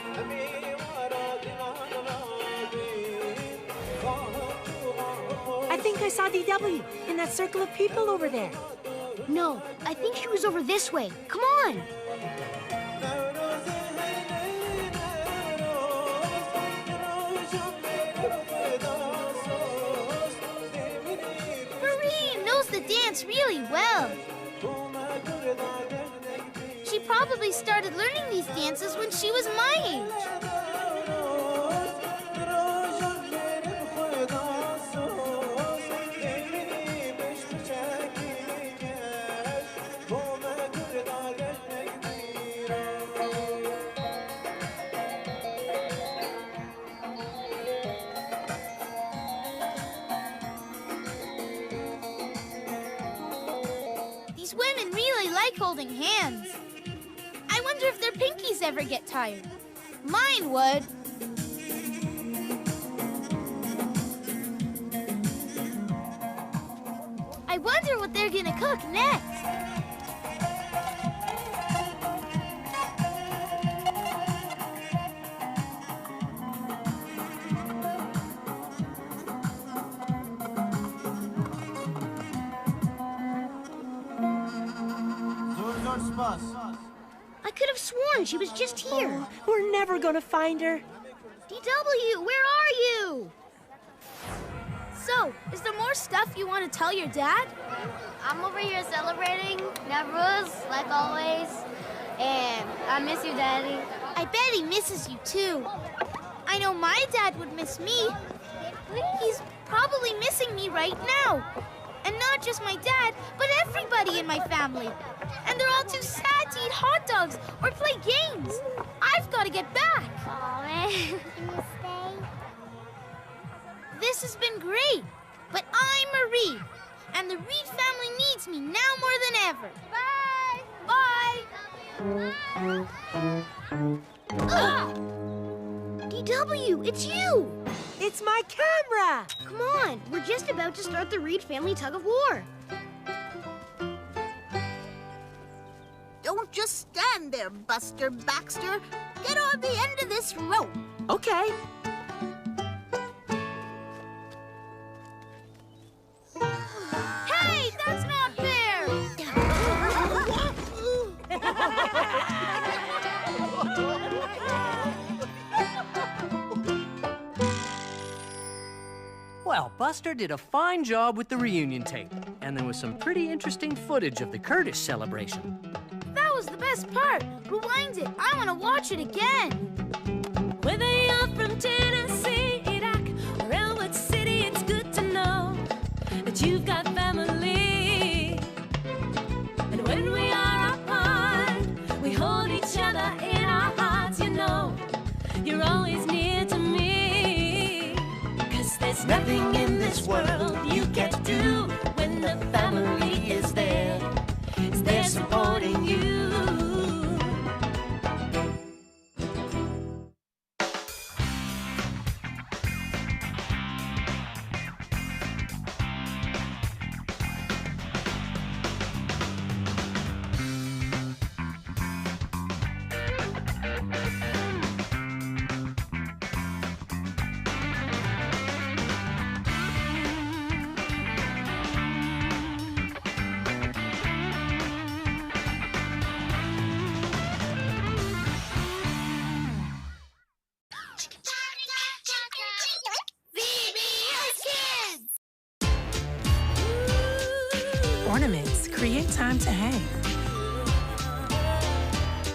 I think I saw DW in that circle of people over there. No, I think she was over this way. Come on. Marie knows the dance really well. She probably started learning these dances when she was my age. These women really like holding hands. I wonder if their pinkies ever get tired. Mine would. I wonder what they're gonna cook next. I could have sworn she was just here. Oh, we're never gonna find her. DW, where are you? So, is there more stuff you want to tell your dad? I'm over here celebrating Navroz, like always. And I miss you, Daddy. I bet he misses you, too. I know my dad would miss me. He's probably missing me right now. And not just my dad, but everybody in my family. And they're all too sad to eat hot dogs or play games. I've got to get back. Aw, man. Can you stay? This has been great, but I'm Marie, and the Reed family needs me now more than ever. Bye! Bye! DW, it's you! It's my camera! Come on, we're just about to start the Reed family tug of war. Don't just stand there, Buster Baxter. Get on the end of this rope. Okay. Well, Buster did a fine job with the reunion tape, and there was some pretty interesting footage of the Kurdish celebration. That was the best part. Rewind it. I want to watch it again. Whether you're from Tennessee, Iraq, or Elwood City, it's good to know that you've got family. And when we are apart, we hold each other in our hearts, you know. You're always near to me. 'Cause there's nothing in this world you can't do when the family is there. Is there supporting you. Vbs Kids! Ornaments create time to hang.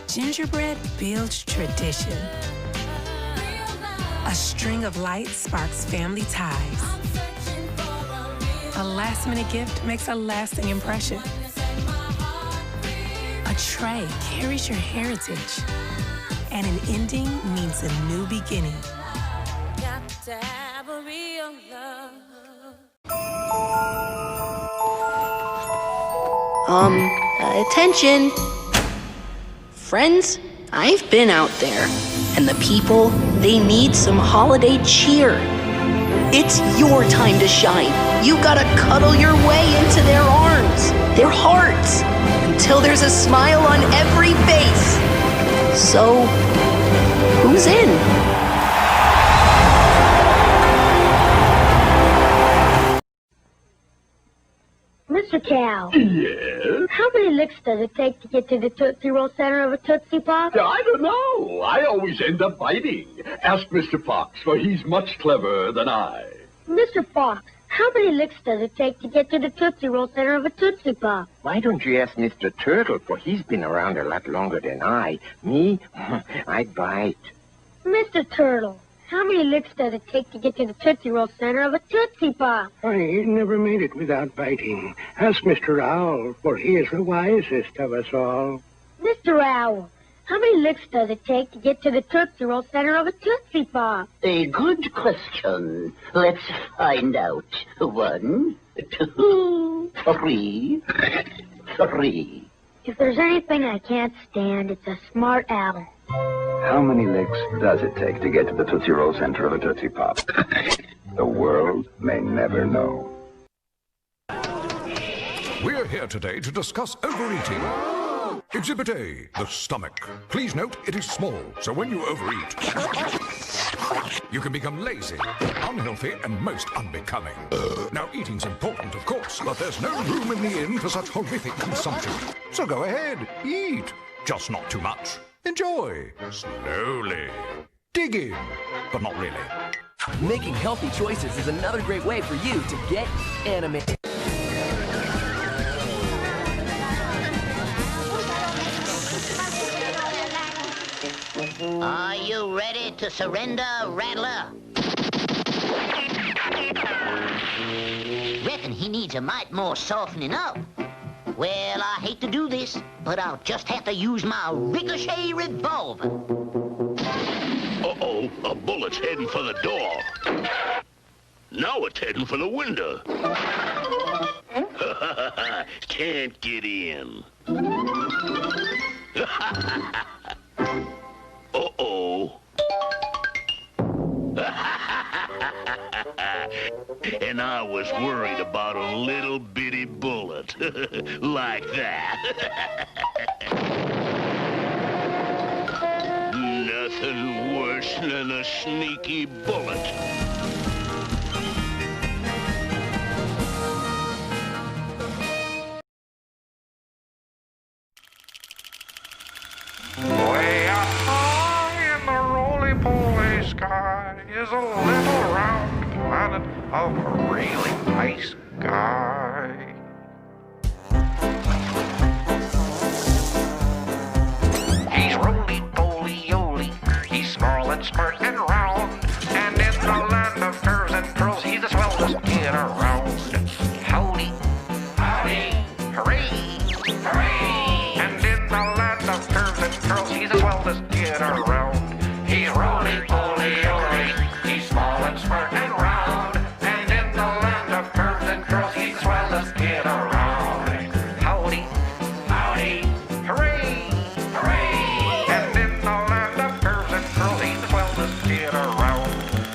Gingerbread builds tradition. A string of lights sparks family ties. A last-minute gift makes a lasting impression. A tray carries your heritage. And an ending means a new beginning. Got to have a real love. Attention. Friends, I've been out there, and the people, they need some holiday cheer. It's your time to shine. You gotta cuddle your way into their arms, their hearts, until there's a smile on every face. So, who's in? Mr. Cow. Yes? How many licks does it take to get to the Tootsie Roll center of a Tootsie Pop? I don't know. I always end up biting. Ask Mr. Fox, for he's much cleverer than I. Mr. Fox, how many licks does it take to get to the Tootsie Roll center of a Tootsie Pop? Why don't you ask Mr. Turtle, for he's been around a lot longer than I. Me, I'd bite. Mr. Turtle, how many licks does it take to get to the Tootsie Roll center of a Tootsie Pop? I never made it without biting. Ask Mr. Owl, for he is the wisest of us all. Mr. Owl, how many licks does it take to get to the Tootsie Roll center of a Tootsie Pop? A good question. Let's find out. 1, 2, 3. 3. If there's anything I can't stand, it's a smart owl. How many licks does it take to get to the Tootsie Roll center of a Tootsie Pop? The world may never know. We're here today to discuss overeating. Exhibit A, the stomach. Please note, it is small, so when you overeat, you can become lazy, unhealthy, and most unbecoming. Now, eating's important, of course, but there's no room in the inn for such horrific consumption. So go ahead, eat. Just not too much. Enjoy. Slowly. Dig in, but not really. Making healthy choices is another great way for you to get animated. Are you ready to surrender, Rattler? Reckon he needs a mite more softening up. Well, I hate to do this, but I'll just have to use my ricochet revolver. Uh-oh, a bullet's heading for the door. Now it's heading for the window. Can't get in. Uh-oh. And I was worried about a little bitty bullet. Like that. Nothing worse than a sneaky bullet. a little round planet of a really nice guy. He's roly-poly-oly, he's small and smart and round, and in the land of curves and curls, he's the swellest kid around. Howdy, howdy, hooray, hooray! And in the land of curves and curls, he's the swellest kid around. He's roly-poly-oly, he's small and smart and round, and in the land of curves and curls, he's the swellest kid around. Howdy, howdy, hooray, hooray! And in the land of curves and curls, he's the swellest kid around.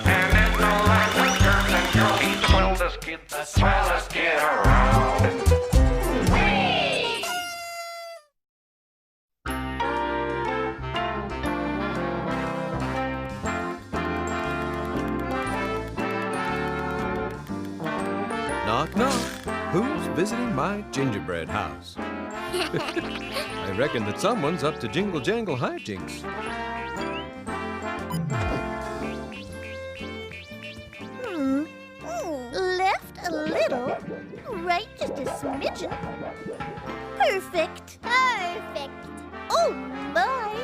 And in the land of curves and curls, he's the swellest kid around. Knock, knock. Who's visiting my gingerbread house? I reckon that someone's up to jingle-jangle hijinks. Left a little, right just a smidgen. Perfect. Perfect. Oh my!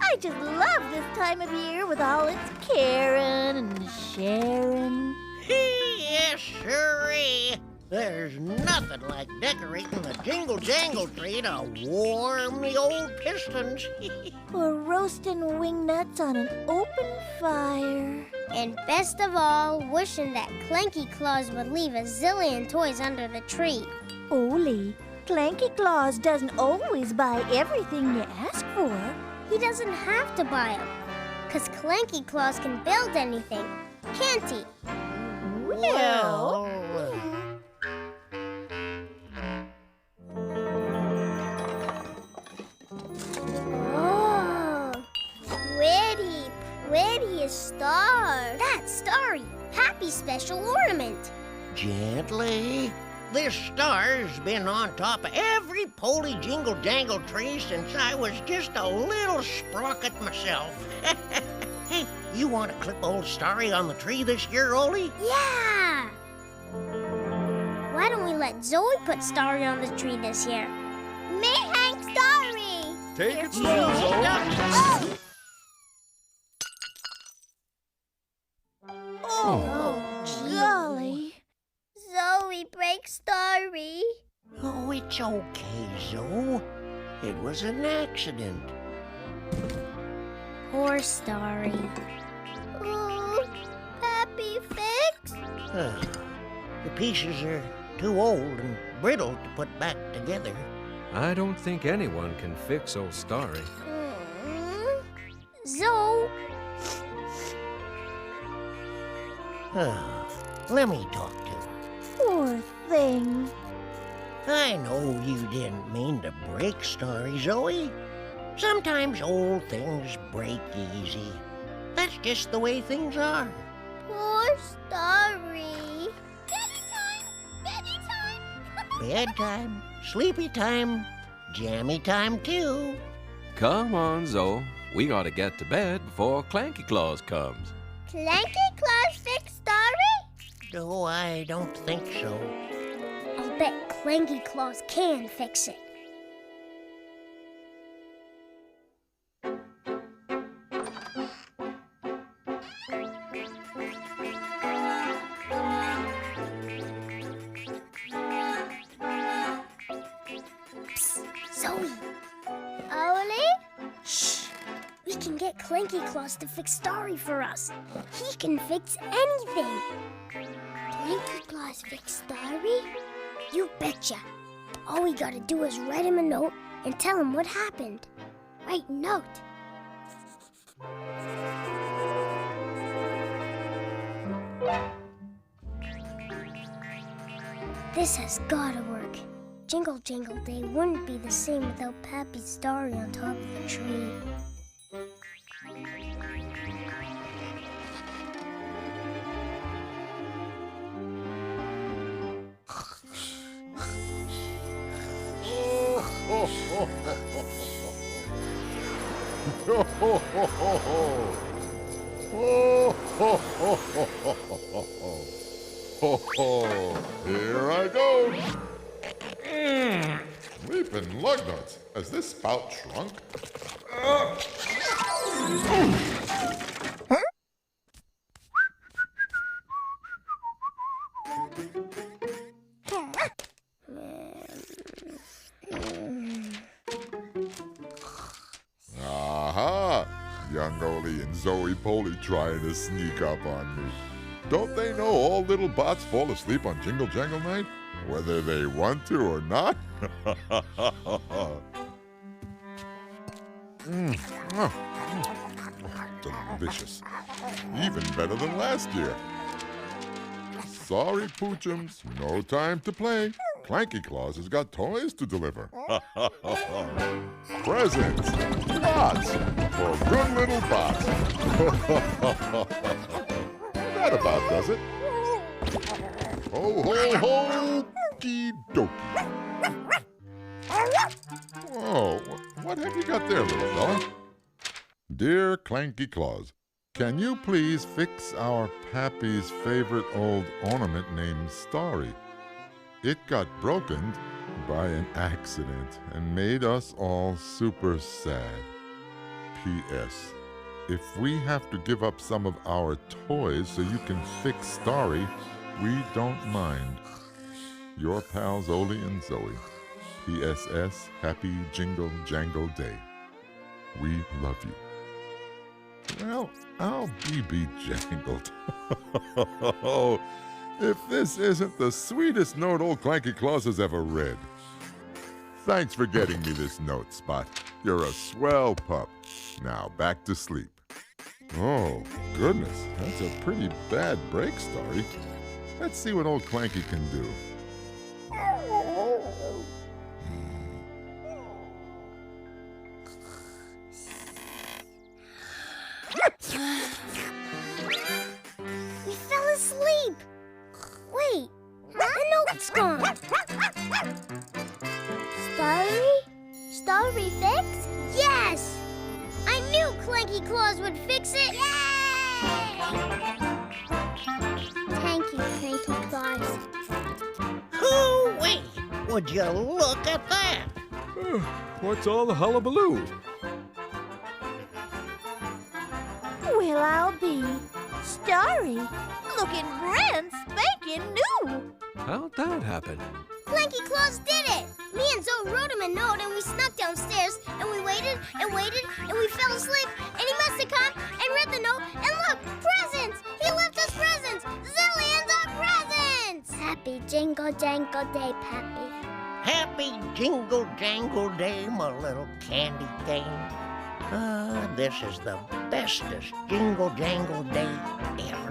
I just love this time of year with all its caring and sharing. Yes, sirree. There's nothing like decorating the jingle-jangle tree to warm the old pistons. Or roasting wing nuts on an open fire. And best of all, wishing that Clanky Claus would leave a zillion toys under the tree. Ole, Clanky Claus doesn't always buy everything you ask for. He doesn't have to buy them, 'cause Clanky Claus can build anything, can't he? Well... Oh, pretty star. That's Starry, Pappy's special ornament. Gently. This star's been on top of every Polly Jingle Jangle tree since I was just a little sprocket myself. Hey, you want to clip old Starry on the tree this year, Ole? Yeah! Why don't we let Zoe put Starry on the tree this year? Me hang Starry! Take it slow, Zoe. Oh, golly. Zoe breaks Starry. Oh, it's okay, Zoe. It was an accident. Poor Starry. Oh, Pappy fix? The pieces are too old and brittle to put back together. I don't think anyone can fix old Starry. Zoe. Let me talk to her. Poor thing. I know you didn't mean to break Starry, Zoe. Sometimes old things break easy. That's just the way things are. Poor Starry. Bedtime, sleepy time, jammy time too. Come on, Zoe. We gotta get to bed before Clanky Claus comes. Clanky Claus fix Starry? No, I don't think so. I'll bet Clanky Claus can fix it. Zoe! Ole? Shh! We can get Clanky Claus to fix Starry for us. He can fix anything. Clanky Claus fix Starry? You betcha. All we gotta do is write him a note and tell him what happened. Write note. This has gotta work. Jingle Jangle Day wouldn't be the same without Pappy's Starry on top of the tree. Oh, ho, ho, ho, ho, ho, ho. Ho, ho. Here I go. Leaping lug nuts. Has this spout shrunk? Aha! Young Oli and Zoe Polly trying to sneak up on me. Don't they know all little bots fall asleep on Jingle Jangle Night? Whether they want to or not? Delicious. Even better than last year. Sorry, Poochums. No time to play. Clanky Claus has got toys to deliver. Presents. Lots. For good little bots. That about does it. Ho, ho, ho. Okey dokey. Whoa, what have you got there, little fella? Dear Clanky Claus, can you please fix our Pappy's favorite old ornament named Starry? It got broken by an accident and made us all super sad. P.S. If we have to give up some of our toys so you can fix Starry, we don't mind. Your pals Oli and Zoe. P.S.S. Happy Jingle Jangle Day. We love you. Well, I'll be jangled. If this isn't the sweetest note old Clanky Claus has ever read. Thanks for getting me this note, Spot. You're a swell pup. Now back to sleep. Oh, goodness, that's a pretty bad break, Starry. Let's see what old Clanky can do. We fell asleep. Wait, the note's gone. Starry? Starry fix? Yes! I knew Clanky Claus would fix it. Yay! Thank you, Clanky Claus. Hoo-wee! Would you look at that? What's all the hullabaloo? Well, I'll be Starry, looking brand spanking new. How'd that happen? Clanky Claus did it! Me and Zoe wrote him a note and we snuck downstairs and we waited and waited and we fell asleep and he must have come and read the note and look, presents! He left us presents! Zillions of presents! Happy Jingle Jangle Day, Pappy. Happy Jingle Jangle Day, my little candy thing. This is the bestest Jingle Jangle Day ever.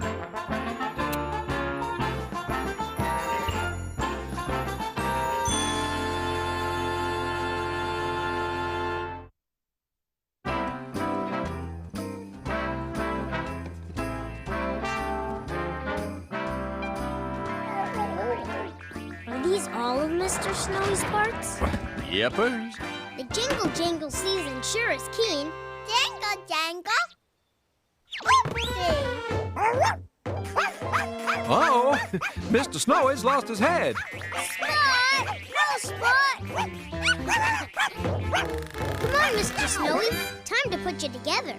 Are these all of Mr. Snowy's parts? Yepers. The Jingle Jangle season sure is keen. Jingle Jangle. Uh-oh, Mr. Snowy's lost his head. Spot! No, Spot! Come on, Mr. Snowy. Time to put you together.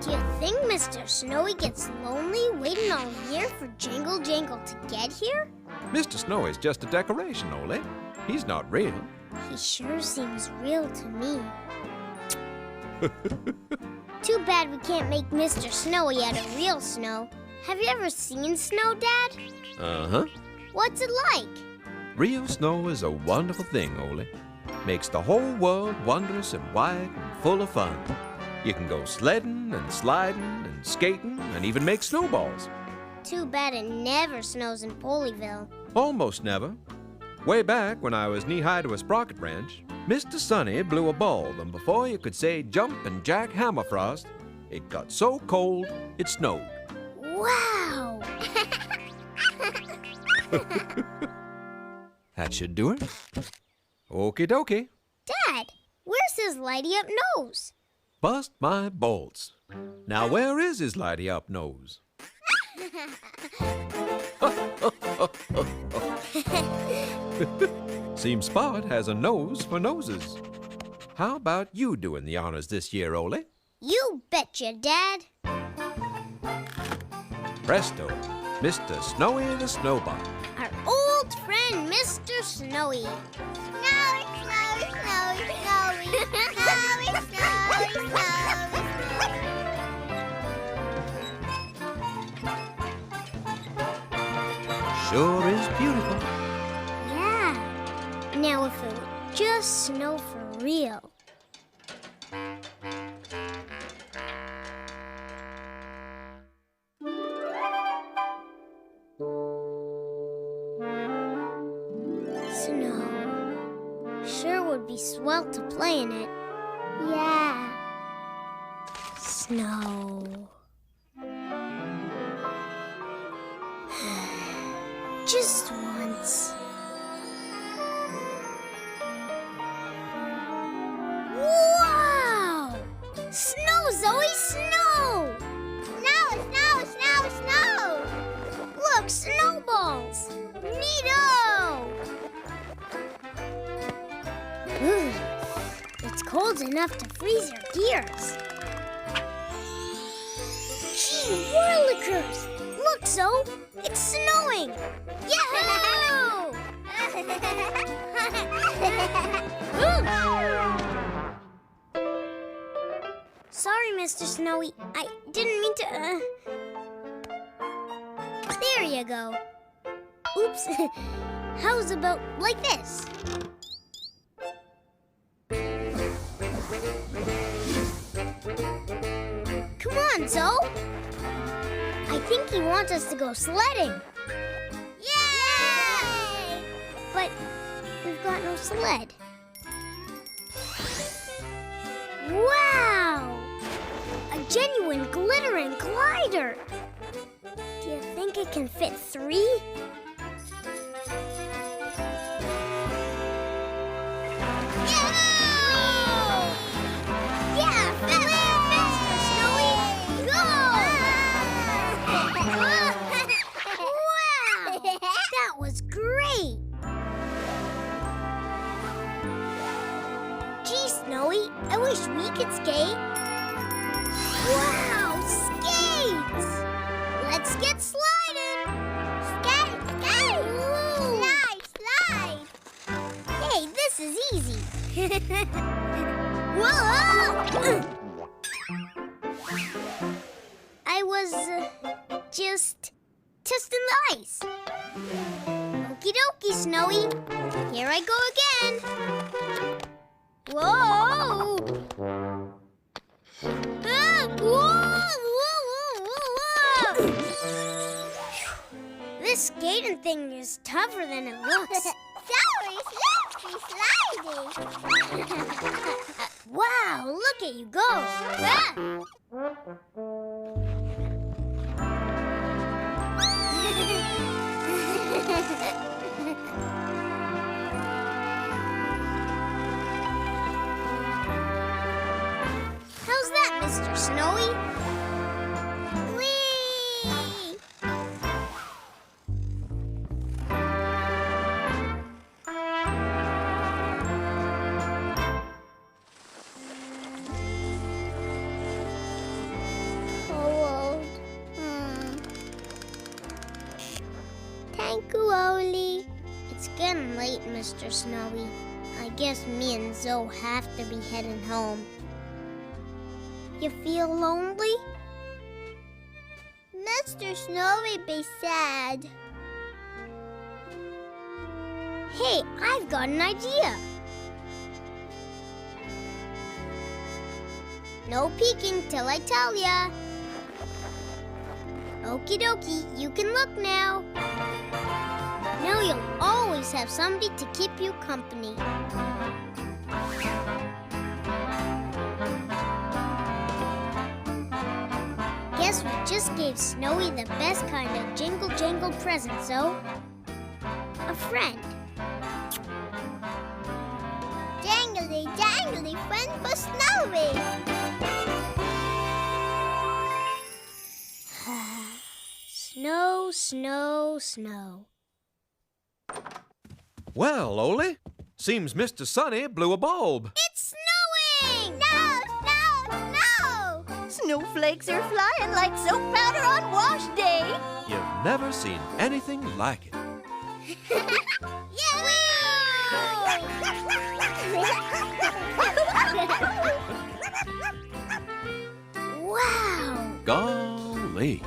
Do you think Mr. Snowy gets lonely waiting all year for Jingle Jangle to get here? Mr. Snowy's just a decoration, Ole. He's not real. He sure seems real to me. Too bad we can't make Mr. Snowy out of real snow. Have you ever seen snow, Dad? Uh-huh. What's it like? Real snow is a wonderful thing, Ole. Makes the whole world wondrous and white and full of fun. You can go sledding and sliding and skating and even make snowballs. Too bad it never snows in Pollyville. Almost never. Way back when I was knee-high to a sprocket branch, Mr. Sunny blew a bulb, and before you could say jump and jack Hammerfrost, it got so cold it snowed. Wow! That should do it. Okie dokie. Dad, where's his lighty-up nose? Bust my balls. Now where is his lighty-up nose? Seems Spot has a nose for noses. How about you doing the honors this year, Ole? You betcha, Dad. Presto, Mr. Snowy the Snowball. Our old friend, Mr. Snowy. Snowy, Snowy, Snowy, Snowy, Snowy, Snowy, Snowy, Sure is beautiful. Yeah. Now if it would just snow for real. Snow. Sure would be swell to play in it. Yeah. Snow. Just once. Wow! Snow, Zoe, snow! Snow, snow, snow, snow! Look, snowballs! Neato! Ooh, it's cold enough to freeze your gears. Gee whirlikers! Look, Zoe! It's snowing! Yahoo! Sorry, Mr. Snowy. I didn't mean to, There you go. Oops. How's about like this? Come on, Zoe. I think he wants us to go sledding. Yay! But we've got no sled. Wow! A genuine glittering glider. Do you think it can fit 3? Yeah, faster, Snowy! Go! Wow! That was great! Gee, Snowy, I wish we could skate. Wow, skates! Let's get sliding! Skate, skate! Slide, slide! Hey, this is easy. Whoa! I was just testing the ice. Okie dokie, Snowy. Here I go again. Whoa! Ah, whoa, whoa, whoa, whoa. This skating thing is tougher than it looks. Sorry, slippery, slidey. Wow, look at you go. Ah. How's that, Mr. Snowy? Whee! Cold. Thank you, Oli. It's getting late, Mr. Snowy. I guess me and Zoe have to be heading home. You feel lonely? Mr. Snowy be sad. Hey, I've got an idea. No peeking till I tell ya. Okie dokie, you can look now. Now you'll always have somebody to keep you company. Guess we just gave Snowy the best kind of jingle-jangle present, so a friend. jingly jangly friend for Snowy. Snow, snow, snow. Well, Ole, seems Mr. Sunny blew a bulb. It's snowing! No, no, no! Snowflakes are flying like soap powder on wash day. You've never seen anything like it. Wow! Golly.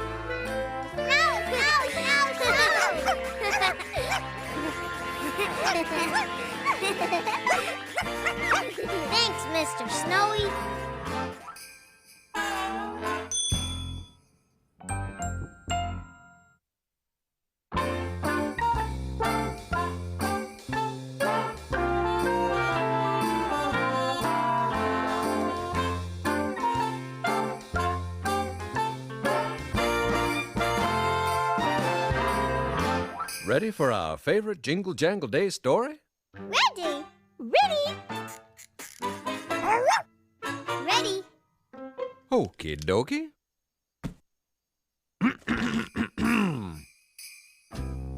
Thanks, Mr. Snowy. Ready for our favorite Jingle Jangle Day story? Ready? Ready? Ready? Okie dokie.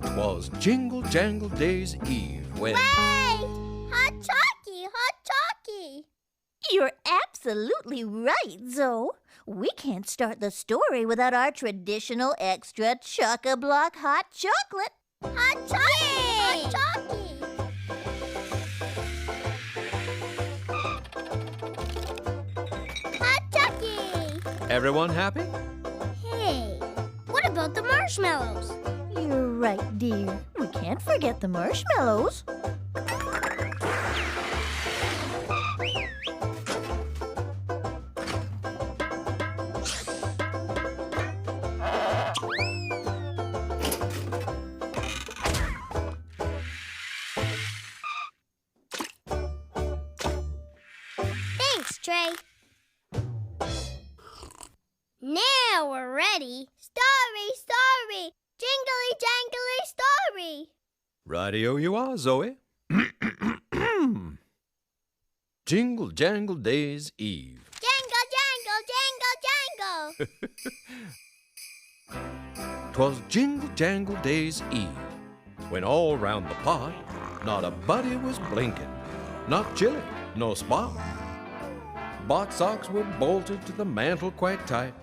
'Twas Jingle Jangle Day's Eve when... Way! Hot Chalky! Hot Chalky! You're absolutely right, Zoe. We can't start the story without our traditional extra chock-a-block hot chocolate. Hot Chalky! Hot Chalky! Hot Chalky! Everyone happy? Hey, what about the marshmallows? You're right, dear. We can't forget the marshmallows. Thanks, Trey. Now we're ready. Story, story, jingly jangly story. Radio you are, Zoe. Jingle Jangle Day's Eve. Jangle, jangle, jangle, jangle. 'Twas Jingle Jangle Day's Eve, when all round the pot not a buddy was blinking, not Chili, no Spot. Bot socks were bolted to the mantel quite tight,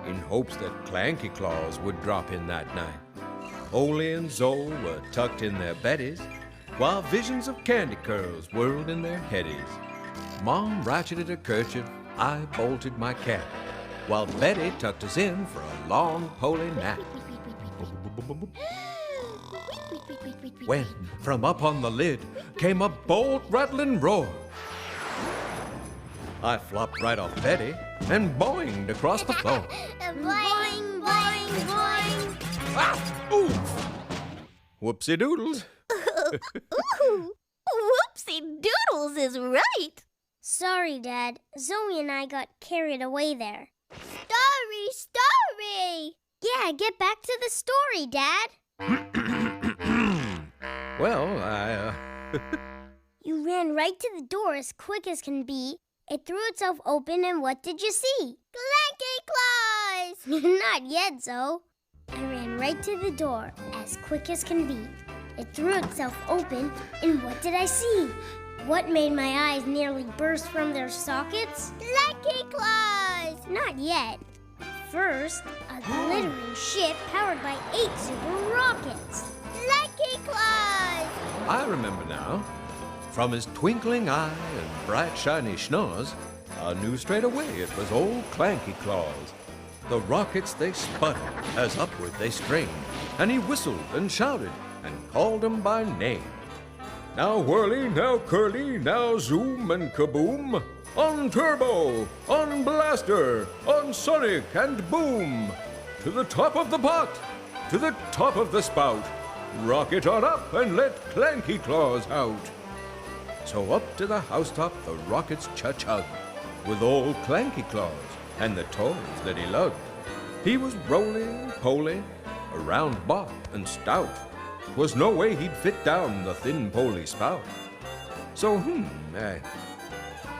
in hopes that Clanky Claus would drop in that night. Ole and Zoe were tucked in their beddies, while visions of candy curls whirled in their headies. Mom ratcheted her kerchief, I bolted my cap, while Betty tucked us in for a long holy nap. When from up on the lid came a bolt rattling roar, I flopped right off Betty and boinged across the floor. Boing, boing, boing. Ah, oof! Whoopsie doodles. Ooh, whoopsie doodles is right. Sorry, Dad. Zoe and I got carried away there. Story, story! Yeah, get back to the story, Dad. Well, You ran right to the door as quick as can be. It threw itself open, and what did you see? Clanky Claus! Not yet, Zoe. I ran right to the door as quick as can be. It threw itself open, and what did I see? What made my eyes nearly burst from their sockets? Clanky Claus! Not yet. First, a glittering ship powered by 8 super rockets. Clanky Claus! I remember now. From his twinkling eye and bright shiny schnoz, I knew straight away it was old Clanky Claus. The rockets they sputtered as upward they strained, and he whistled and shouted and called 'em by name. Now whirly, now curly, now zoom and kaboom, on turbo, on blaster, on sonic and boom. To the top of the pot, to the top of the spout, rocket on up and let Clanky Claus out. So up to the housetop the rockets chug, with old Clanky Claus and the toys that he loved. He was roly-poly, around bot and stout. 'Twas no way he'd fit down the thin poly spout. So,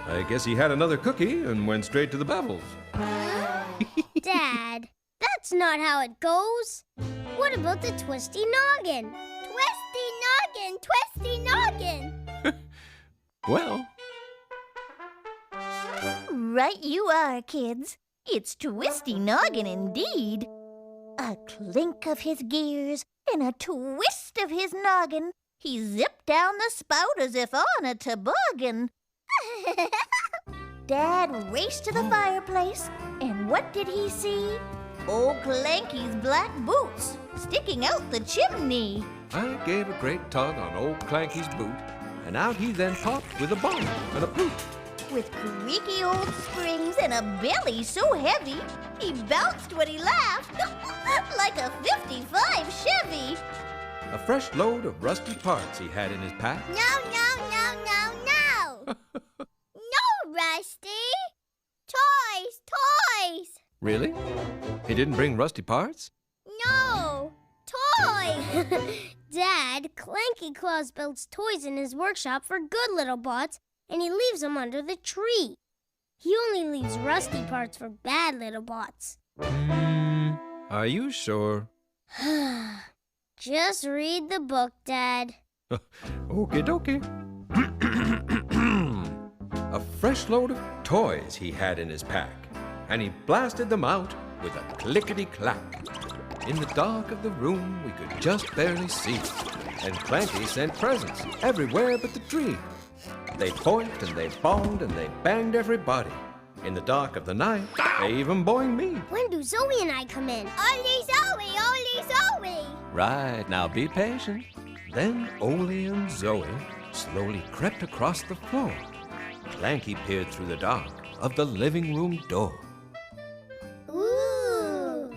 I guess he had another cookie and went straight to the Bevels. Dad, that's not how it goes. What about the twisty noggin? Twisty noggin, twisty noggin. Well, Right you are, kids. It's Twisty Noggin indeed. A clink of his gears and a twist of his noggin. He zipped down the spout as if on a toboggan. Dad raced to the fireplace, and what did he see? Old Clanky's black boots sticking out the chimney. I gave a great tug on old Clanky's boot, and out he then popped with a bump and a poop. With creaky old springs and a belly so heavy, he bounced when he laughed like a 55 Chevy. A fresh load of rusty parts he had in his pack. No, no, no, no, no. No, Rusty. Toys, toys. Really? He didn't bring rusty parts? No, toys. Dad, Clanky Claus builds toys in his workshop for good little bots, and he leaves them under the tree. He only leaves rusty parts for bad little bots. Are you sure? Just read the book, Dad. Okie dokie. A fresh load of toys he had in his pack, and he blasted them out with a clickety-clack. In the dark of the room we could just barely see, and Clanky sent presents everywhere but the tree. They point and they bonged and they banged everybody. In the dark of the night, they even boinged me. When do Zoe and I come in? Only Zoe, only Zoe. Right, now be patient. Then Ole and Zoe slowly crept across the floor. Clanky peered through the dark of the living room door. Ooh.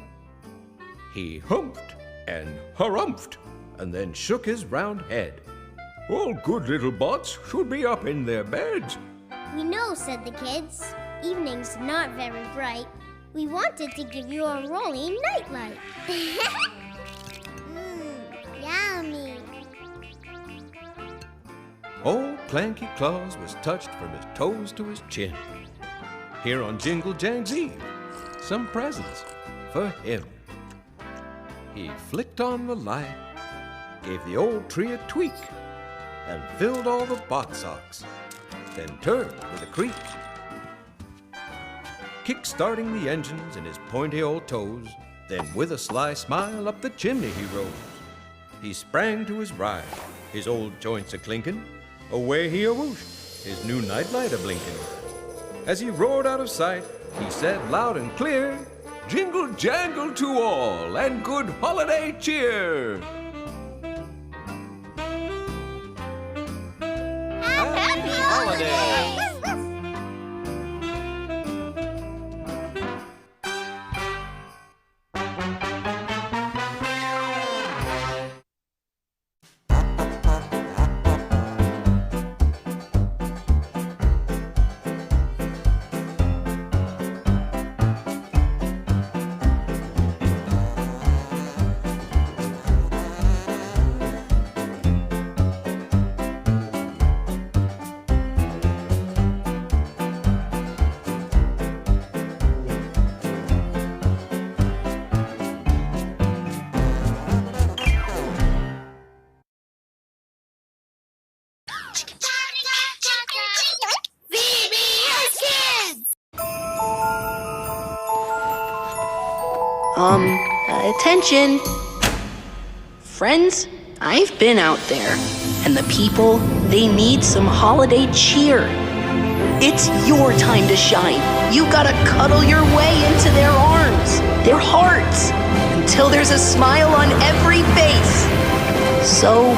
He humphed and harumphed and then shook his round head. All good little bots should be up in their beds. We know, said the kids. Evening's not very bright. We wanted to give you a rolling nightlight. Yummy. Old Clanky Claus was touched from his toes to his chin. Here on Jingle Jang's Eve, some presents for him. He flicked on the light, gave the old tree a tweak, and filled all the bot socks, then turned with a creak. Kick-starting the engines in his pointy old toes, then with a sly smile up the chimney he rose. He sprang to his ride, his old joints a-clinkin', away he a-whooshed, his new nightlight a-blinkin'. As he roared out of sight, he said loud and clear, Jingle jangle to all, and good holiday cheer! Happy holidays! Vbs Kids! Attention. Friends, I've been out there, and the people, they need some holiday cheer. It's your time to shine. You gotta cuddle your way into their arms, their hearts, until there's a smile on every face. So,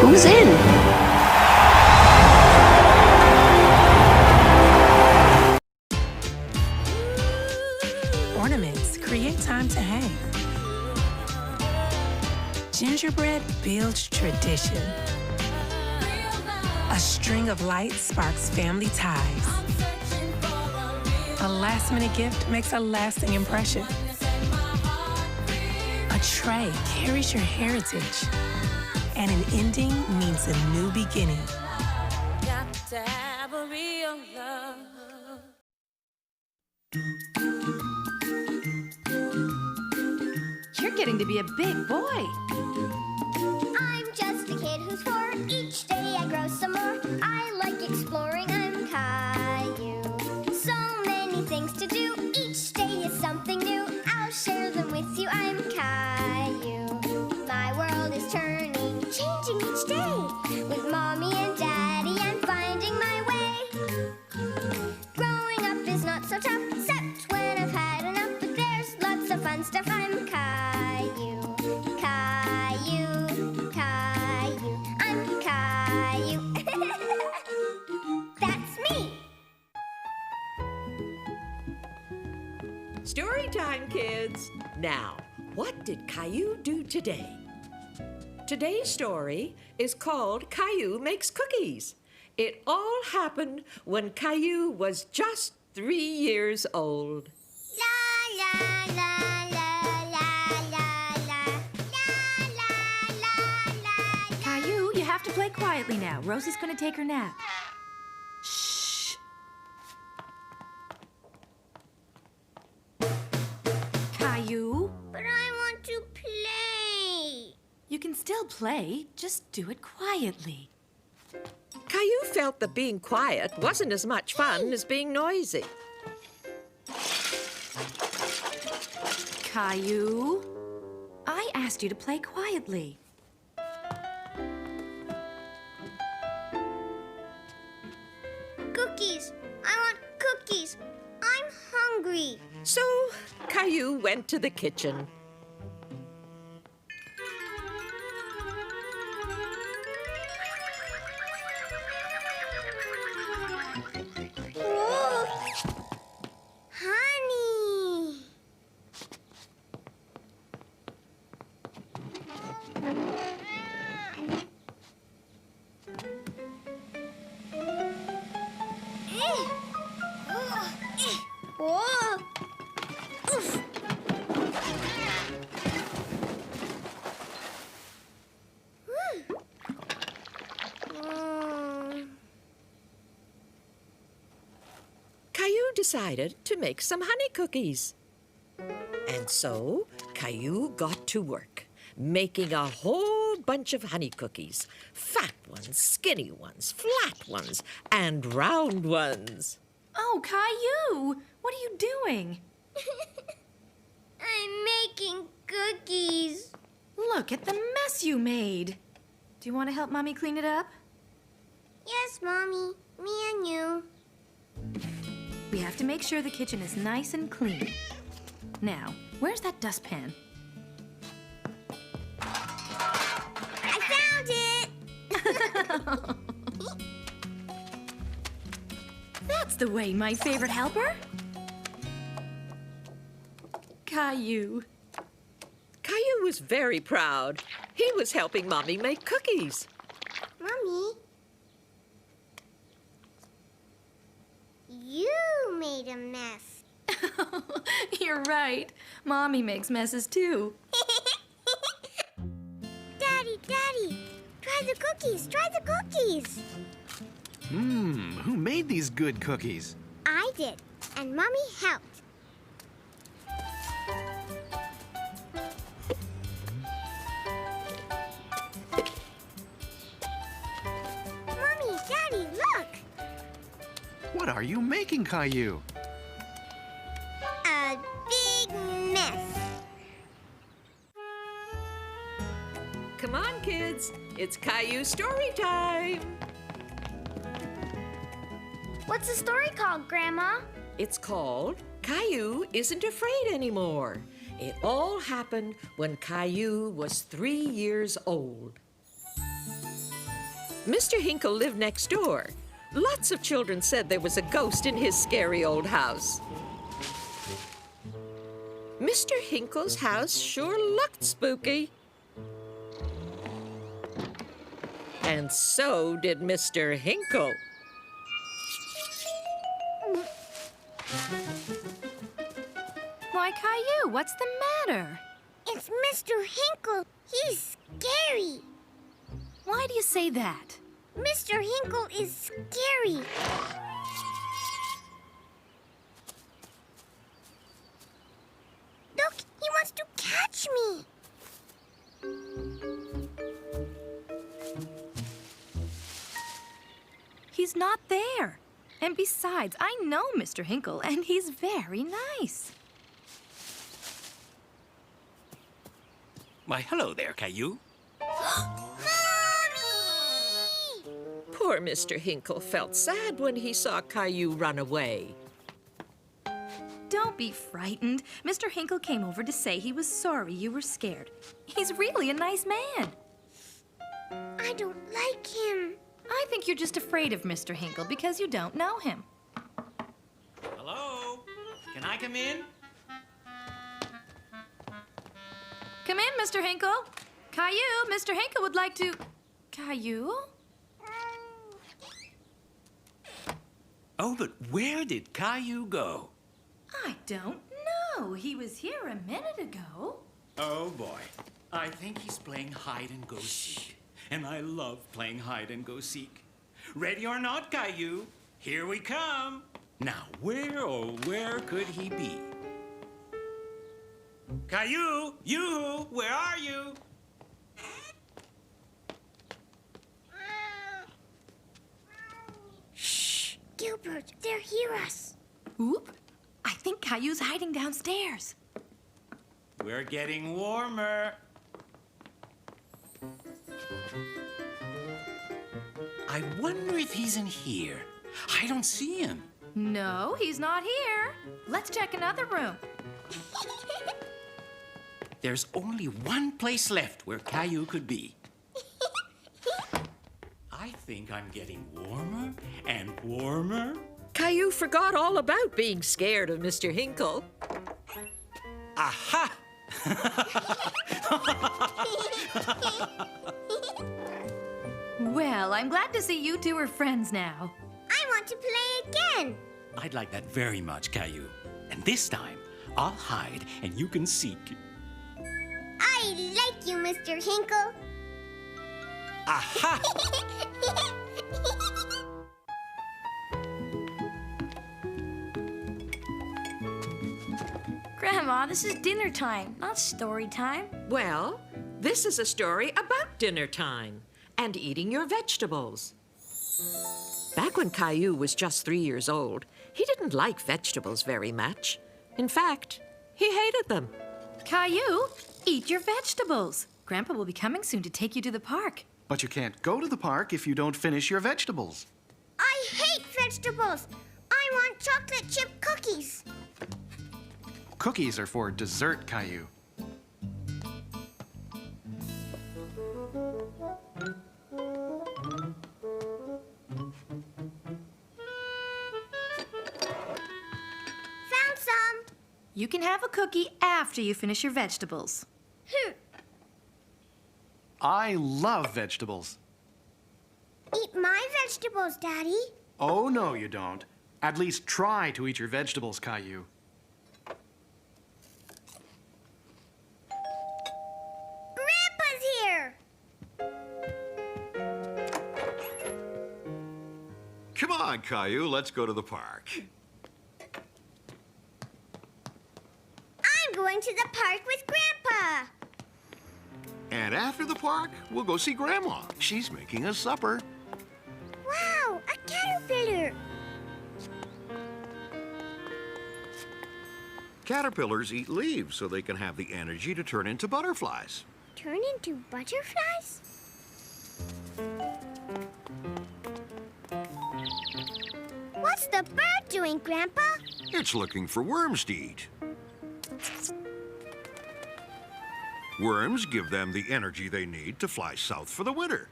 who's in? Ornaments create time to hang. Gingerbread builds tradition. A string of lights sparks family ties. A last-minute gift makes a lasting impression. A tray carries your heritage. And an ending means a new beginning. Got to have a real You're getting to be a big boy. I'm just a kid who's 4. Each day I grow some more. I like exploring. I'm Caillou. So many things to do. Each day is something new. I'll share them with you. I'm Caillou. My world is turning, changing each day. With Mommy and Daddy, I'm finding my way. Growing up is not so tough, except when I've had enough. But there's lots of fun stuff. I'm Caillou. Caillou, Caillou, I'm Caillou. That's me. Story time, kids. Now, what did Caillou do today? Today's story is called Caillou Makes Cookies. It all happened when Caillou was just 3 years old. Caillou, you have to play quietly now. Rosie's going to take her nap. Caillou? But I want to play. You can still play, just do it quietly. Caillou felt that being quiet wasn't as much fun as being noisy. Caillou? I asked you to play quietly. Cookies. I want cookies. I'm hungry. So Caillou went to the kitchen. Whoa. Honey. Whoa. Oof. Caillou decided to make some honey cookies. And so Caillou got to work, making a whole bunch of honey cookies. Fat ones, skinny ones, flat ones, and round ones. Oh, Caillou! What are you doing? I'm making cookies. Look at the mess you made. Do you want to help Mommy clean it up? Yes, Mommy. Me and you. We have to make sure the kitchen is nice and clean. Now, where's that dustpan? I found it! That's the way, my favorite helper. Caillou. Caillou was very proud. He was helping Mommy make cookies. Mommy, you made a mess. You're right. Mommy makes messes too. Daddy, try the cookies, try the cookies. Who made these good cookies? I did, and Mommy helped. Mommy, Daddy, look! What are you making, Caillou? A big mess. Come on, kids. It's Caillou story time. What's the story called, Grandma? It's called Caillou Isn't Afraid Anymore. It all happened when Caillou was 3 years old. Mr. Hinkle lived next door. Lots of children said there was a ghost in his scary old house. Mr. Hinkle's house sure looked spooky. And so did Mr. Hinkle. Why, Caillou, what's the matter? It's Mr. Hinkle. He's scary. Why do you say that? Mr. Hinkle is scary. Look, he wants to catch me. he's not there. And besides, I know Mr. Hinkle, and he's very nice. Why, hello there, Caillou. Poor Mr. Hinkle felt sad when he saw Caillou run away. Don't be frightened. Mr. Hinkle came over to say he was sorry you were scared. He's really a nice man. I don't like him. I think you're just afraid of Mr. Hinkle because you don't know him. Hello? Can I come in? Come in, Mr. Hinkle. Caillou, Mr. Hinkle would like to... Caillou? Oh, but where did Caillou go? I don't know. He was here a minute ago. Oh, boy. I think he's playing hide-and-go-seek. And I love playing hide-and-go-seek. Ready or not, Caillou, here we come. Now, where, oh, where could he be? Caillou, you, where are you? Shh! Gilbert, they'll hear us. Oop! I think Caillou's hiding downstairs. We're getting warmer. I wonder if he's in here. I don't see him. No, he's not here. Let's check another room. There's only one place left where Caillou could be. I think I'm getting warmer and warmer. Caillou forgot all about being scared of Mr. Hinkle. Aha! Well, I'm glad to see you two are friends now. I want to play again. I'd like that very much, Caillou. And this time, I'll hide and you can seek. I like you, Mr. Hinkle. Aha! Grandma, this is dinner time, not story time. Well, this is a story about dinner time and eating your vegetables. Back when Caillou was just 3 years old, he didn't like vegetables very much. In fact, he hated them. Caillou, eat your vegetables. Grandpa will be coming soon to take you to the park. But you can't go to the park if you don't finish your vegetables. I hate vegetables. I want chocolate chip cookies. Cookies are for dessert, Caillou. Found some. You can have a cookie after you finish your vegetables. I love vegetables. Eat my vegetables, Daddy. Oh, no, you don't. At least try to eat your vegetables, Caillou. Grandpa's here. Come on, Caillou, let's go to the park. I'm going to the park with Grandpa. And after the park, we'll go see Grandma. She's making us supper. Wow, a caterpillar. Caterpillars eat leaves so they can have the energy to turn into butterflies. Turn into butterflies? What's the bird doing, Grandpa? It's looking for worms to eat. Worms give them the energy they need to fly south for the winter.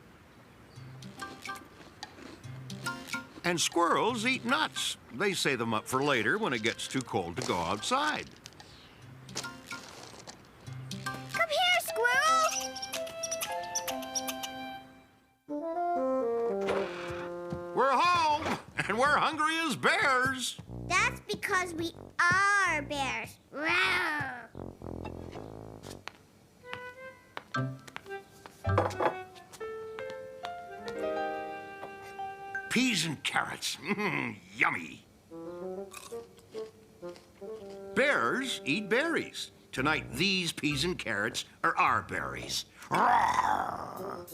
And squirrels eat nuts. They save them up for later when it gets too cold to go outside. Come here, squirrel! We're home, and we're hungry as bears. That's because we are bears. Rawr. Peas and carrots. Yummy. Bears eat berries. Tonight, these peas and carrots are our berries. Rawr.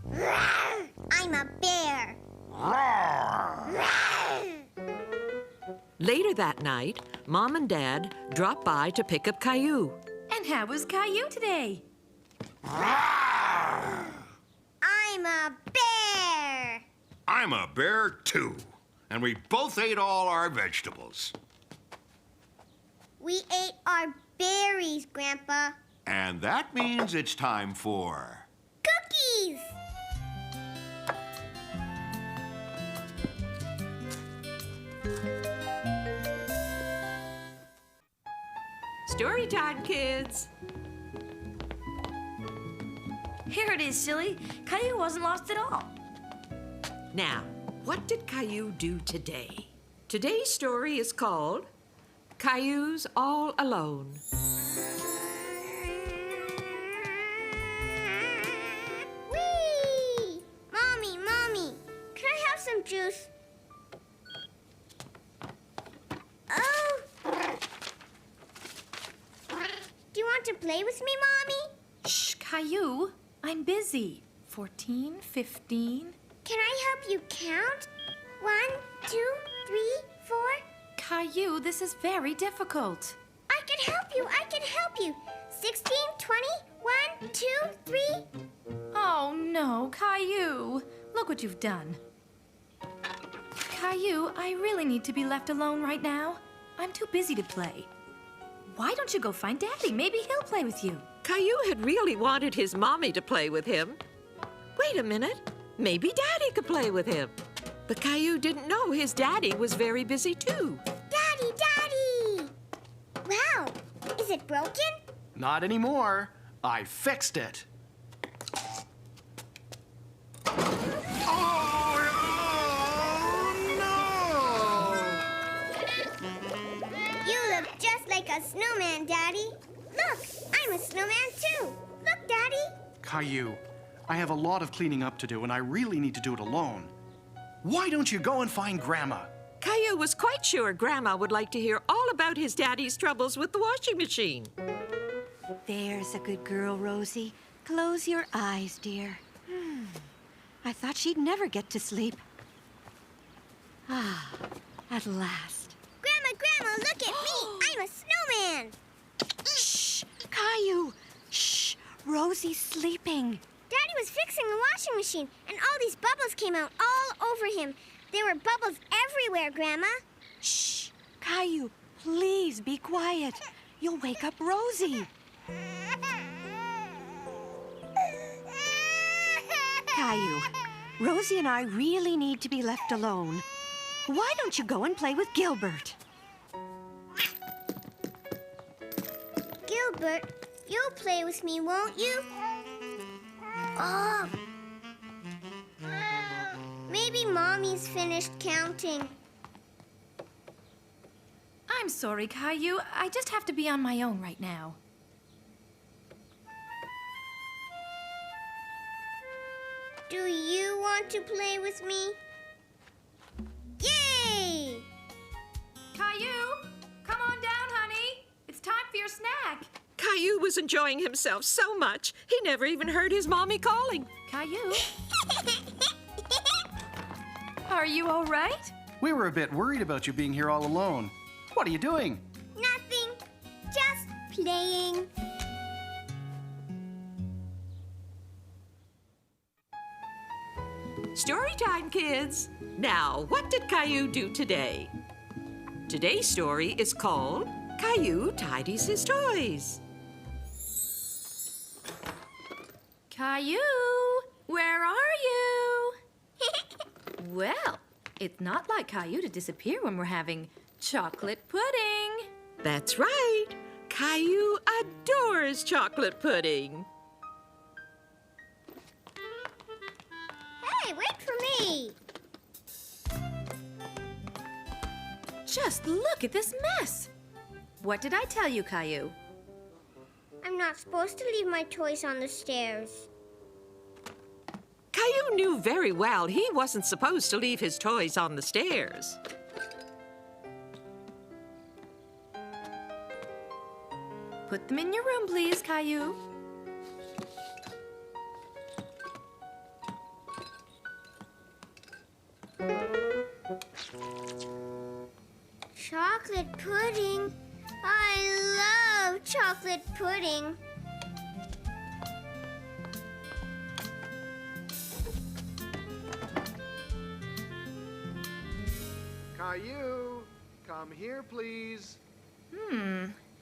Roar! I'm a bear. Later that night, Mom and Dad dropped by to pick up Caillou. And how was Caillou today? I'm a bear. I'm a bear, too. And we both ate all our vegetables. We ate our berries, Grandpa. And that means it's time for... Cookies! Story time, kids. Here it is, silly. Caillou wasn't lost at all. Now, what did Caillou do today? Today's story is called Caillou's All Alone. Whee! Mommy, can I have some juice? Oh! Do you want to play with me, Mommy? Shh, Caillou. I'm busy. 14, 15. Can I help you count? 1, 2, 3, 4. Caillou, this is very difficult. I can help you. 16, 20, 1, 2, 3. Oh, no, Caillou. Look what you've done. Caillou, I really need to be left alone right now. I'm too busy to play. Why don't you go find Daddy? Maybe he'll play with you. Caillou had really wanted his mommy to play with him. Wait a minute. Maybe Daddy could play with him. But Caillou didn't know his daddy was very busy too. Daddy! Wow, is it broken? Not anymore. I fixed it. You look just like a snowman, Daddy. Look, I'm a snowman too. Look, Daddy. Caillou, I have a lot of cleaning up to do, and I really need to do it alone. Why don't you go and find Grandma? Caillou was quite sure Grandma would like to hear all about his daddy's troubles with the washing machine. There's a good girl, Rosie. Close your eyes, dear. I thought she'd never get to sleep. Ah, at last. Grandma, look at me. I'm a snowman. Shh, Caillou. Shh, Rosie's sleeping. Daddy was fixing the washing machine, and all these bubbles came out all over him. There were bubbles everywhere, Grandma. Shh, Caillou, please be quiet. You'll wake up Rosie. Caillou, Rosie and I really need to be left alone. Why don't you go and play with Gilbert? Gilbert, you'll play with me, won't you? Oh. Maybe Mommy's finished counting. I'm sorry, Caillou. I just have to be on my own right now. Do you want to play with me? Yay! Caillou, come on down, honey. It's time for your snack. Caillou was enjoying himself so much, he never even heard his mommy calling. Caillou? Are you all right? We were a bit worried about you being here all alone. What are you doing? Nothing. Just playing. Story time, kids. Now, what did Caillou do today? Today's story is called Caillou Tidies His Toys. Caillou, where are you? Well, it's not like Caillou to disappear when we're having chocolate pudding. That's right. Caillou adores chocolate pudding. Hey, wait for me. Just look at this mess. What did I tell you, Caillou? I'm not supposed to leave my toys on the stairs. Caillou knew very well he wasn't supposed to leave his toys on the stairs. Put them in your room, please, Caillou. chocolate pudding. Caillou, come here, please.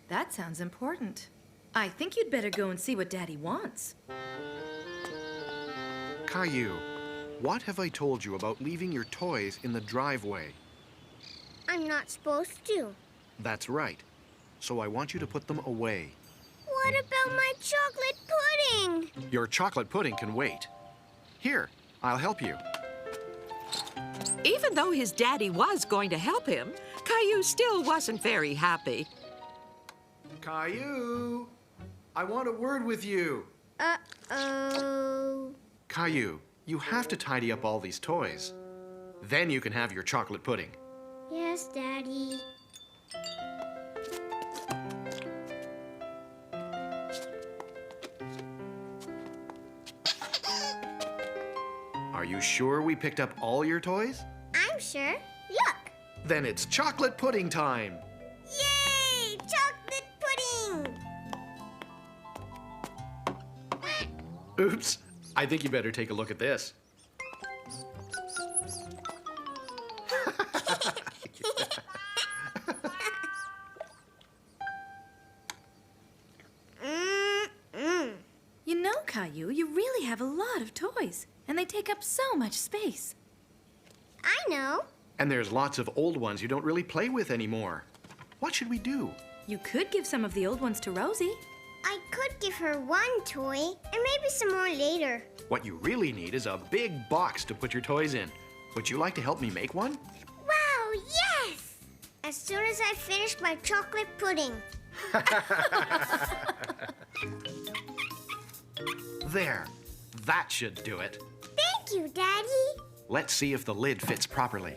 That sounds important. I think you'd better go and see what Daddy wants. Caillou, what have I told you about leaving your toys in the driveway? I'm not supposed to. That's right. So I want you to put them away. What about my chocolate pudding? Your chocolate pudding can wait. Here, I'll help you. Even though his daddy was going to help him, Caillou still wasn't very happy. Caillou, I want a word with you. Uh-oh. Caillou, you have to tidy up all these toys. Then you can have your chocolate pudding. Yes, Daddy. Are you sure we picked up all your toys? I'm sure. Look. Then it's chocolate pudding time. Yay! Chocolate pudding! Oops. I think you better take a look at this. You know, Caillou, you really have a lot of toys, and they take up so much space. I know. And there's lots of old ones you don't really play with anymore. What should we do? You could give some of the old ones to Rosie. I could give her one toy, and maybe some more later. What you really need is a big box to put your toys in. Would you like to help me make one? Wow, yes! As soon as I finish my chocolate pudding. There. That should do it. Thank you, Daddy. Let's see if the lid fits properly.